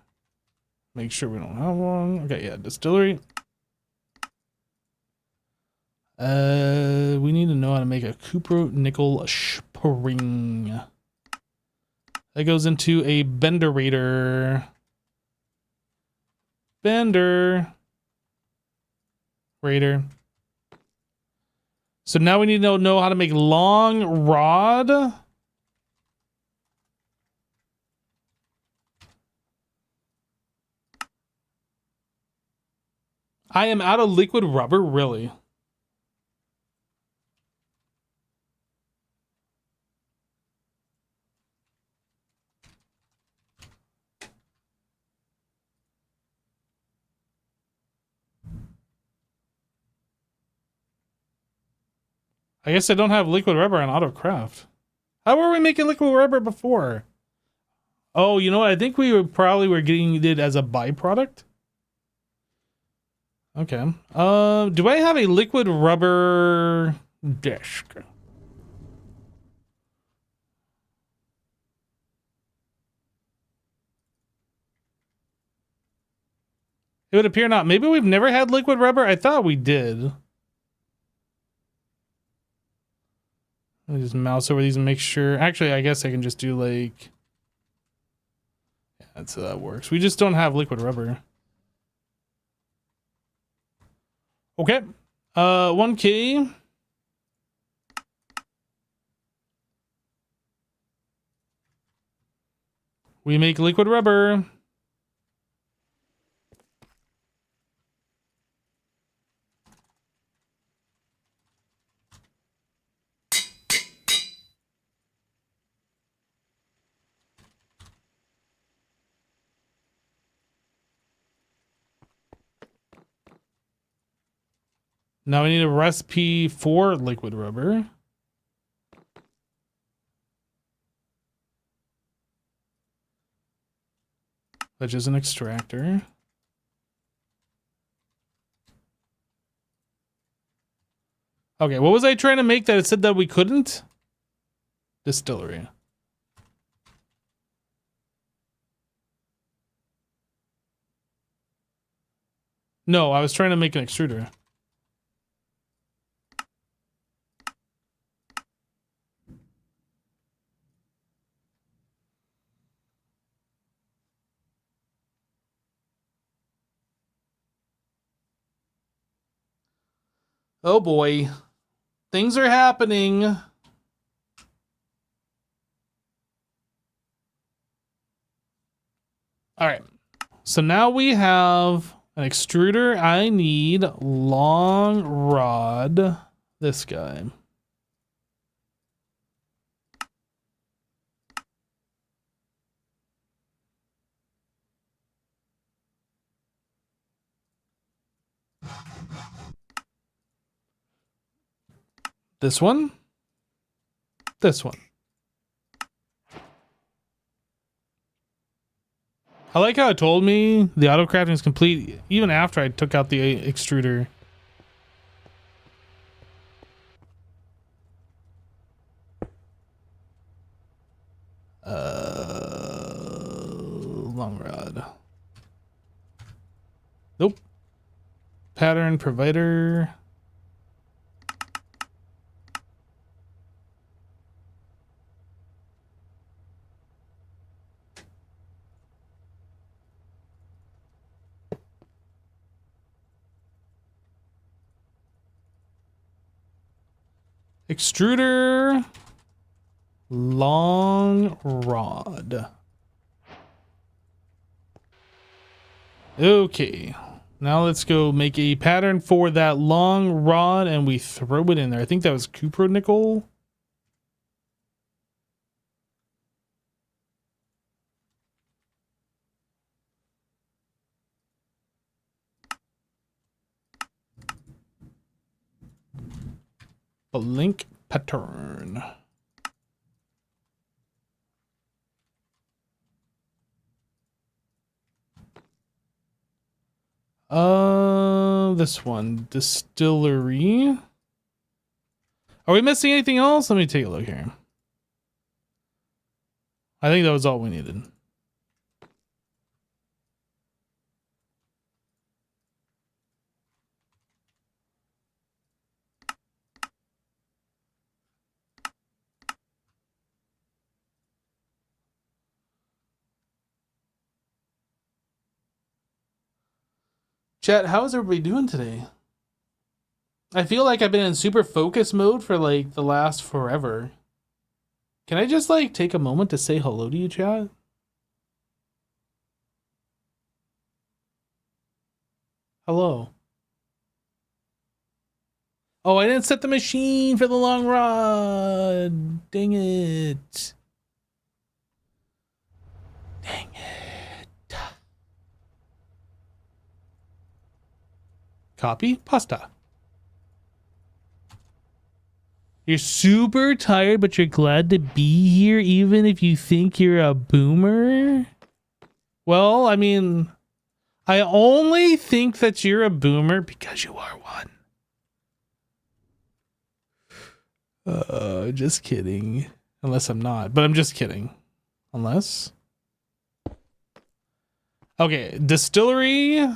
Make sure we don't have one. Okay, yeah, distillery. We need to know how to make a cupro nickel spring. That goes into a benderator. Bender. Rater. So now we need to know how to make long rod. I am out of liquid rubber, really? I guess I don't have liquid rubber on AutoCraft. How were we making liquid rubber before? Oh, you know what? I think we were getting it as a byproduct. Okay. Do I have a liquid rubber disc? It would appear not. Maybe we've never had liquid rubber. I thought we did. Let me just mouse over these and make sure. Actually, I guess I can just do like. Yeah, that's how that works. We just don't have liquid rubber. Okay. 1K. We make liquid rubber. Now we need a recipe for liquid rubber. Which is an extractor. Okay, what was I trying to make that it said that we couldn't? Distillery. No, I was trying to make an extruder. Oh boy. Things are happening. All right. So now we have an extruder. I need long rod. This guy. This one. This one. I like how it told me the auto crafting is complete even after I took out the extruder. Long rod. Nope. Pattern provider. Extruder. Long rod. Okay. Now let's go make a pattern for that long rod and we throw it in there. I think that was cupronickel. A link pattern. This one, distillery. Are we missing anything else? Let me take a look here. I think that was all we needed. Chat, how is everybody doing today? I feel like I've been in super focus mode for like the last forever. Can I just like take a moment to say hello to you, chat? Hello. Oh, I didn't set the machine for the long rod. Dang it. Dang it. Copy pasta. You're super tired, but you're glad to be here even if you think you're a boomer? Well, I mean, I only think that you're a boomer because you are one. Just kidding. Unless I'm not, but I'm just kidding. Unless. Okay, distillery.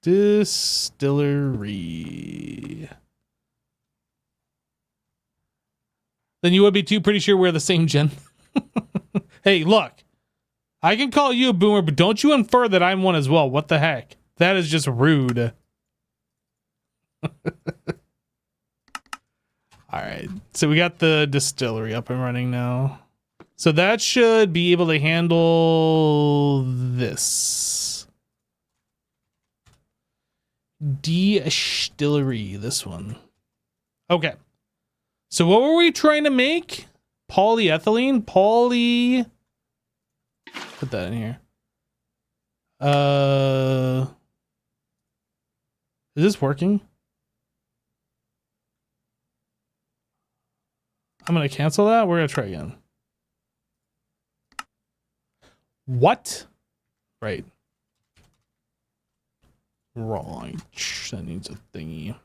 Distillery. Then you would be too pretty sure we're the same gen. Hey, look. I can call you a boomer, but don't you infer that I'm one as well. What the heck? That is just rude. Alright. So we got the distillery up and running now. So that should be able to handle this. Distillery, this one. Okay. So what were we trying to make? Polyethylene? Put that in here. Is this working? I'm gonna cancel that. We're gonna try again. What? Right. Right. That needs a thingy.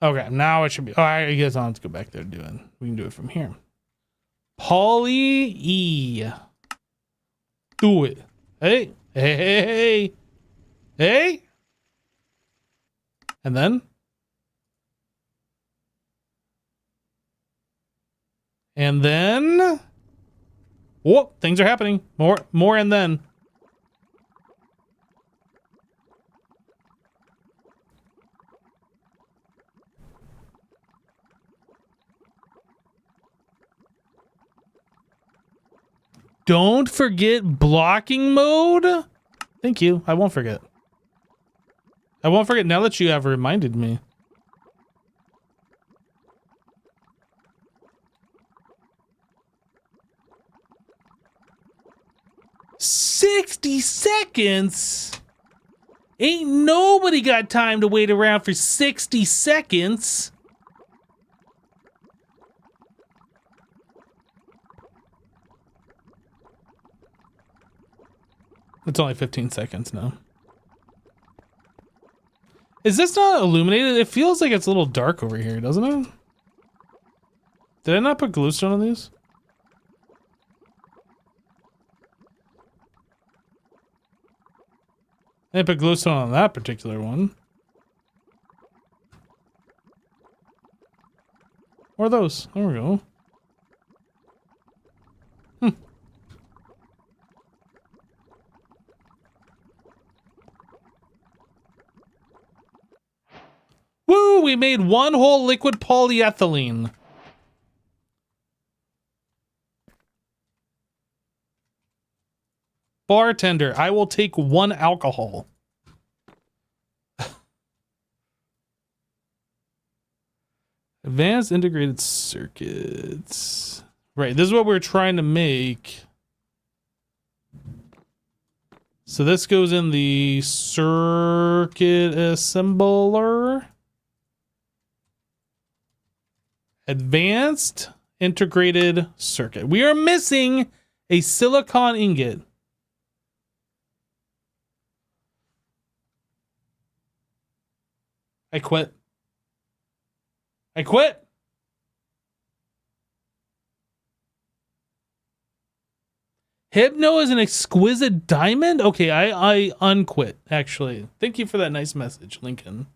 Okay, now it should be. Oh, I guess I'll have to go back there to do it. We can do it from here. Poly E. Do it. Hey, hey, hey, hey, hey. And then. And then. Whoa, things are happening. More, and then. Don't forget blocking mode. Thank you. I won't forget. I won't forget now that you have reminded me. "60 seconds? Ain't nobody got time to wait around for 60 seconds. It's only 15 seconds now. Is this not illuminated? It feels like it's a little dark over here, doesn't it? Did I not put glowstone on these? I didn't put glowstone on that particular one. Where are those? There we go. Woo! We made one whole liquid polyethylene. Bartender, I will take 1 alcohol. Advanced integrated circuits. Right, this is what we're trying to make. So this goes in the circuit assembler. Advanced integrated circuit. We are missing a silicon ingot. I quit. I quit. Hypno is an exquisite diamond? Okay, I unquit, actually. Thank you for that nice message, Lincoln.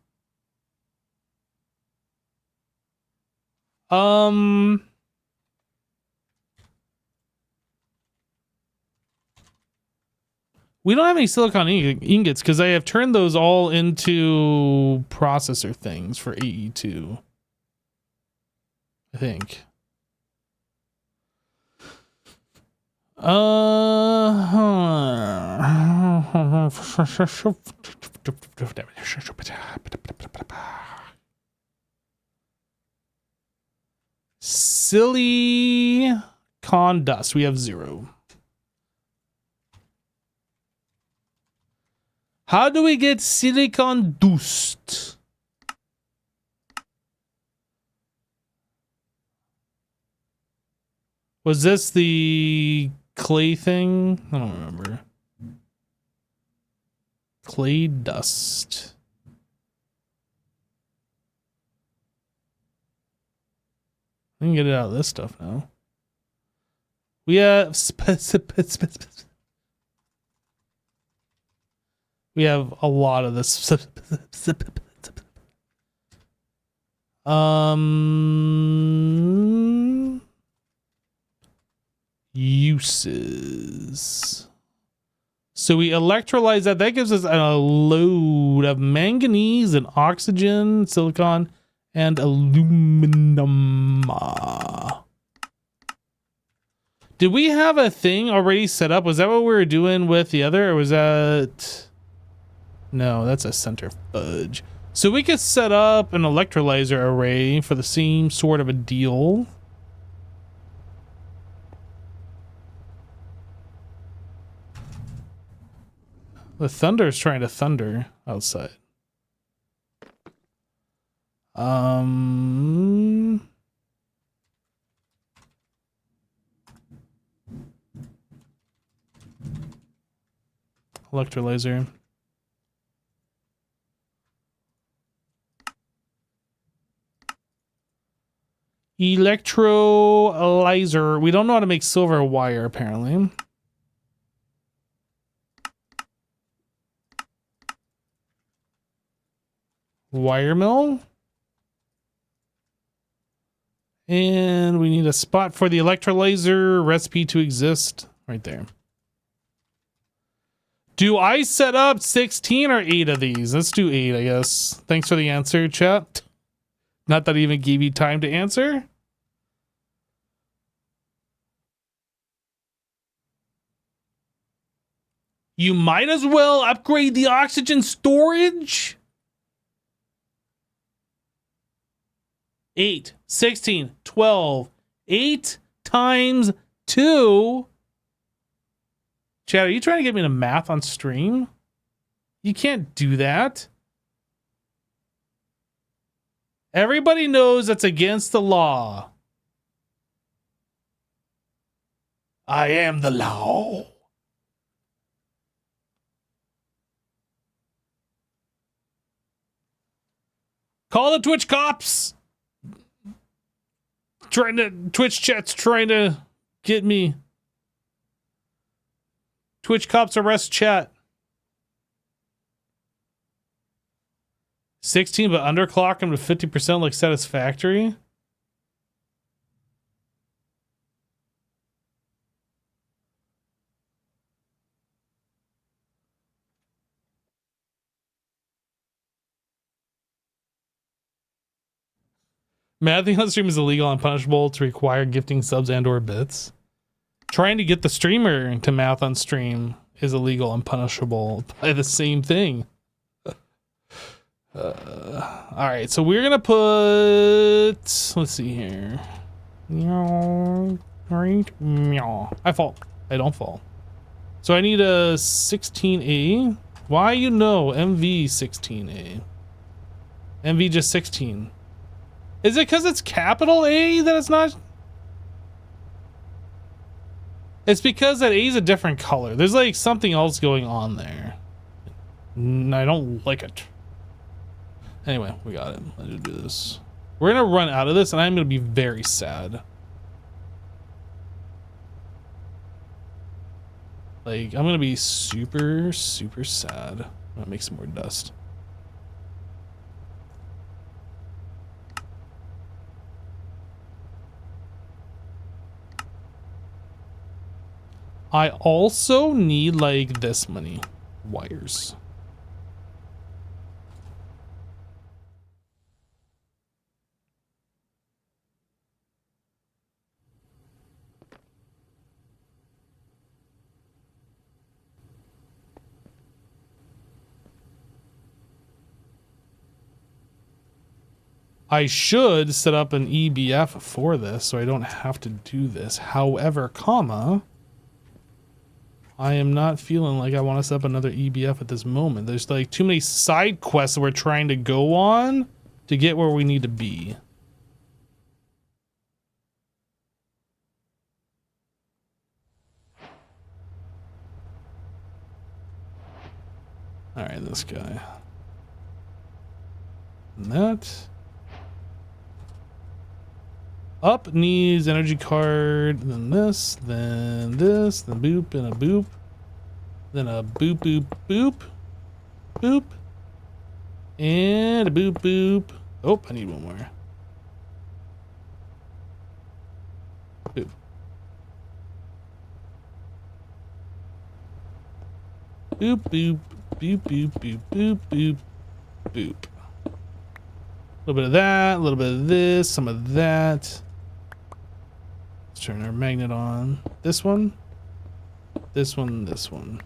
We don't have any silicon ingots because I have turned those all into processor things for AE2. I think. silicon dust. We have 0. How do we get silicon dust? Was this the clay thing? I don't remember. Clay dust. I can get it out of this stuff now. We have we have a lot of this. Uses. So we electrolyze that. That gives us a load of manganese and oxygen, silicon, and aluminum. Did we have a thing already set up? Was that what we were doing with the other, or was that... No, that's a centrifuge. So we could set up an electrolyzer array for the same sort of a deal. The thunder is trying to thunder outside. Electrolyzer. Electrolyzer. We don't know how to make silver wire, apparently. Wire mill. And we need a spot for the electrolyzer recipe to exist right there. Do I set up 16 or 8 of these? Let's do 8, I guess. Thanks for the answer, chat. Not that I even gave you time to answer. You might as well upgrade the oxygen storage. 8, 16, 12, 8 times 2. Chad, are you trying to get me to math on stream? You can't do that. Everybody knows that's against the law. I am the law. Call the Twitch cops. Twitch chat's trying to get me. Twitch cops arrest chat. 16, but underclock him to 50% like satisfactory. Mathing on stream is illegal and punishable to require gifting subs and or bits. Trying to get the streamer to math on stream is illegal and punishable by the same thing. All right, so we're gonna put, let's see here. I fall. I don't fall. So I need a 16A. Why MV 16A? MV just 16. Is it because it's capital A that it's not? It's because that A is a different color. There's like something else going on there. I don't like it. Anyway, we got it. Let's do this. We're gonna run out of this and I'm gonna be very sad. Like, I'm gonna be super, super sad. I'm gonna make some more dust. I also need like this many wires. I should set up an EBF for this so I don't have to do this. However, comma, I am not feeling like I want to set up another EBF at this moment. There's like too many side quests that we're trying to go on to get where we need to be. All right, this guy. And that. Up needs energy card, then this, then boop, and a boop. Then a boop, boop, boop. Boop. And a boop, boop. Oh, I need one more. Boop. Boop, boop, boop, boop, boop, boop, boop, boop. A little bit of that, a little bit of this, some of that. Let's turn our magnet on. This one, this one, this one.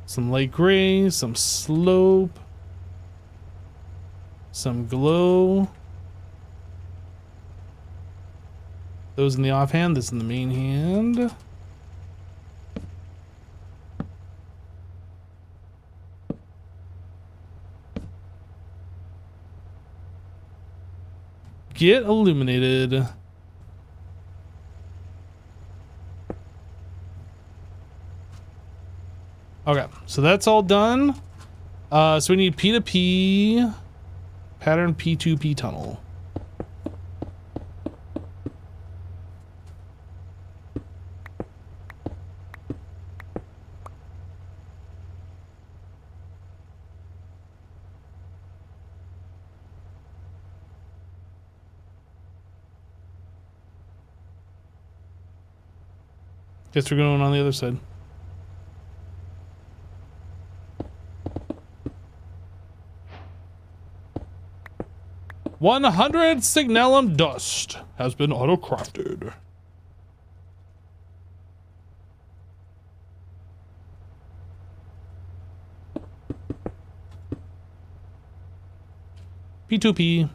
Some light gray, some slope, some glow. Those in the offhand, this in the main hand. Get illuminated. Okay, so that's all done. So we need P2P, pattern P2P tunnel. Guess we're going on the other side. 100 signalum dust has been auto-crafted. P2P.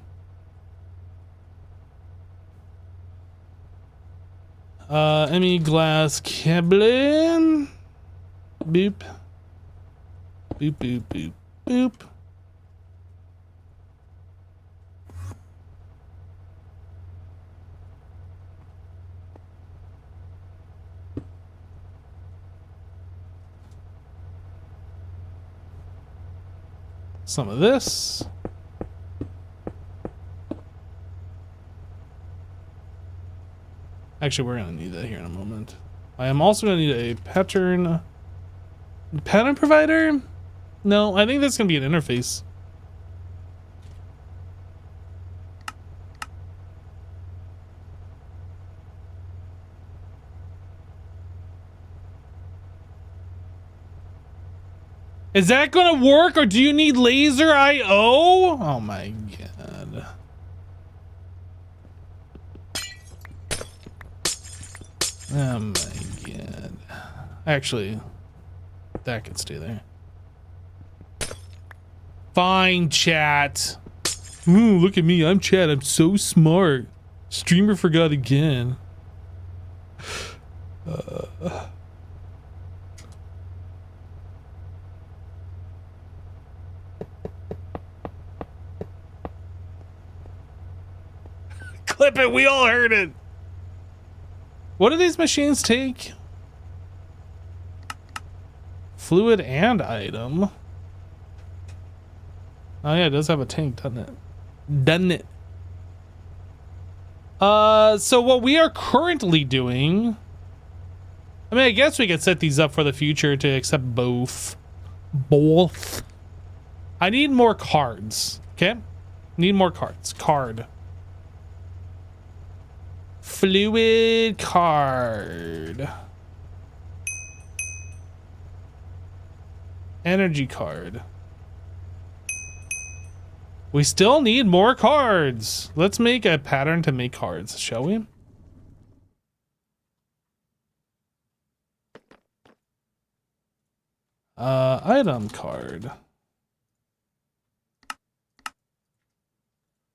ME glass cabling. Boop. Boop, boop, boop, boop. Some of this. Actually, we're gonna need that here in a moment. I am also gonna need a pattern provider. No, I think that's gonna be an interface. Is that gonna work, or do you need laser I/O? Oh my god. Oh my god. Actually, that can stay there. Fine, chat. Ooh, look at me. I'm chat. I'm so smart. Streamer forgot again. Clip it. We all heard it. What do these machines take? Fluid and item. Oh yeah, it does have a tank, doesn't it? Doesn't it? So what we are currently doing, I mean, I guess we could set these up for the future to accept both. Both. I need more cards. Okay? Need more cards. Card. Fluid card. Energy card. We still need more cards. Let's make a pattern to make cards, shall we? Item card.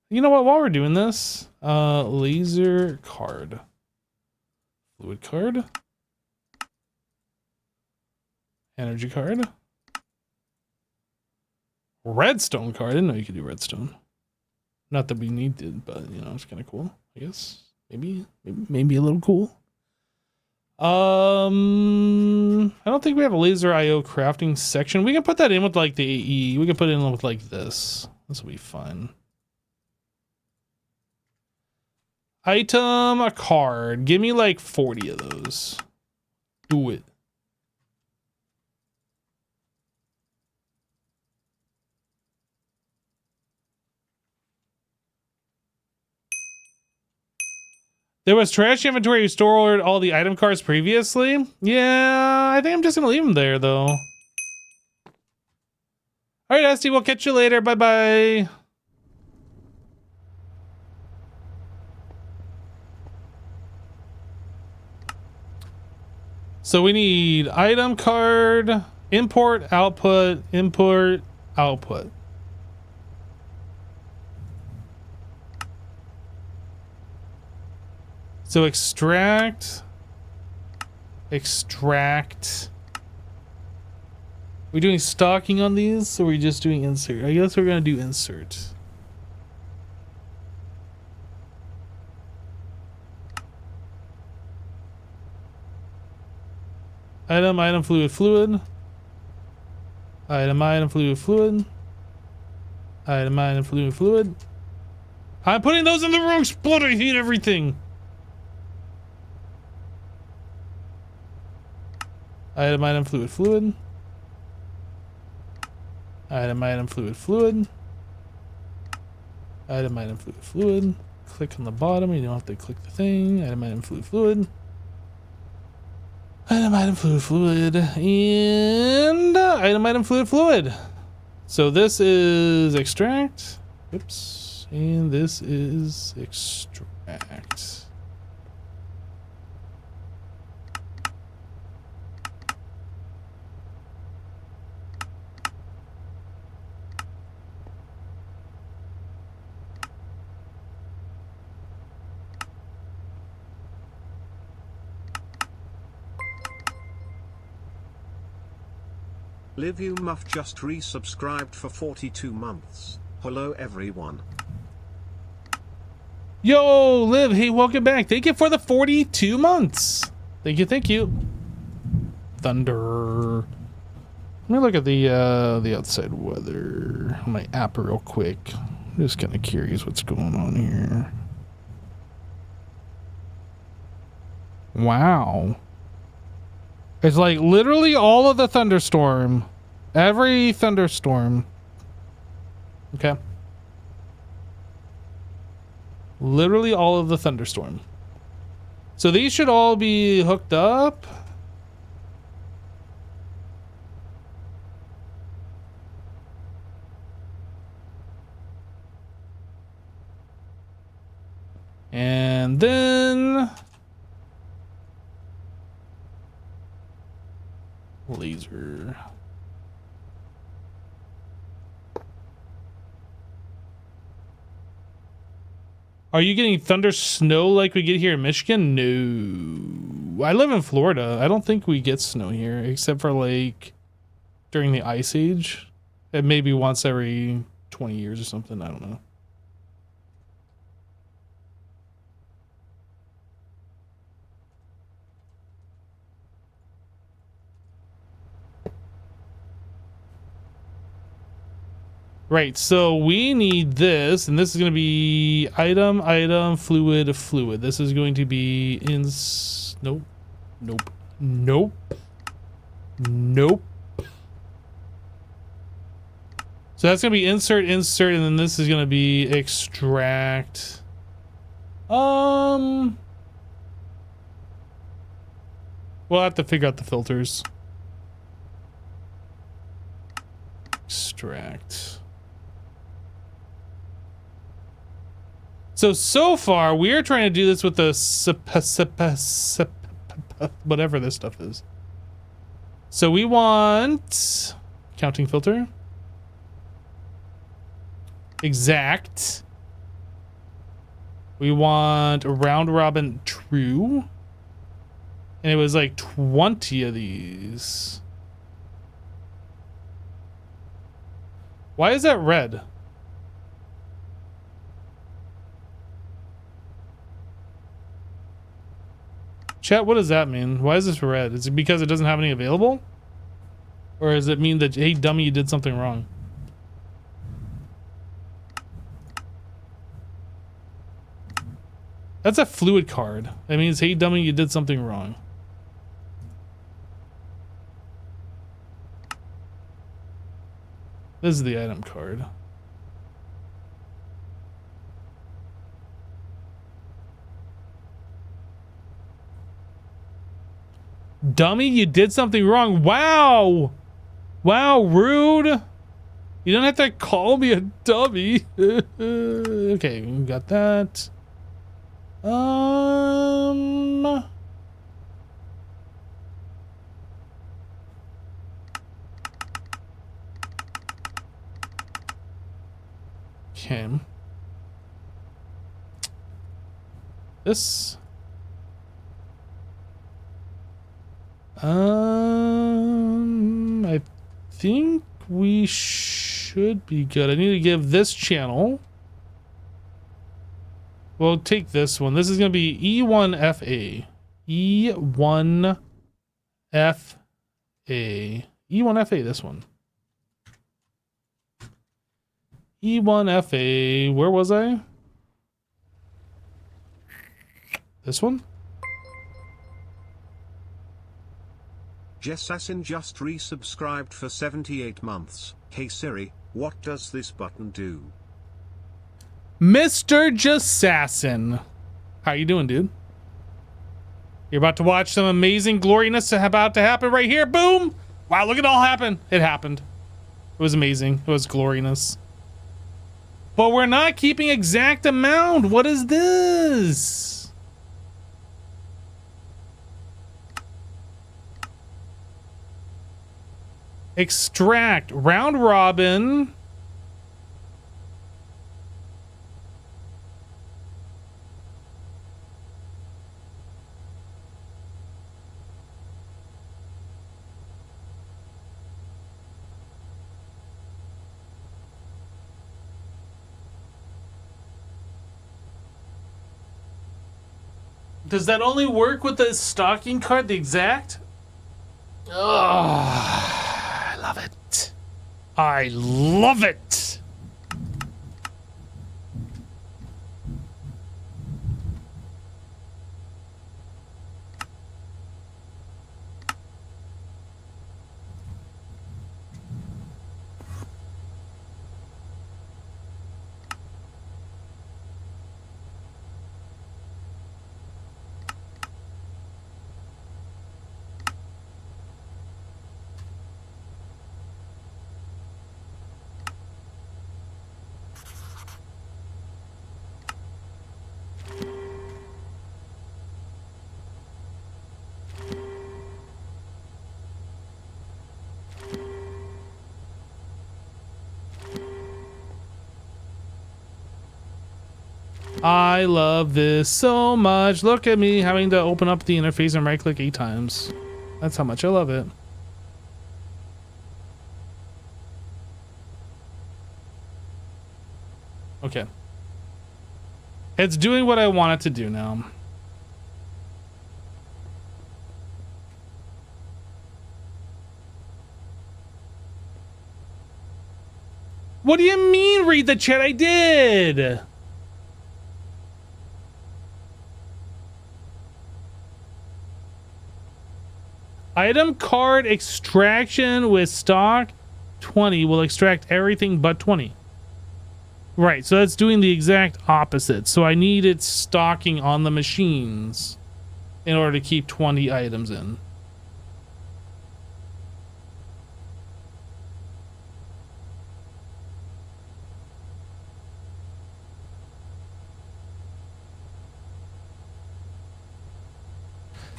You know what, while we're doing this, laser card. Fluid card. Energy card. Redstone card. I didn't know you could do redstone. Not that we needed, but you know, it's kind of cool, I guess. Maybe a little cool. I don't think we have a laser IO crafting section. We can put that in with like the AE. We can put it in with like this. This will be fun. Item, a card. Give me like 40 of those. Do it. There was trash inventory who stored all the item cards previously. Yeah, I think I'm just gonna leave them there though. All right, Esty, we'll catch you later. Bye-bye. So we need item card, import, output, import, output. So extract. We doing stocking on these, or are we just doing insert? I guess we're gonna do insert. Item, fluid. Item, fluid. Item, fluid. I'm putting those in the wrong spot. I hate everything. Item, fluid. Item, fluid. Item, fluid. Click on the bottom. You don't have to click the thing. Item, fluid. Item, fluid. And item, fluid. So this is extract. Oops. And this is extract. Liv You Muff just resubscribed for 42 months. Hello everyone. Yo, Liv, hey, welcome back. Thank you for the 42 months. Thank you. Thunder. Let me look at the outside weather on my app real quick. I'm just kind of curious what's going on here. Wow. It's like literally all of the thunderstorm. Every thunderstorm. Okay. Literally all of the thunderstorm. So these should all be hooked up. And then laser. Are you getting thunder snow like we get here in Michigan? No. I live in Florida. I don't think we get snow here except for like during the ice age. And maybe once every 20 years or something. I don't know. Right, so we need this, and this is going to be item, fluid. This is going to be nope. So that's going to be insert, and then this is going to be extract. We'll have to figure out the filters. extract. So far, we are trying to do this with the whatever this stuff is. So we want counting filter. Exact. We want a round robin true. And it was like 20 of these. Why is that red? Chat, what does that mean? Why is this red? Is it because it doesn't have any available? Or does it mean that, hey, dummy, you did something wrong? That's a fluid card. That means, hey, dummy, you did something wrong. This is the item card. Dummy, you did something wrong. Wow. Wow, rude. You don't have to call me a dummy. Okay, we got that. Okay. This. I think we should be good. I need to give this channel. We'll take this one. This is going to be E1FA. E1FA. E1FA, this one. E1FA. Where was I? This one? Jessassin just resubscribed for 78 months. Hey Siri, what does this button do? Mr. Jessassin. How you doing, dude? You're about to watch some amazing gloriness about to happen right here. Boom! Wow, look at it all happen. It happened. It was amazing. It was gloriness. But we're not keeping exact amount. What is this? Extract. Round robin. Does that only work with the stocking card, the exact? Oh, I love it. I love it. I love this so much. Look at me having to open up the interface and right click 8 times. That's how much I love it. Okay. It's doing what I want it to do now. What do you mean read the chat? I did. Item card extraction with stock 20 will extract everything but 20. Right, so that's doing the exact opposite. So I need it stocking on the machines in order to keep 20 items in. .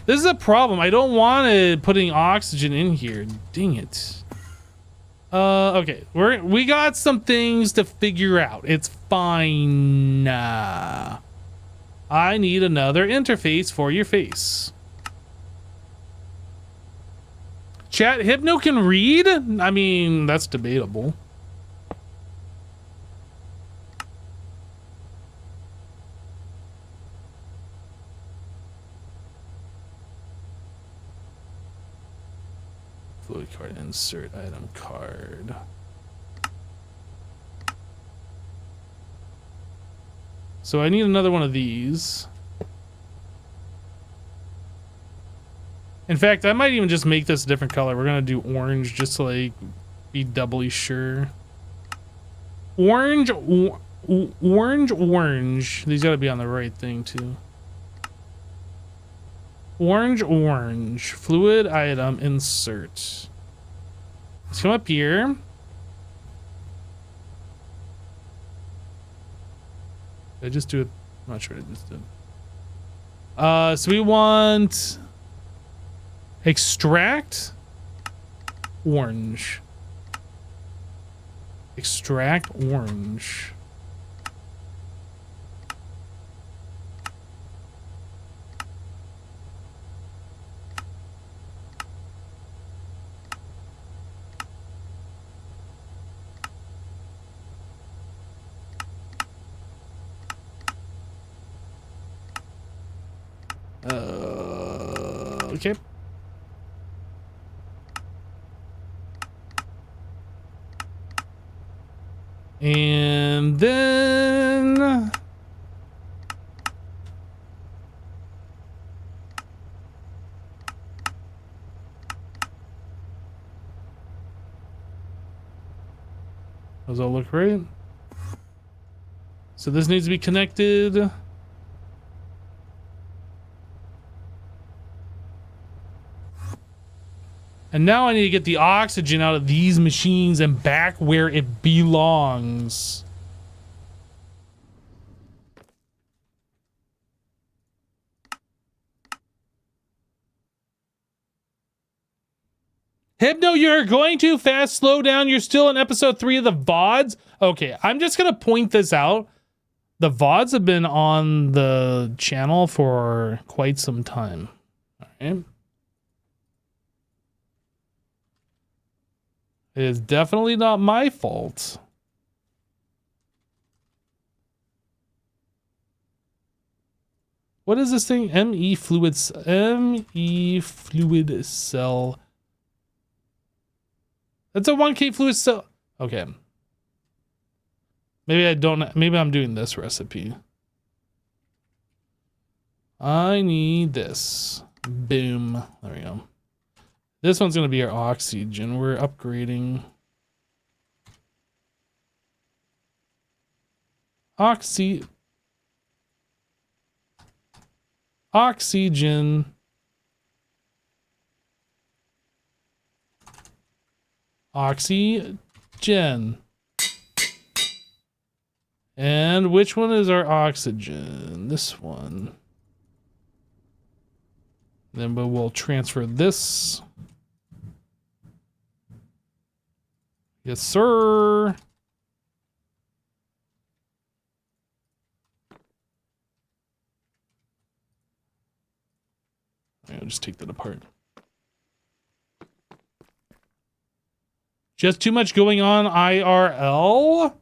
This is a problem. I don't want it putting oxygen in here. Dang it. Okay. We got some things to figure out. It's fine. I need another interface for your face. Chat, Hypno can read? I mean, that's debatable. Fluid card, insert item card. So I need another one of these. In fact, I might even just make this a different color. We're gonna do orange just to like be doubly sure. Orange. These gotta be on the right thing too. Orange. Fluid item insert. Let's come up here. Did I just do it? I'm not sure what I just did. So we want extract orange. Extract orange. Okay. And then does all look right? So this needs to be connected. And now I need to get the oxygen out of these machines and back where it belongs. Hypno, you're going too fast. Slow down. You're still in episode 3 of the VODs. Okay, I'm just going to point this out. The VODs have been on the channel for quite some time. All right. It is definitely not my fault. What is this thing? ME fluid cell. That's a 1K fluid cell. Okay. Maybe I'm doing this recipe. I need this. Boom. There we go. This one's going to be our oxygen. We're upgrading. Oxygen. Oxygen. And which one is our oxygen? This one. Then we'll transfer this. Yes, sir. I'll just take that apart. Just too much going on IRL.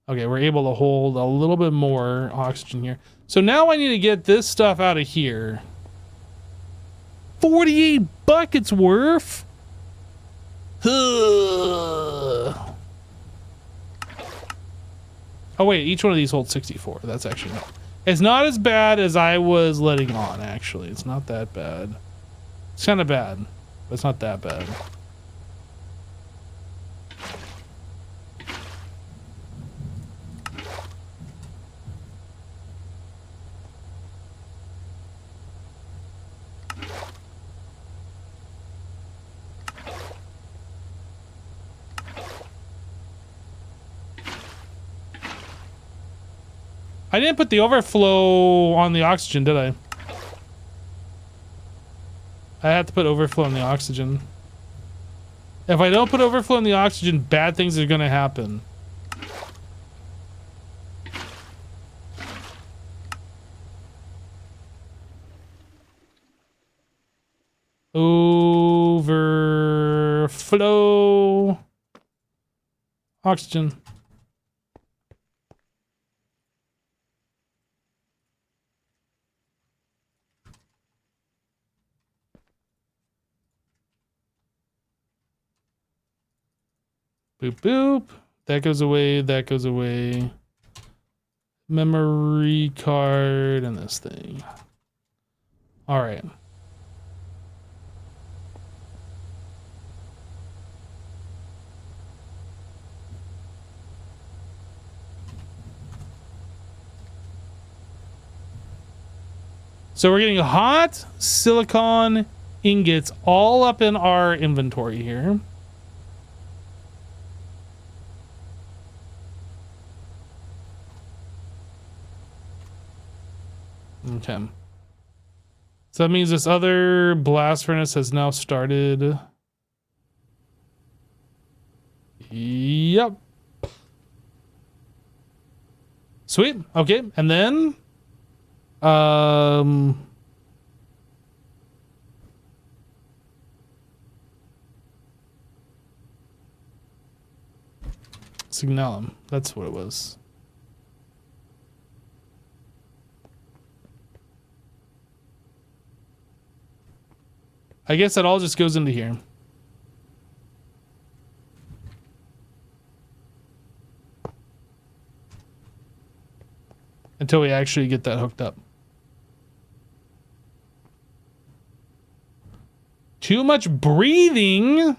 Okay, we're able to hold a little bit more oxygen here. So now I need to get this stuff out of here. 48 buckets worth. Oh wait, each one of these holds 64. That's actually not. It's not as bad as I was letting on, actually. It's not that bad. It's kind of bad, but it's not that bad. I didn't put the overflow on the oxygen, did I? I have to put overflow in the oxygen. If I don't put overflow in the oxygen, bad things are gonna happen. Overflow. Oxygen. Boop, boop. That goes away. That goes away. Memory card and this thing. All right. So we're getting hot silicon ingots all up in our inventory here. Okay. So that means this other blast furnace has now started. Yep. Sweet. Okay. And then Signalum. That's what it was. I guess that all just goes into here. Until we actually get that hooked up. Too much breathing.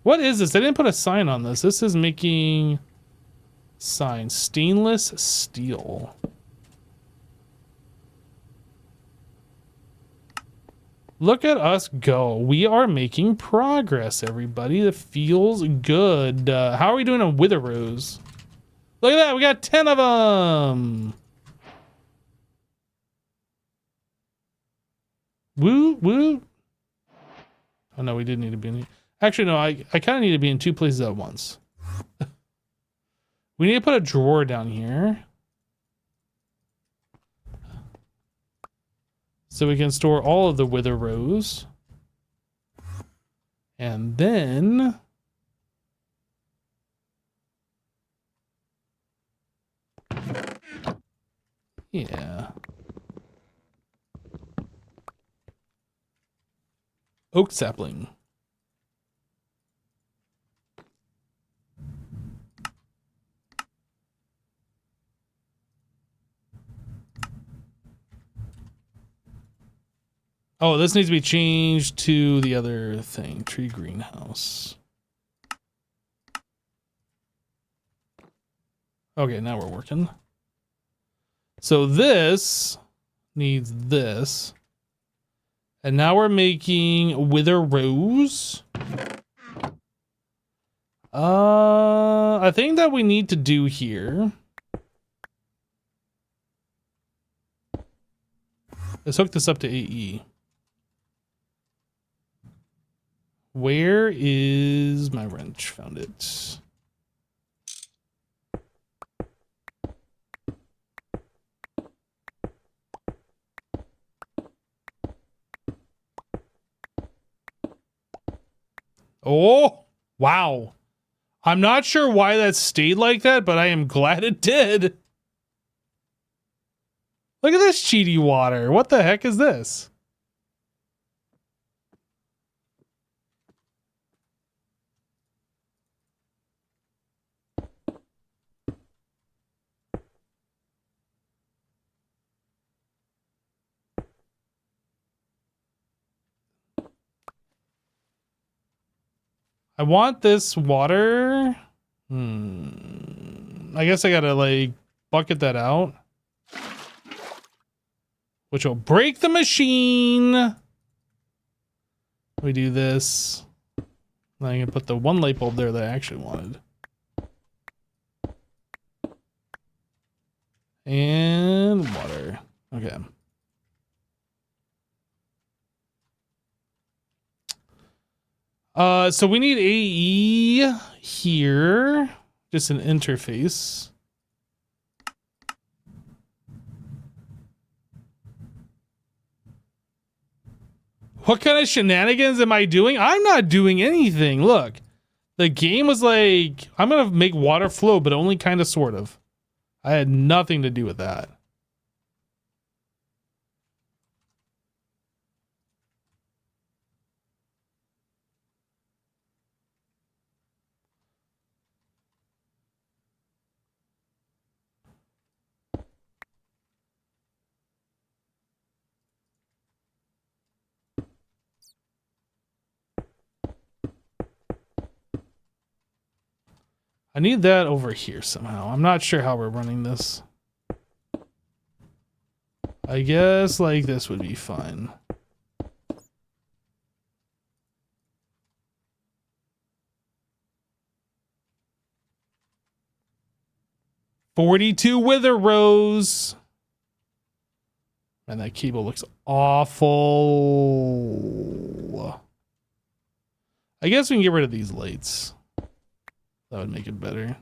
What is this? I didn't put a sign on this. This is making sign. Stainless steel. Look at us go. We are making progress, everybody. That feels good. How are we doing on wither rows? Look at that. We got 10 of them. Woo, woo. Oh, no, we didn't need to be in. Actually, no, I kind of need to be in two places at once. We need to put a drawer down here. So we can store all of the wither rows. And then... yeah. Oak sapling. Oh, this needs to be changed to the other thing. Tree greenhouse. Okay, now we're working. So this needs this. And now we're making wither rows. I think that we need to do here. Let's hook this up to AE. Where is my wrench? Found it. Oh, wow. I'm not sure why that stayed like that, but I am glad it did. Look at this cheaty water. What the heck is this? I want this water. I guess I gotta like bucket that out. Which will break the machine. We do this. Then I can put the one light bulb there that I actually wanted. And water. Okay. So we need AE here, just an interface. What kind of shenanigans am I doing? I'm not doing anything. Look, the game was like, I'm going to make water flow, but only kind of sort of. I had nothing to do with that. I need that over here somehow. I'm not sure how we're running this. I guess like this would be fine. "42 wither rows." Man, that cable looks awful. I guess we can get rid of these lights. That would make it better.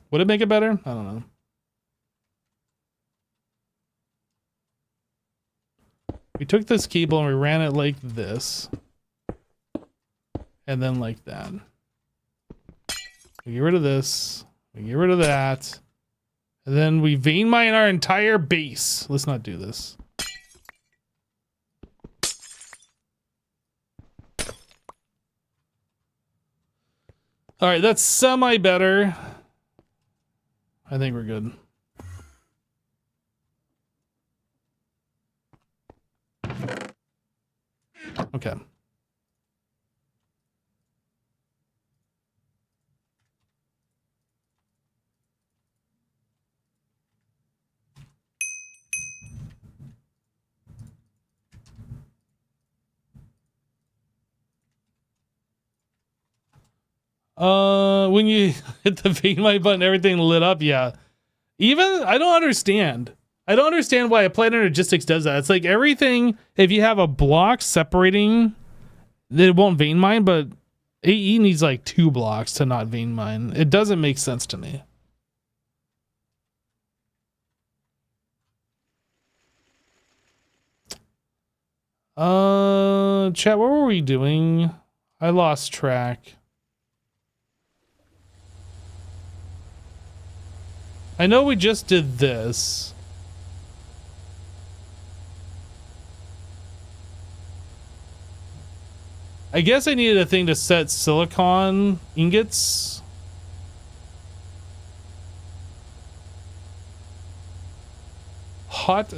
Would it make it better? I don't know. We took this cable and we ran it like this. And then like that. We get rid of this. We get rid of that. And then we vein mine our entire base. Let's not do this. All right, that's semi better. I think we're good. Okay. When you hit the vein my button, everything lit up. Yeah. Even I don't understand. I don't understand why Applied Energistics does that. It's like everything, if you have a block separating, it won't vein mine, but AE needs like 2 blocks to not vein mine. It doesn't make sense to me. Chat, what were we doing? I lost track. I know we just did this. I guess I needed a thing to set silicon ingots. Hot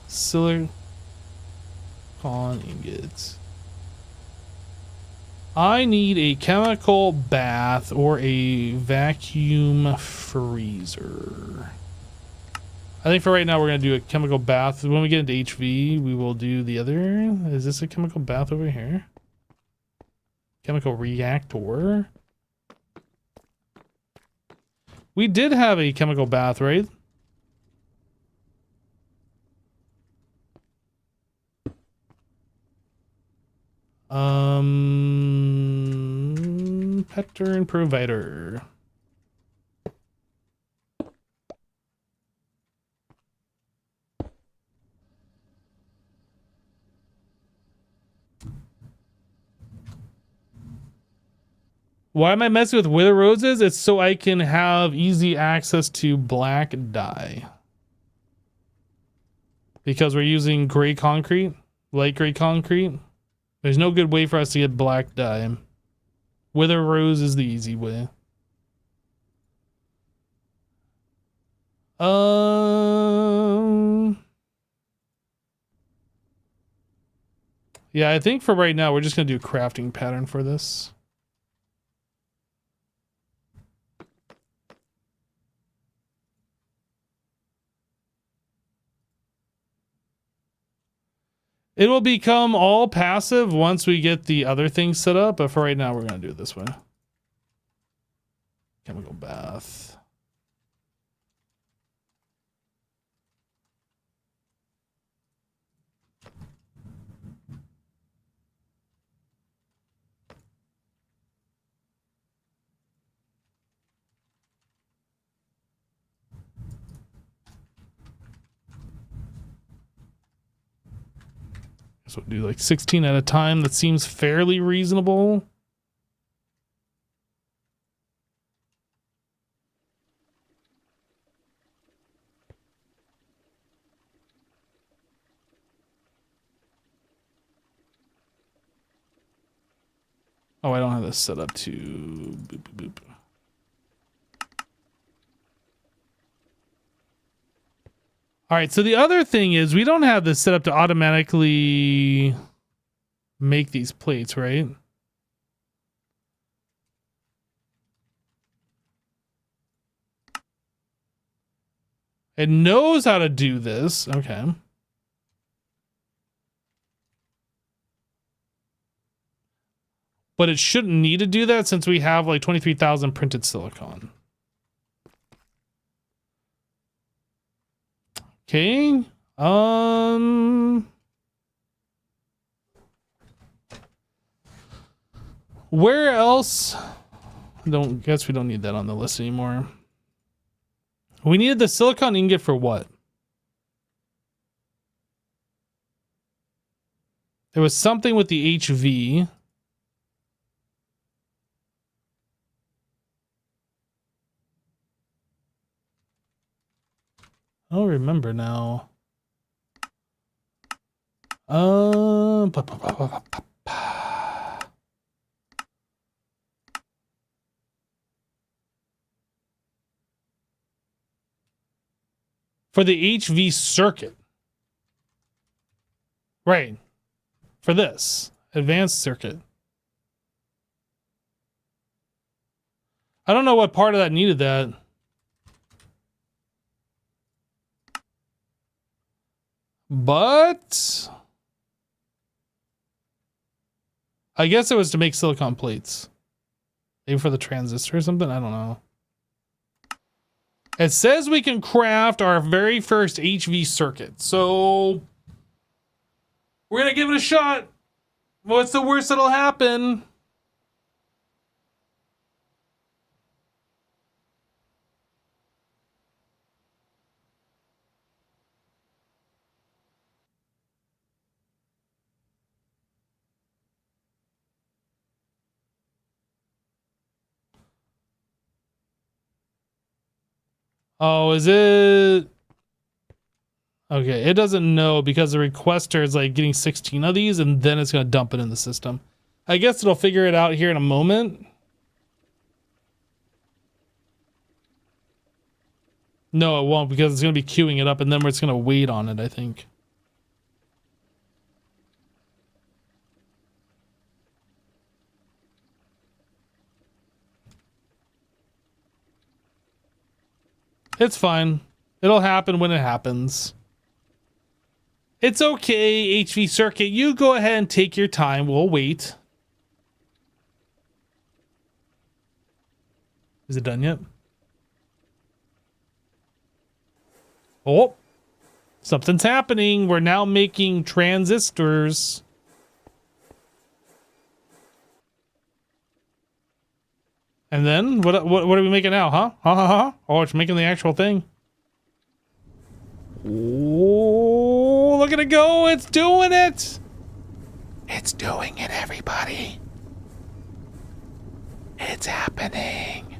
silicon ingots. I need a chemical bath or a vacuum freezer. I think for right now we're going to do a chemical bath. When we get into HV, we will do the other. Is this a chemical bath over here? Chemical reactor. We did have a chemical bath, right? Pattern provider. Why am I messing with wither roses? It's so I can have easy access to black dye. Because we're using gray concrete, light gray concrete. There's no good way for us to get black dye. Wither rose is the easy way. Yeah, I think for right now we're just gonna do a crafting pattern for this. It will become all passive once we get the other things set up, but for right now, we're going to do it this way. Chemical bath. So we'll do like 16 at a time. That seems fairly reasonable. Oh, I don't have this set up to boop, boop, boop. All right, so the other thing is we don't have this set up to automatically make these plates, right? It knows how to do this. Okay. But it shouldn't need to do that since we have like 23,000 printed silicon. Okay. Where else? Guess we don't need that on the list anymore. We needed the silicon ingot for what? There was something with the HV. I don't remember now. For the HV circuit. Right. For this advanced circuit. I don't know what part of that needed that. But I guess it was to make silicon plates. Maybe for the transistor or something. I don't know. It says we can craft our very first HV circuit. So we're going to give it a shot. What's the worst that'll happen? Oh, is it? Okay, it doesn't know because the requester is like getting 16 of these and then it's going to dump it in the system. I guess it'll figure it out here in a moment. No, it won't because it's going to be queuing it up and then it's going to wait on it, I think. It's fine. It'll happen when it happens. It's okay, HV circuit. You go ahead and take your time. We'll wait. Is it done yet? Oh, something's happening. We're now making transistors. And then what are we making now, huh? Oh, it's making the actual thing. Oh, look at it go. It's doing it. It's doing it, everybody. It's happening.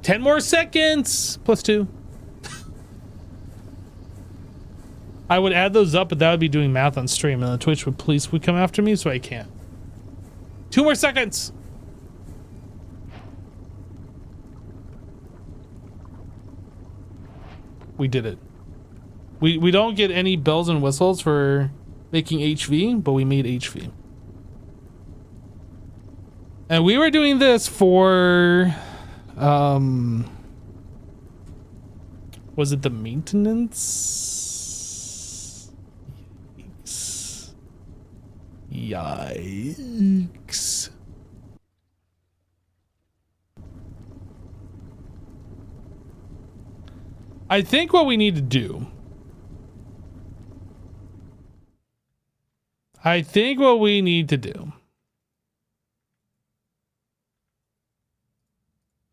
Ten more seconds. +2. I would add those up, but that would be doing math on stream, and the Twitch police would come after me, so I can't. 2 more seconds. We did it. We don't get any bells and whistles for making HV, but we made HV. And we were doing this for was it the maintenance? Yikes. I think what we need to do.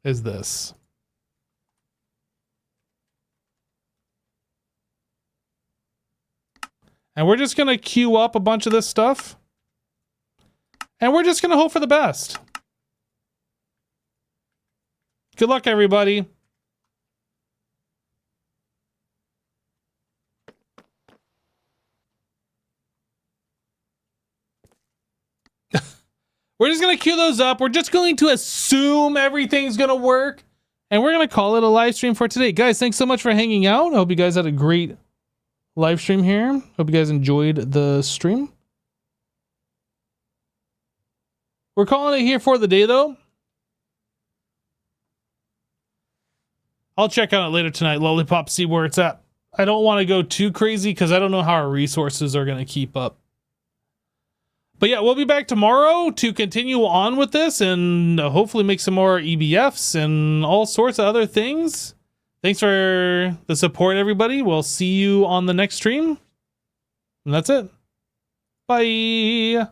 is this. And we're just going to queue up a bunch of this stuff. And we're just going to hope for the best. Good luck, everybody. We're just going to queue those up. We're just going to assume everything's going to work. And we're going to call it a live stream for today. Guys, thanks so much for hanging out. I hope you guys had a great live stream here. Hope you guys enjoyed the stream. We're calling it here for the day, though. I'll check on it later tonight, Lollipop, see where it's at. I don't want to go too crazy because I don't know how our resources are going to keep up. But yeah, we'll be back tomorrow to continue on with this and hopefully make some more EBFs and all sorts of other things. Thanks for the support, everybody. We'll see you on the next stream. And that's it. Bye.